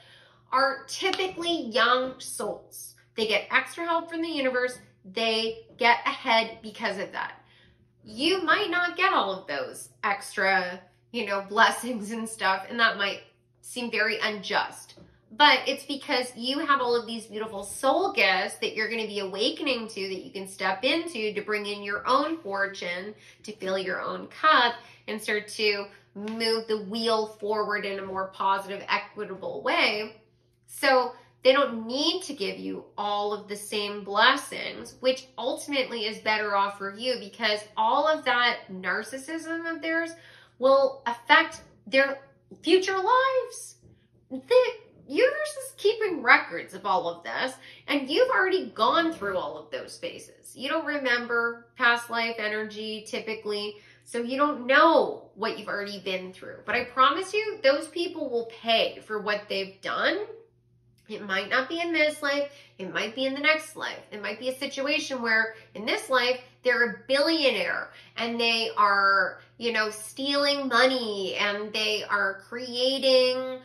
are typically young souls. They get extra help from the universe. They get ahead because of that. You might not get all of those extra, blessings and stuff, and that might seem very unjust. But it's because you have all of these beautiful soul gifts that you're going to be awakening to, that you can step into to bring in your own fortune, to fill your own cup, and start to move the wheel forward in a more positive, equitable way. So they don't need to give you all of the same blessings, which ultimately is better off for you, because all of that narcissism of theirs will affect their future lives. The universe is keeping records of all of this, and you've already gone through all of those phases. You don't remember past life energy typically, so you don't know what you've already been through. But I promise you, those people will pay for what they've done. It might not be in this life. It might be in the next life. It might be a situation where in this life, they're a billionaire and they are, stealing money, and they are creating,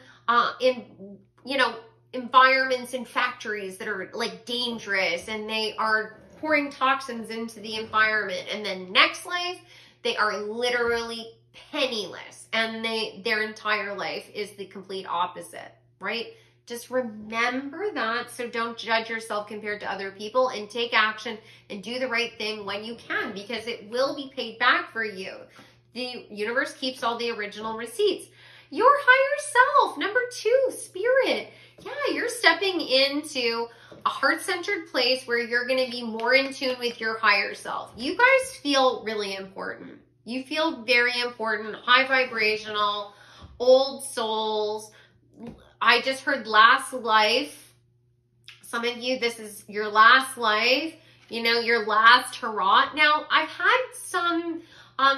environments and factories that are like dangerous, and they are pouring toxins into the environment. And then next life, they are literally penniless, and their entire life is the complete opposite, right? Just remember that. So don't judge yourself compared to other people, and take action and do the right thing when you can, because it will be paid back for you. The universe keeps all the original receipts. Your higher self, number 2, spirit. Yeah, you're stepping into a heart-centered place where you're going to be more in tune with your higher self. You guys feel really important. You feel very important, high vibrational, old souls. I just heard last life. Some of you, this is your last life, your last hurrah. Now, I've had some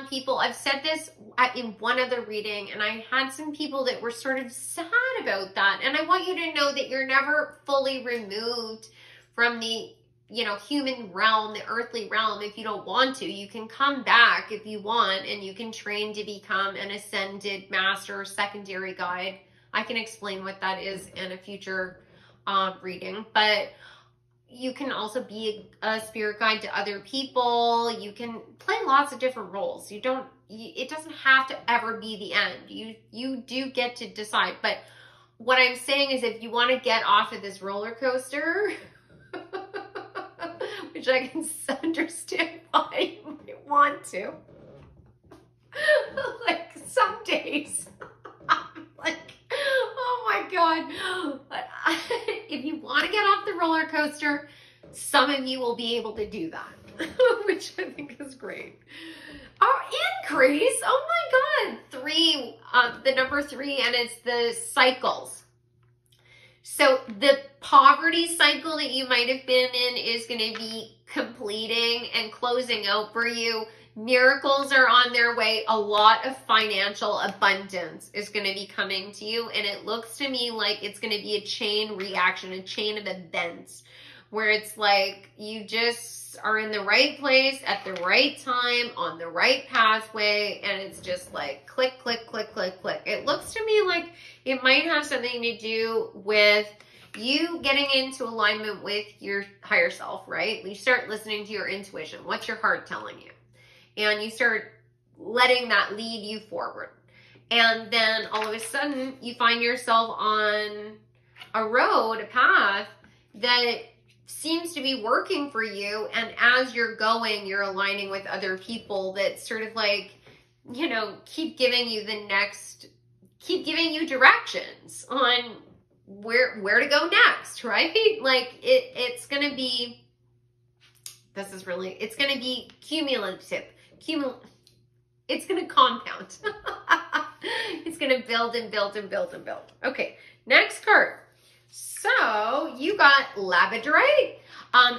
people, I've said this in one other reading, and I had some people that were sort of sad about that. And I want you to know that you're never fully removed from the, human realm, the earthly realm. If you don't want to, you can come back if you want, and you can train to become an ascended master or secondary guide. I can explain what that is in a future reading, but you can also be a spirit guide to other people. You can play lots of different roles. It doesn't have to ever be the end. You do get to decide. But what I'm saying is, if you want to get off of this roller coaster, which I can understand why you might want to, like some days, like, oh my God. But if you want to get off the roller coaster, some of you will be able to do that, which I think is great. Increase. Oh my God. 3, the number 3, and it's the cycles. So the poverty cycle that you might have been in is going to be completing and closing out for you. Miracles are on their way. A lot of financial abundance is going to be coming to you. And it looks to me like it's going to be a chain reaction, a chain of events, where it's like you just are in the right place at the right time on the right pathway. And it's just like click, click, click, click, click. It looks to me like it might have something to do with you getting into alignment with your higher self, right? You start listening to your intuition. What's your heart telling you? And you start letting that lead you forward. And then all of a sudden you find yourself on a road, a path that seems to be working for you. And as you're going, you're aligning with other people that sort of like, keep giving you directions on where to go next, right? Like it's going to be, it's going to be cumulative. It's going to compound. It's going to build and build and build and build. Okay, next card. So you got labradorite,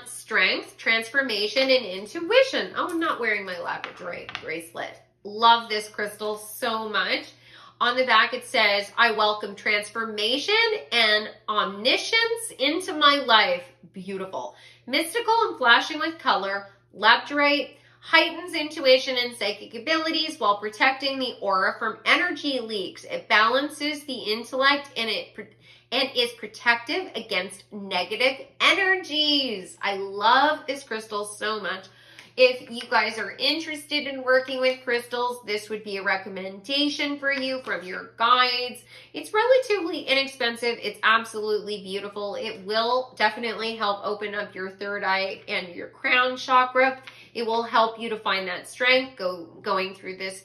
strength, transformation, and intuition. Oh, I'm not wearing my labradorite bracelet. Love this crystal so much. On the back it says, I welcome transformation and omniscience into my life. Beautiful. Mystical and flashing with color, labradorite heightens intuition and psychic abilities while protecting the aura from energy leaks. It balances the intellect and is protective against negative energies. I love this crystal so much. If you guys are interested in working with crystals, this would be a recommendation for you from your guides. It's relatively inexpensive. It's absolutely beautiful. It will definitely help open up your third eye and your crown chakra. It will help you to find that strength going through this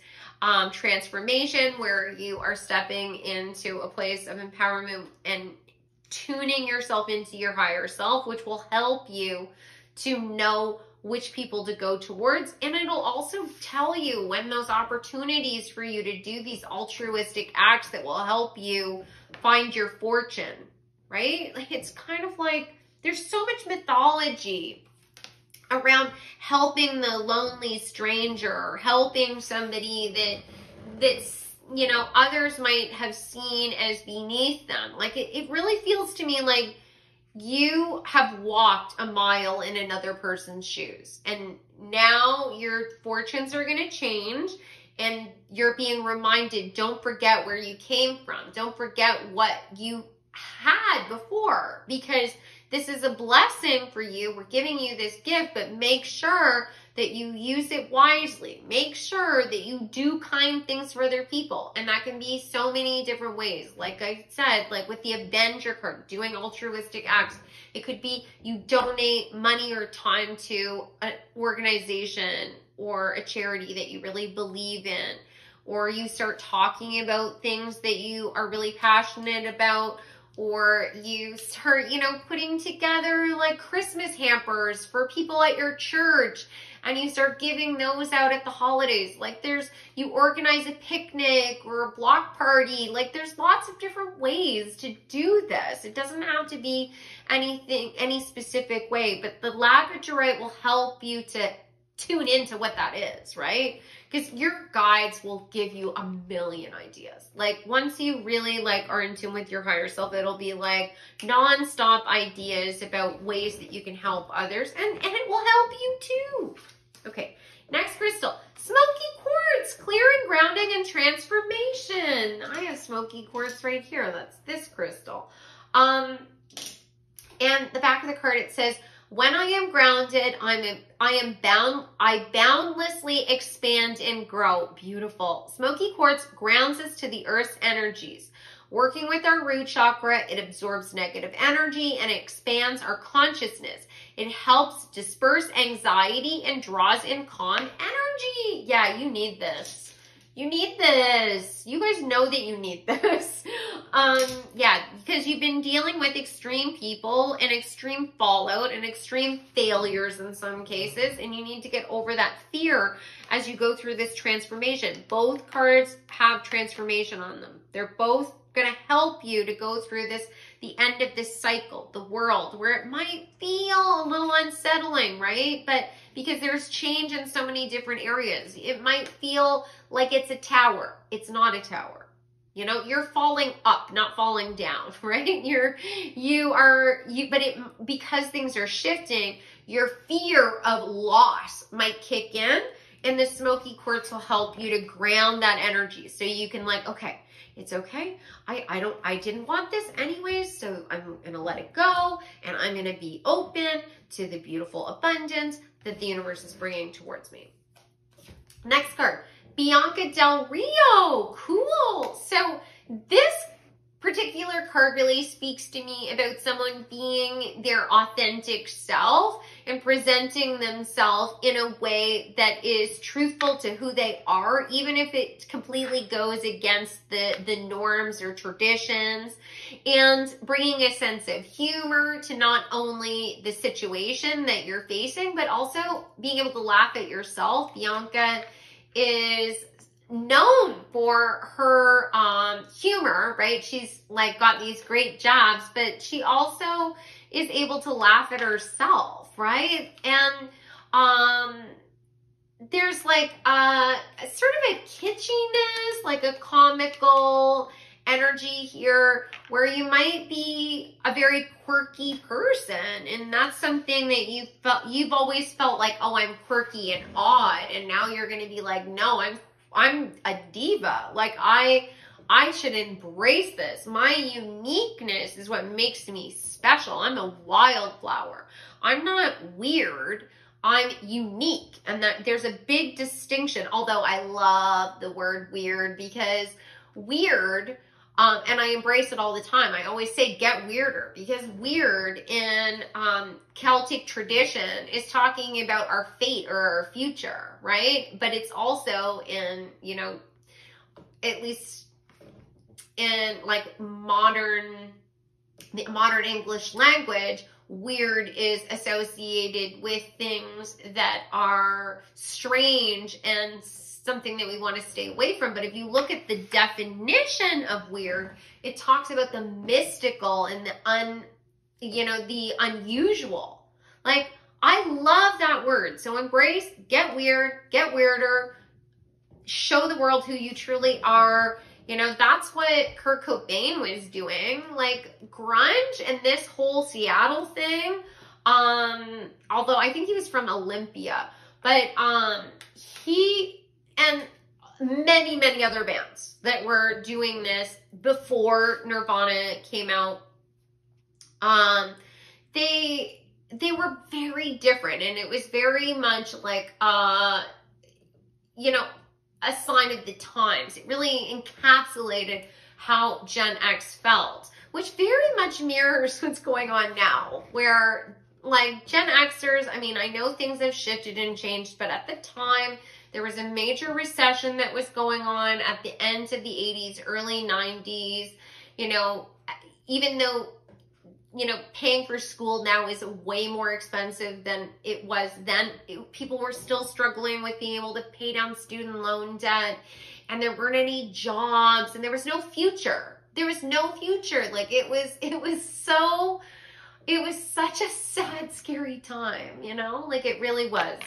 transformation where you are stepping into a place of empowerment and tuning yourself into your higher self, which will help you to know which people to go towards. And it'll also tell you when those opportunities for you to do these altruistic acts that will help you find your fortune, right? Like, it's kind of like there's so much mythology around helping the lonely stranger, helping somebody that's, you know, others might have seen as beneath them. Like, it really feels to me like you have walked a mile in another person's shoes, and now your fortunes are going to change, and you're being reminded, don't forget where you came from. Don't forget what you had before, because this is a blessing for you. We're giving you this gift, but make sure that you use it wisely. Make sure that you do kind things for other people. And that can be so many different ways. Like I said, like with the Avenger card, doing altruistic acts. It could be you donate money or time to an organization or a charity that you really believe in. Or you start talking about things that you are really passionate about. Or you start, you know, putting together like Christmas hampers for people at your church, and you start giving those out at the holidays. Like you organize a picnic or a block party. Like there's lots of different ways to do this. It doesn't have to be any specific way, but the labradorite will help you to tune into what that is, right? Because your guides will give you a million ideas. Like once you really like are in tune with your higher self, it'll be like nonstop ideas about ways that you can help others, and it will help you too. Okay, next crystal, smoky quartz, clear and grounding and transformation. I have smoky quartz right here. That's this crystal. And the back of the card, it says, when I am grounded, I boundlessly expand and grow. Beautiful. Smoky quartz grounds us to the earth's energies. Working with our root chakra, it absorbs negative energy and expands our consciousness. It helps disperse anxiety and draws in calm energy. Yeah, you need this. You need this. You guys know that you need this. Yeah, because you've been dealing with extreme people and extreme fallout and extreme failures in some cases, and you need to get over that fear as you go through this transformation. Both cards have transformation on them. They're both going to help you to go through the end of this cycle, the world, where it might feel a little unsettling, right? But because there's change in so many different areas, it might feel like it's a tower. It's not a tower. You know, you're falling up, not falling down, right? Because things are shifting, your fear of loss might kick in, and the smoky quartz will help you to ground that energy. So you can like, okay, it's okay. I didn't want this anyways, so I'm gonna let it go, and I'm gonna be open to the beautiful abundance that the universe is bringing towards me. Next card, Bianca Del Rio. Cool. So this particular card really speaks to me about someone being their authentic self and presenting themselves in a way that is truthful to who they are, even if it completely goes against the norms or traditions, and bringing a sense of humor to not only the situation that you're facing, but also being able to laugh at yourself. Bianca is known for her humor, right? She's like got these great jabs, but she also is able to laugh at herself, right? And there's like a sort of a kitschiness, like a comical energy here where you might be a very quirky person, and that's something that you've always felt like, oh, I'm quirky and odd, and now you're going to be like, no, I'm a diva. Like I should embrace this. My uniqueness is what makes me special. I'm a wildflower. I'm not weird. I'm unique, and that there's a big distinction. Although I love the word weird, because weird, and I embrace it all the time. I always say get weirder, because weird in Celtic tradition is talking about our fate or our future, right? But it's also in, you know, at least in like the modern English language, weird is associated with things that are strange and something that we want to stay away from. But if you look at the definition of weird, it talks about the mystical and the unusual. Like, I love that word. So embrace, get weird, get weirder, show the world who you truly are. You know, that's what Kurt Cobain was doing. Like, grunge and this whole Seattle thing, although I think he was from Olympia, but he and many, many other bands that were doing this before Nirvana came out, they were very different, and it was very much like, you know, a sign of the times. It really encapsulated how Gen X felt, which very much mirrors what's going on now, where like Gen Xers, I mean, I know things have shifted and changed, but at the time there was a major recession that was going on at the end of the 80s, early 90s. You know, even though, you know, paying for school now is way more expensive than it was then, people were still struggling with being able to pay down student loan debt, and there weren't any jobs, and there was no future. There was no future. Like, it was such a sad, scary time, you know? Like, it really was.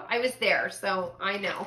I was there, so I know.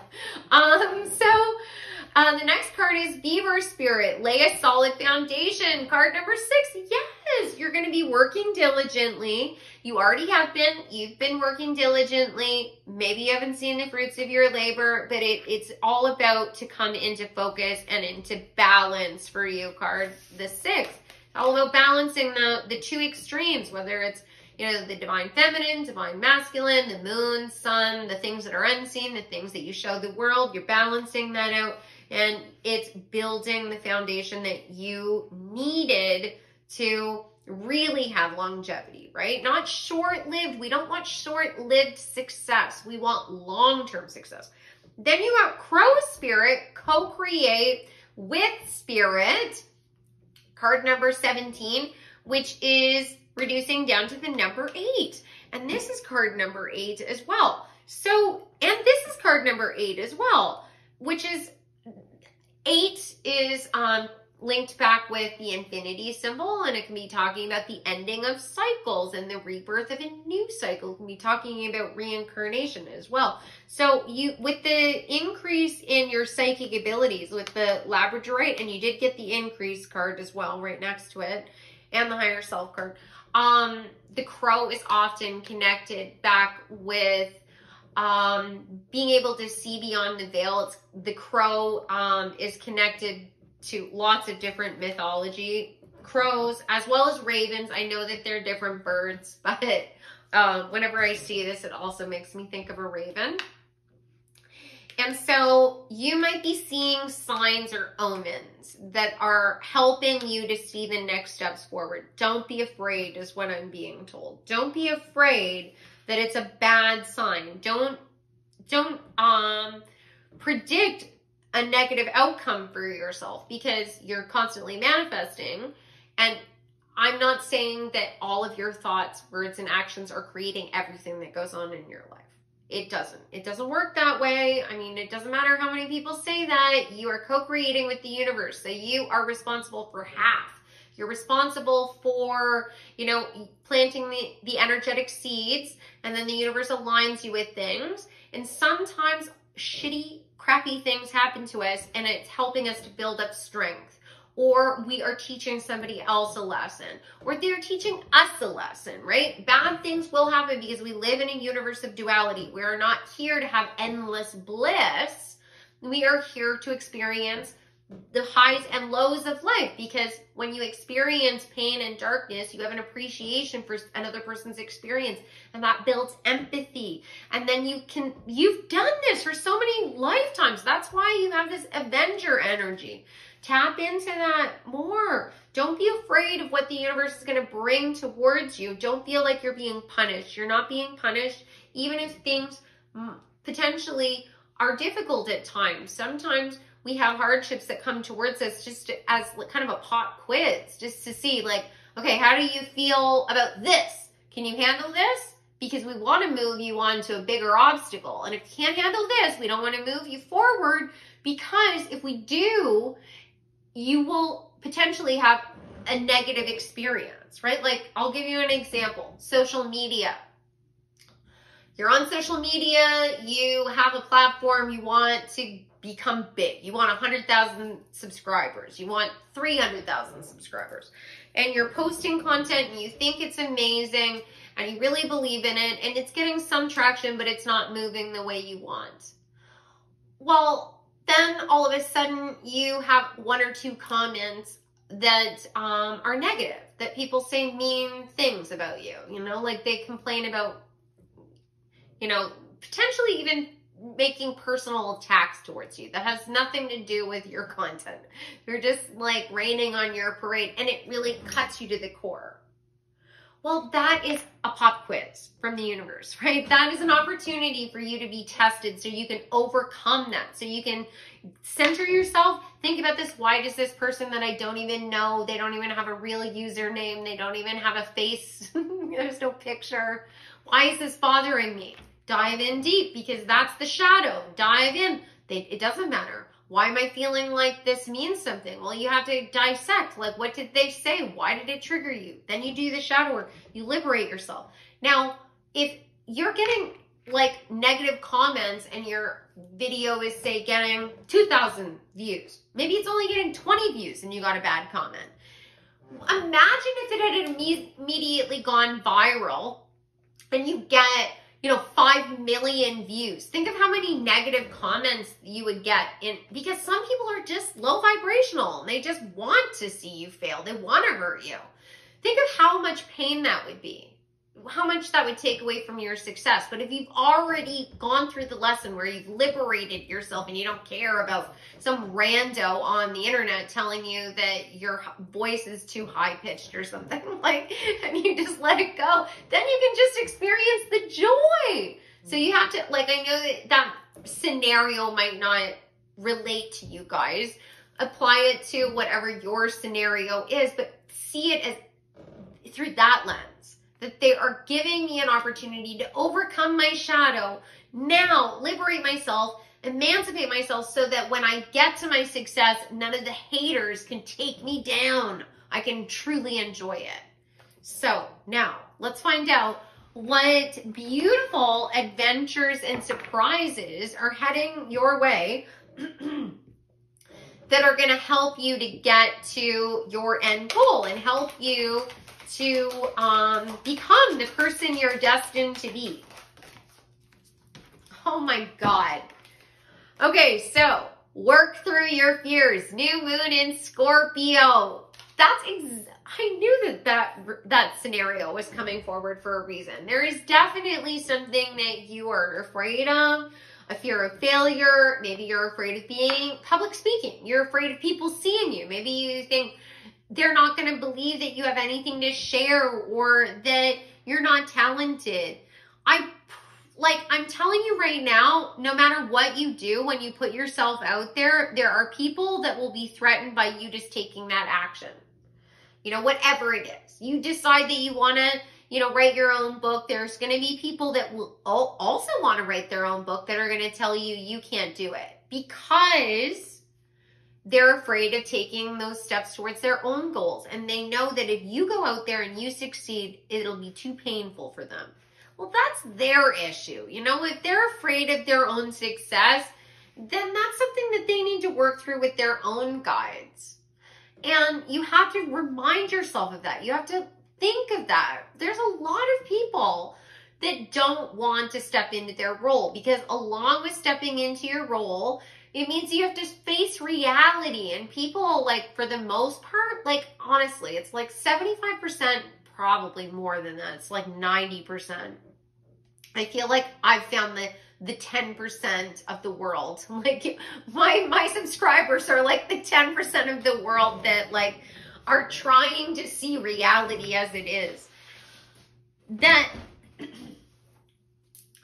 The next card is Beaver Spirit. Lay a solid foundation. Card number 6. Yes, you're going to be working diligently. You already have been. You've been working diligently. Maybe you haven't seen the fruits of your labor, but it's all about to come into focus and into balance for you, card the 6. All about balancing the two extremes, whether it's, you know, the divine feminine, divine masculine, the moon, sun, the things that are unseen, the things that you show the world. You're balancing that out, and it's building the foundation that you needed to really have longevity, right? Not short-lived. We don't want short-lived success. We want long-term success. Then you got Crow Spirit, co-create with Spirit. Card number 17, which is reducing down to the number 8. And this is card number 8 as well. So, and this is card number 8 as well, which is 8 is linked back with the infinity symbol, and it can be talking about the ending of cycles and the rebirth of a new cycle. It can be talking about reincarnation as well. So you, with the increase in your psychic abilities with the Labradorite, and you did get the increase card as well right next to it, and the higher self card, the crow is often connected back with being able to see beyond the veil. The crow is connected to lots of different mythology. Crows, as well as ravens. I know that they're different birds, but whenever I see this, it also makes me think of a raven. And so you might be seeing signs or omens that are helping you to see the next steps forward. Don't be afraid is what I'm being told. Don't be afraid that it's a bad sign. Don't predict a negative outcome for yourself, because you're constantly manifesting. And I'm not saying that all of your thoughts, words, and actions are creating everything that goes on in your life. It doesn't. It doesn't work that way. I mean, it doesn't matter how many people say that. You are co-creating with the universe. So you are responsible for half. You're responsible for, you know, planting the energetic seeds, and then the universe aligns you with things. And sometimes shitty, crappy things happen to us, and it's helping us to build up strength. or we are teaching somebody else a lesson, or they're teaching us a lesson, right? Bad things will happen because we live in a universe of duality. We are not here to have endless bliss. We are here to experience the highs and lows of life, because when you experience pain and darkness, you have an appreciation for another person's experience, and that builds empathy. And then you've done this for so many lifetimes. That's why you have this Avenger energy. Tap into that more. Don't be afraid of what the universe is going to bring towards you. Don't feel like you're being punished. You're not being punished, even if things potentially are difficult at times. Sometimes we have hardships that come towards us just as kind of a pop quiz, just to see like, okay, how do you feel about this? Can you handle this? Because we want to move you on to a bigger obstacle. And if you can't handle this, we don't want to move you forward, because if we do, you will potentially have a negative experience, right? Like, I'll give you an example. Social media. You're on social media, you have a platform, you want to become big. You want 100,000 subscribers. You want 300,000 subscribers. And you're posting content and you think it's amazing and you really believe in it and it's getting some traction, but it's not moving the way you want. Well, then all of a sudden you have one or two comments that are negative, that people say mean things about you, you know, like they complain about, you know, potentially even making personal attacks towards you that has nothing to do with your content. They're just like raining on your parade, and it really cuts you to the core. Well, that is a pop quiz from the universe, right? That is an opportunity for you to be tested so you can overcome that, so you can center yourself. Think about this. Why does this person that I don't even know, they don't even have a real username, they don't even have a face, there's no picture. Why is this bothering me? Dive in deep, because that's the shadow. Dive in. It doesn't matter. Why am I feeling like this means something? Well, you have to dissect. Like, what did they say? Why did it trigger you? Then you do the shadow work. You liberate yourself. Now, if you're getting like negative comments and your video is, say, getting 2,000 views, maybe it's only getting 20 views and you got a bad comment. Imagine if it had immediately gone viral and you get, you know, 5 million views. Think of how many negative comments you would get in, because some people are just low vibrational. They just want to see you fail. They want to hurt you. Think of how much pain that would be, how much that would take away from your success. But if you've already gone through the lesson where you've liberated yourself and you don't care about some rando on the internet telling you that your voice is too high pitched or something, like, and you just let it go, then you can just experience the joy. So you have to, like, I know that that scenario might not relate to you guys. Apply it to whatever your scenario is, but see it as through that lens, that they are giving me an opportunity to overcome my shadow, now liberate myself, emancipate myself, so that when I get to my success, none of the haters can take me down. I can truly enjoy it. So now let's find out what beautiful adventures and surprises are heading your way that are going to help you to get to your end goal and help you to become the person you're destined to be. Oh my God. Okay, so work through your fears. New moon in Scorpio. I knew that scenario was coming forward for a reason. There is definitely something that you are afraid of, a fear of failure. Maybe you're afraid of being public speaking. You're afraid of people seeing you. Maybe you think they're not going to believe that you have anything to share or that you're not talented. I'm telling you right now, no matter what you do, when you put yourself out there, there are people that will be threatened by you just taking that action. You know, whatever it is. You decide that you want to, you know, write your own book. There's going to be people that will also want to write their own book that are going to tell you you can't do it, because they're afraid of taking those steps towards their own goals. And they know that if you go out there and you succeed, it'll be too painful for them. Well, that's their issue. You know, if they're afraid of their own success, then that's something that they need to work through with their own guides. And you have to remind yourself of that. You have to think of that. There's a lot of people that don't want to step into their role, because along with stepping into your role, it means you have to face reality. And people, like, for the most part, like, honestly, it's like 75%, probably more than that. It's like 90%. I feel like I've found the 10% of the world. Like, my subscribers are like the 10% of the world that, like, are trying to see reality as it is. That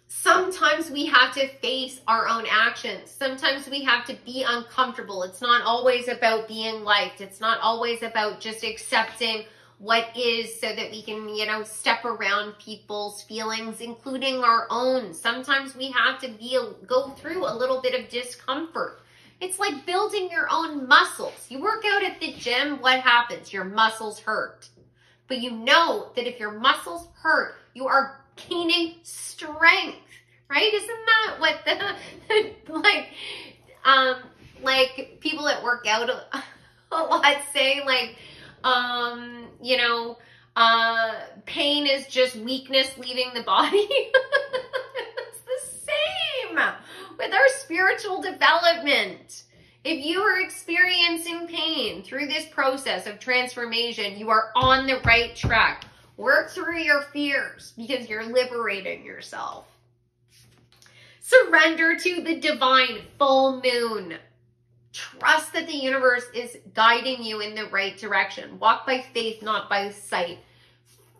sometimes we have to face our own actions. Sometimes we have to be uncomfortable. It's not always about being liked. It's not always about just accepting what is so that we can, you know, step around people's feelings, including our own. Sometimes we have to go through a little bit of discomfort. It's like building your own muscles. You work out at the gym, what happens? Your muscles hurt. But you know that if your muscles hurt, you are gaining strength, right? Isn't that what like people that work out a lot say, like, you know, pain is just weakness leaving the body. It's the same with our spiritual development. If you are experiencing pain through this process of transformation, you are on the right track. Work through your fears because you're liberating yourself. Surrender to the divine full moon. Trust that the universe is guiding you in the right direction. Walk by faith, not by sight.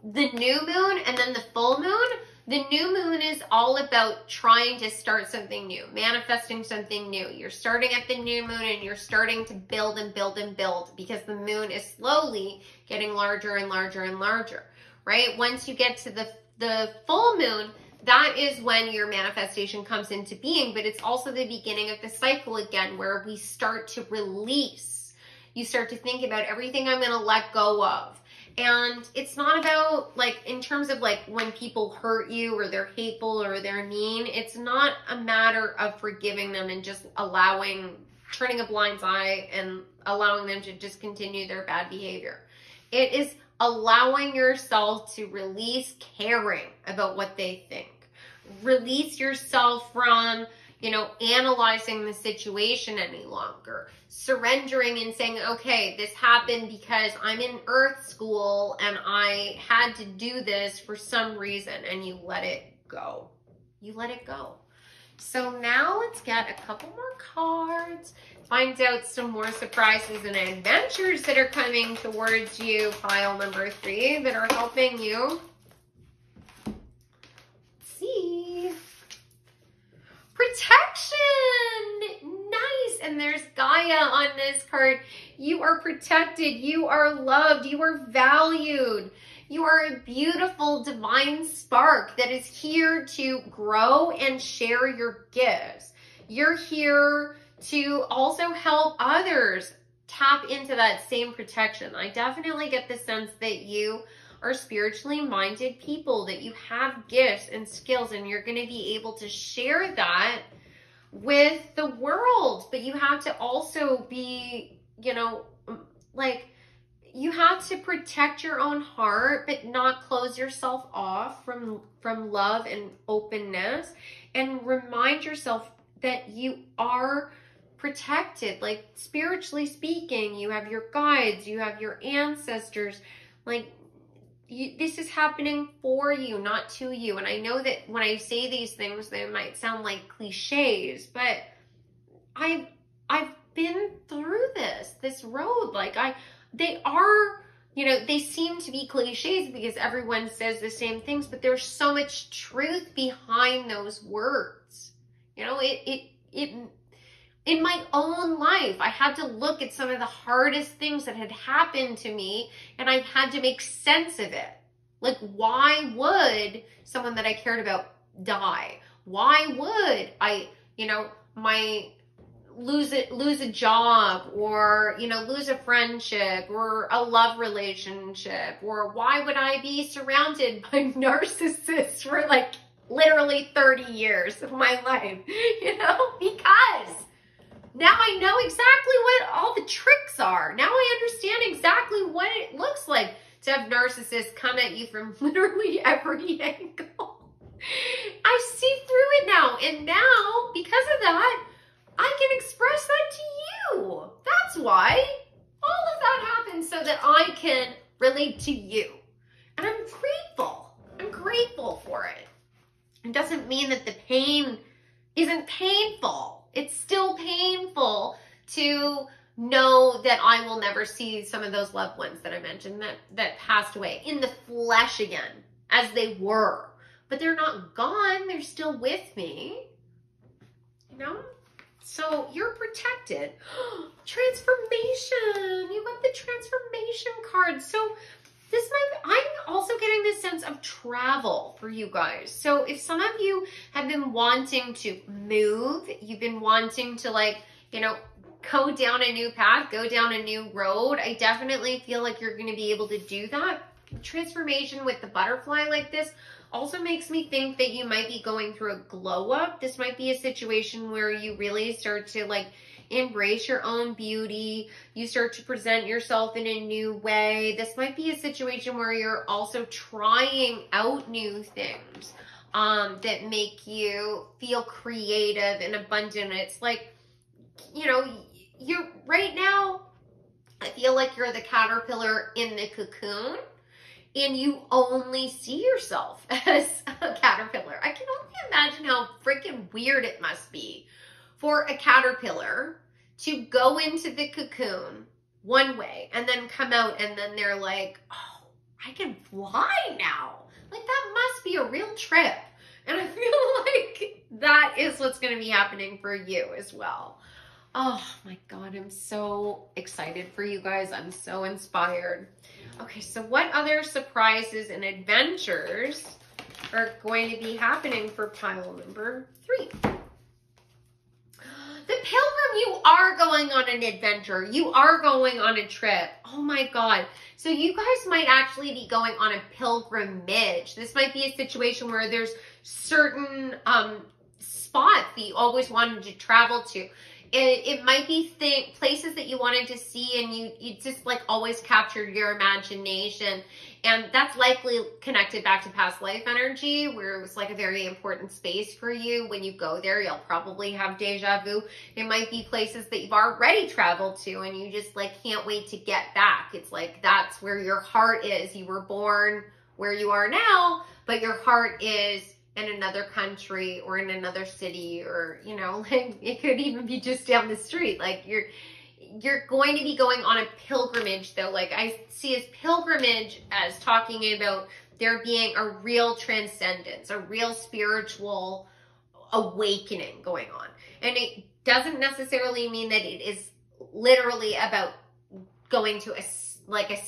The new moon and then the full moon, the new moon is all about trying to start something new, manifesting something new. You're starting at the new moon and you're starting to build and build and build, because the moon is slowly getting larger and larger and larger, right? Once you get to the full moon, that is when your manifestation comes into being, but it's also the beginning of the cycle again, where we start to release. You start to think about everything I'm going to let go of. And it's not about, like, in terms of, like, when people hurt you or they're hateful or they're mean, it's not a matter of forgiving them and just turning a blind eye and allowing them to just continue their bad behavior. It is allowing yourself to release caring about what they think. Release yourself from, you know, analyzing the situation any longer. Surrendering and saying, okay, this happened because I'm in Earth School and I had to do this for some reason, and you let it go. You let it go. So now let's get a couple more cards, find out some more surprises and adventures that are coming towards you, pile number 3, that are helping you. Let's see. Protection. Nice. And there's Gaia on this card. You are protected. You are loved. You are valued. You are a beautiful divine spark that is here to grow and share your gifts. You're here to also help others tap into that same protection. I definitely get the sense that you are spiritually minded people, that you have gifts and skills, and you're going to be able to share that with the world. But you have to also be, you know, like, you have to protect your own heart, but not close yourself off from love and openness, and remind yourself that you are protected. Like, spiritually speaking, you have your guides, you have your ancestors. Like, this is happening for you, not to you. And I know that when I say these things, they might sound like cliches, but I've been through this road. Like, they are, you know, they seem to be cliches because everyone says the same things, but there's so much truth behind those words. You know, in my own life, I had to look at some of the hardest things that had happened to me, and I had to make sense of it. Like, why would someone that I cared about die? Why would I, you know, lose a job, or, you know, lose a friendship or a love relationship? Or why would I be surrounded by narcissists for, like, literally 30 years of my life? You know, because Now I know exactly what all the tricks are. Now I understand exactly what it looks like to have narcissists come at you from literally every angle. I see through it now. And now, because of that, I can express that to you. That's why all of that happens, so that I can relate to you. And I'm grateful. I'm grateful for it. It doesn't mean that the pain isn't painful. It's still painful to know that I will never see some of those loved ones that I mentioned that passed away in the flesh again, as they were. But they're not gone. They're still with me. You know? So you're protected. Transformation. You got the transformation card. So this might, I'm also getting this sense of travel for you guys. So if some of you have been wanting to move, you've been wanting to, like, you know, go down a new path, go down a new road, I definitely feel like you're going to be able to do that. Transformation with the butterfly like this also makes me think that you might be going through a glow up. This might be a situation where you really start to, like, embrace your own beauty. You start to present yourself in a new way. This might be a situation where you're also trying out new things that make you feel creative and abundant. It's like, you know, you're right now, I feel like you're the caterpillar in the cocoon, and you only see yourself as a caterpillar. I can only imagine how freaking weird it must be for a caterpillar to go into the cocoon one way and then come out, and then they're like, oh, I can fly now. Like, that must be a real trip. And I feel like that is what's going to be happening for you as well. Oh my God, I'm so excited for you guys. I'm so inspired. Okay, so what other surprises and adventures are going to be happening for pile number 3? The Pilgrim, you are going on an adventure. You are going on a trip. Oh my God. So you guys might actually be going on a pilgrimage. This might be a situation where there's certain spots that you always wanted to travel to. It might be places that you wanted to see, and you just, like, always captured your imagination. And that's likely connected back to past life energy, where it was like a very important space for you. When you go there, you'll probably have deja vu. It might be places that you've already traveled to, and you just, like, can't wait to get back. It's like, that's where your heart is. You were born where you are now, but your heart is in another country or in another city, or, you know, like, it could even be just down the street. Like, you're going to be going on a pilgrimage, though. Like, I see as pilgrimage as talking about there being a real transcendence, a real spiritual awakening going on. And it doesn't necessarily mean that it is literally about going to a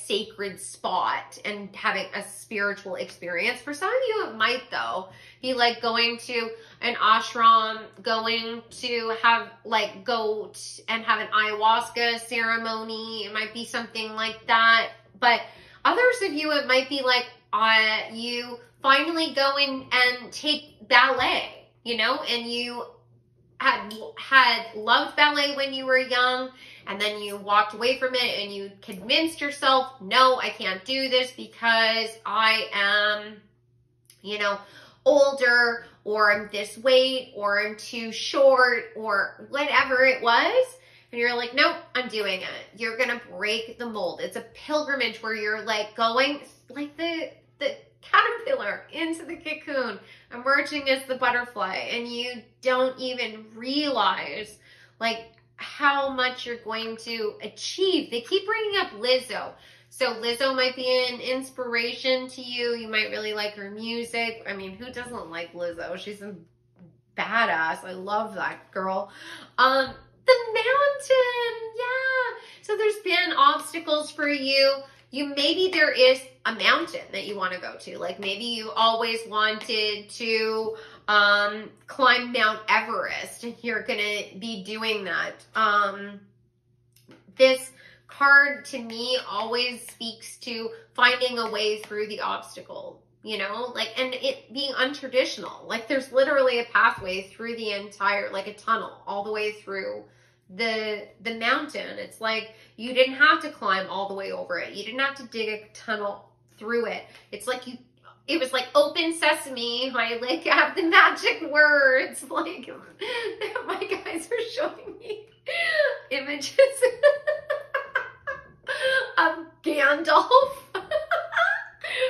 sacred spot and having a spiritual experience. For some of you, it might, though, be like going to an ashram, going to have, like, go and have an ayahuasca ceremony. It might be something like that. But others of you, it might be like you finally go in and take ballet, you know, and you had loved ballet when you were young, and then you walked away from it and you convinced yourself, no, I can't do this because I am, you know, older, or I'm this weight, or I'm too short, or whatever it was. And you're like, nope, I'm doing it. You're going to break the mold. It's a pilgrimage where you're, like, going like the caterpillar into the cocoon, emerging as the butterfly, and you don't even realize, like, how much you're going to achieve. They keep bringing up Lizzo. So Lizzo might be an inspiration to you. You might really like her music. I mean, who doesn't like Lizzo? She's a badass. I love that girl. The mountain, yeah. So there's been obstacles for you. Maybe there is a mountain that you want to go to. Like, maybe you always wanted to climb Mount Everest, and you're going to be doing that. This card, to me, always speaks to finding a way through the obstacle, you know, like, and it being untraditional. Like, there's literally a pathway through the entire, like a tunnel all the way through the mountain. It's like you didn't have to climb all the way over it. You didn't have to dig a tunnel through it. It's like it was like open sesame. I like have the magic words. Like my guys are showing me images of Gandalf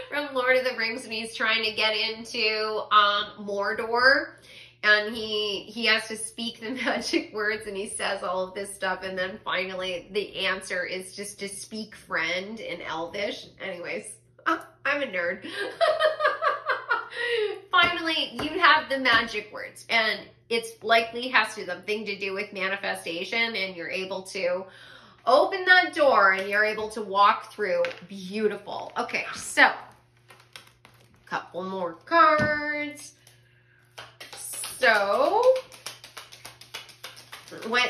from Lord of the Rings when he's trying to get into Mordor. And he has to speak the magic words, and he says all of this stuff, and then finally the answer is just to speak friend in Elvish. Anyways, I'm a nerd. Finally, you have the magic words, and it's likely has something to do with manifestation, and you're able to open that door, and you're able to walk through. Beautiful. Okay, so couple more cards. So, okay.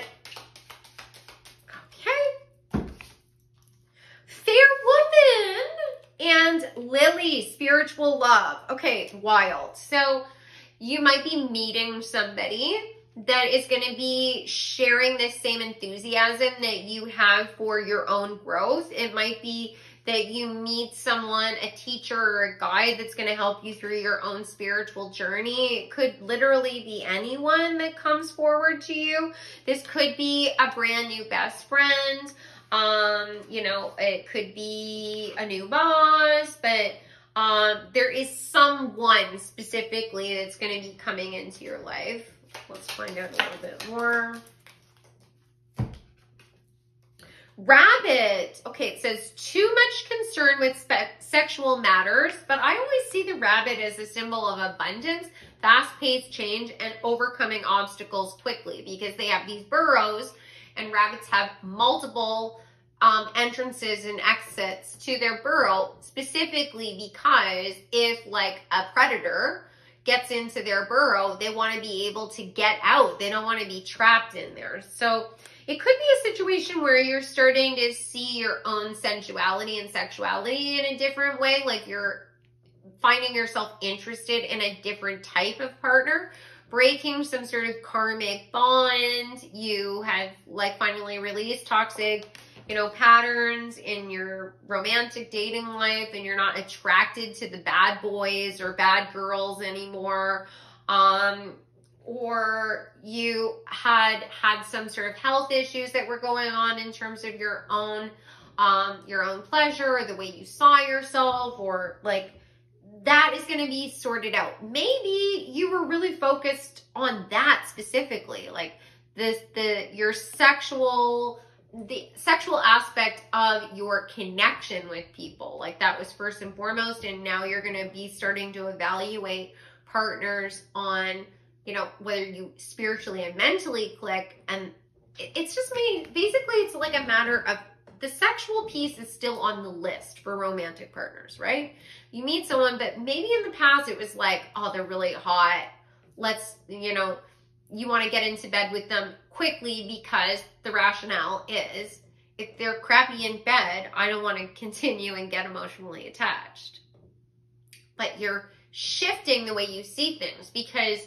Fair Woman and Lily, spiritual love. Okay, wild. So, you might be meeting somebody that is going to be sharing this same enthusiasm that you have for your own growth. It might be that you meet someone, a teacher or a guide that's going to help you through your own spiritual journey. It could literally be anyone that comes forward to you. This could be a brand new best friend. You know, it could be a new boss, but there is someone specifically that's going to be coming into your life. Let's find out a little bit more. Rabbit. Okay, it says too much concern with sexual matters, but I always see the rabbit as a symbol of abundance, fast-paced change, and overcoming obstacles quickly, because they have these burrows, and rabbits have multiple entrances and exits to their burrow, specifically because if like a predator gets into their burrow, they want to be able to get out. They don't want to be trapped in there. So it could be a situation where you're starting to see your own sensuality and sexuality in a different way. Like you're finding yourself interested in a different type of partner, breaking some sort of karmic bond. You have like finally released toxic, you know, patterns in your romantic dating life, and you're not attracted to the bad boys or bad girls anymore. Or you had some sort of health issues that were going on in terms of your own pleasure or the way you saw yourself, or like that is going to be sorted out. Maybe you were really focused on that specifically, like the sexual aspect of your connection with people. Like that was first and foremost, and now you're going to be starting to evaluate partners on, you know, whether you spiritually and mentally click. And it's just basically it's like a matter of the sexual piece is still on the list for romantic partners, right? You meet someone, but maybe in the past it was like, oh, they're really hot. Let's, you know, you want to get into bed with them quickly because the rationale is if they're crappy in bed, I don't want to continue and get emotionally attached. But you're shifting the way you see things, because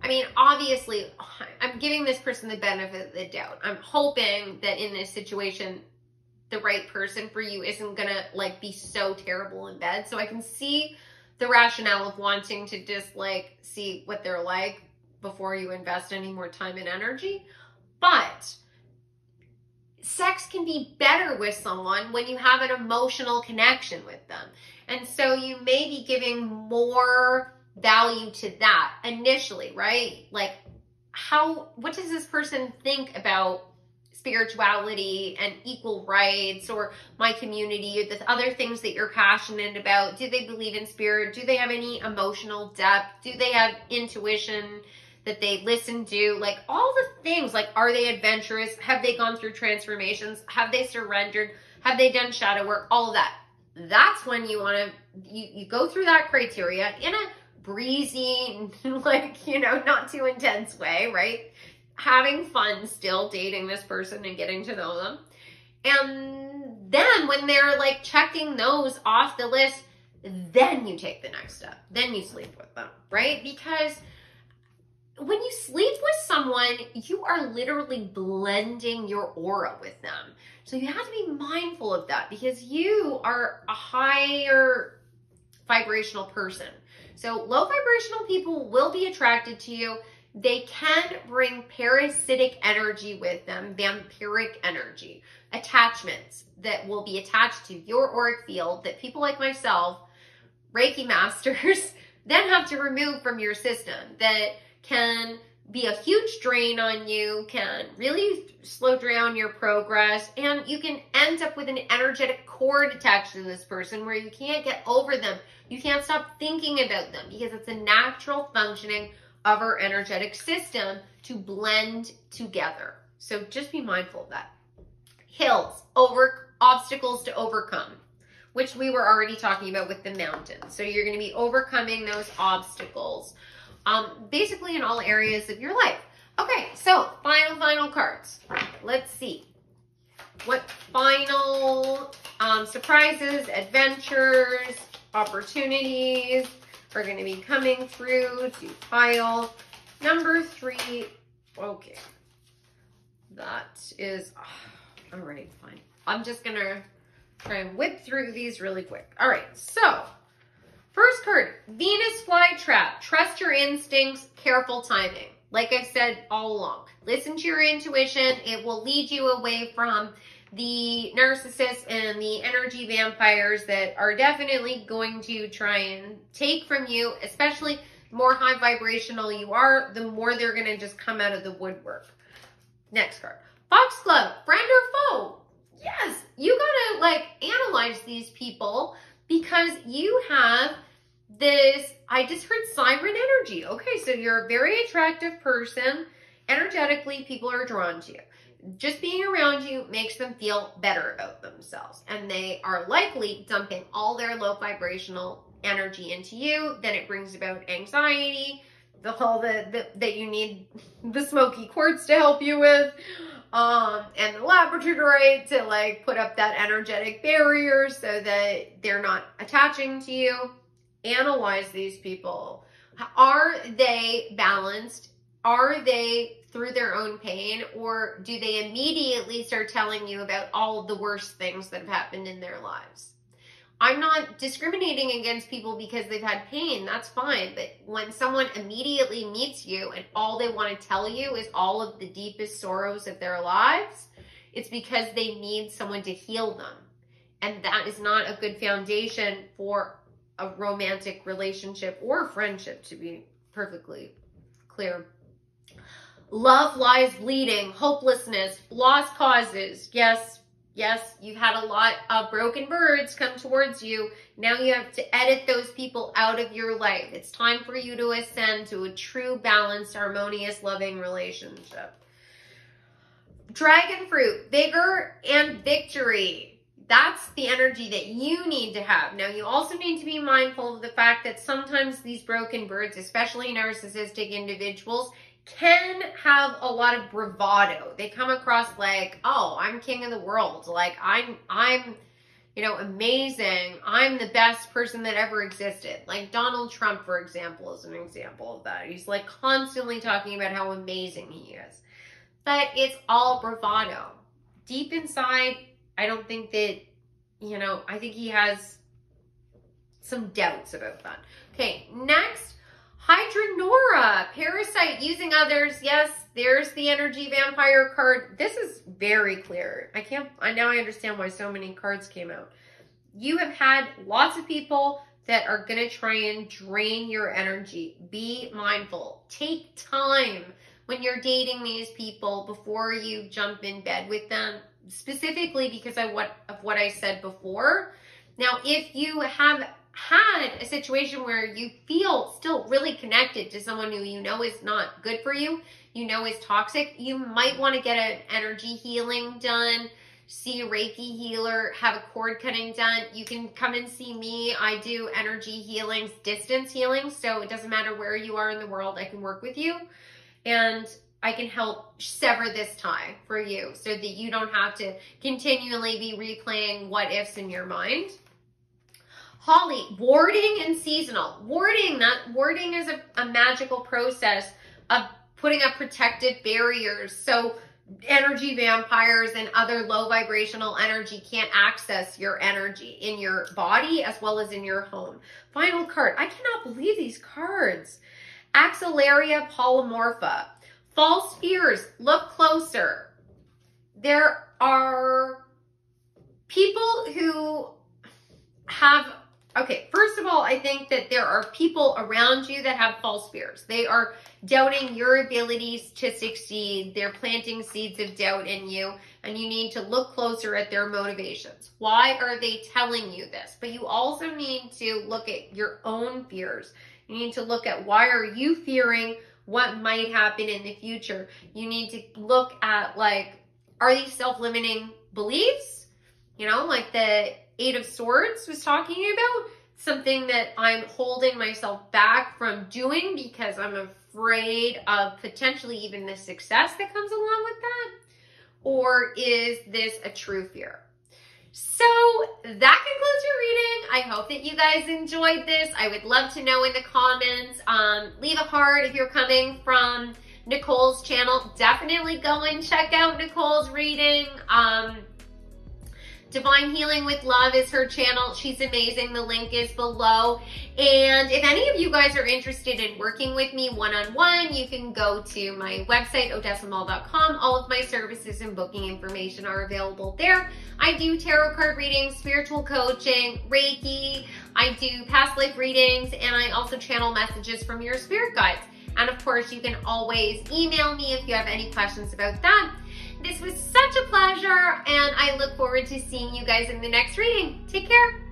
I mean, obviously, I'm giving this person the benefit of the doubt. I'm hoping that in this situation, the right person for you isn't going to like be so terrible in bed. So I can see the rationale of wanting to just like see what they're like before you invest any more time and energy. But sex can be better with someone when you have an emotional connection with them. And so you may be giving more value to that initially, right? Like what does this person think about spirituality and equal rights, or my community, or the other things that you're passionate about? Do they believe in spirit? Do they have any emotional depth? Do they have intuition that they listen to? Like all the things, like are they adventurous? Have they gone through transformations? Have they surrendered? Have they done shadow work? All of that. That's when you want to, you go through that criteria in a breezy, like, you know, not too intense way, right? Having fun still dating this person and getting to know them. And then when they're like checking those off the list, then you take the next step. Then you sleep with them, right? Because when you sleep with someone, you are literally blending your aura with them. So you have to be mindful of that because you are a higher vibrational person. So low vibrational people will be attracted to you. They can bring parasitic energy with them, vampiric energy, attachments that will be attached to your auric field that people like myself, Reiki masters, then have to remove from your system, that can be a huge drain on you, can really slow down your progress, and you can end up with an energetic cord attached to this person where you can't get over them. You can't stop thinking about them because it's a natural functioning of our energetic system to blend together. So just be mindful of that. Hills, obstacles to overcome, which we were already talking about with the mountains. So you're going to be overcoming those obstacles, basically in all areas of your life. Okay, so final cards. Let's see what final surprises, adventures, opportunities are going to be coming through to pile number 3. Okay, that is, all right, fine. I'm just going to try and whip through these really quick. All right, so first card, Venus flytrap. Trust your instincts, careful timing. Like I've said all along, listen to your intuition. It will lead you away from the narcissists and the energy vampires that are definitely going to try and take from you, especially the more high vibrational you are, the more they're going to just come out of the woodwork. Next card, Foxglove, friend or foe. Yes, you gotta like analyze these people because you have this, I just heard siren energy. Okay, so you're a very attractive person. Energetically, people are drawn to you. Just being around you makes them feel better about themselves. And they are likely dumping all their low vibrational energy into you. Then it brings about anxiety, the whole that you need the smoky quartz to help you with. And the labradorite to like put up that energetic barrier so that they're not attaching to you. Analyze these people. Are they balanced? Are they through their own pain, or do they immediately start telling you about all of the worst things that have happened in their lives? I'm not discriminating against people because they've had pain. That's fine. But when someone immediately meets you and all they want to tell you is all of the deepest sorrows of their lives, it's because they need someone to heal them. And that is not a good foundation for a romantic relationship or friendship, to be perfectly clear. Love lies bleeding, hopelessness, lost causes. Yes, you've had a lot of broken birds come towards you. Now you have to edit those people out of your life. It's time for you to ascend to a true, balanced, harmonious, loving relationship. Dragon fruit, vigor and victory. That's the energy that you need to have. Now, you also need to be mindful of the fact that sometimes these broken birds, especially narcissistic individuals, can have a lot of bravado. They come across like, oh, I'm king of the world. Like, I'm, you know, amazing. I'm the best person that ever existed. Like Donald Trump, for example, is an example of that. He's like constantly talking about how amazing he is. But it's all bravado. Deep inside, I don't think that, you know, I think he has some doubts about that. Okay, next, Hydranora, parasite, using others. Yes, there's the energy vampire card. This is very clear. Now I understand why so many cards came out. You have had lots of people that are going to try and drain your energy. Be mindful. Take time when you're dating these people before you jump in bed with them, specifically because of what I said before. Now, if you have had a situation where you feel still really connected to someone who you know is not good for you, you know is toxic, you might want to get an energy healing done, see a Reiki healer, have a cord cutting done. You can come and see me. I do energy healings, distance healings, so it doesn't matter where you are in the world, I can work with you. And I can help sever this tie for you so that you don't have to continually be replaying what ifs in your mind. Holly, warding and seasonal. Warding is a magical process of putting up protective barriers so energy vampires and other low vibrational energy can't access your energy in your body as well as in your home. Final card. I cannot believe these cards. Axillaria polymorpha. False fears. Look closer. There are people who have, okay, first of all, I think that there are people around you that have false fears. They are doubting your abilities to succeed. They're planting seeds of doubt in you, and you need to look closer at their motivations. Why are they telling you this? But you also need to look at your own fears. You need to look at why are you fearing what might happen in the future. You need to look at, like, are these self-limiting beliefs? You know, like the Eight of Swords was talking about, something that I'm holding myself back from doing because I'm afraid of potentially even the success that comes along with that? Or is this a true fear? So that concludes your reading. I hope that you guys enjoyed this. I would love to know in the comments. Leave a heart if you're coming from Nicole's channel. Definitely go and check out Nicole's reading. Divine Healing with Love is her channel. She's amazing. The link is below. And if any of you guys are interested in working with me one-on-one, you can go to my website, odessamall.com. All of my services and booking information are available there. I do tarot card readings, spiritual coaching, Reiki. I do past life readings, and I also channel messages from your spirit guides. And of course, you can always email me if you have any questions about that. This was such a pleasure, and I look forward to seeing you guys in the next reading. Take care.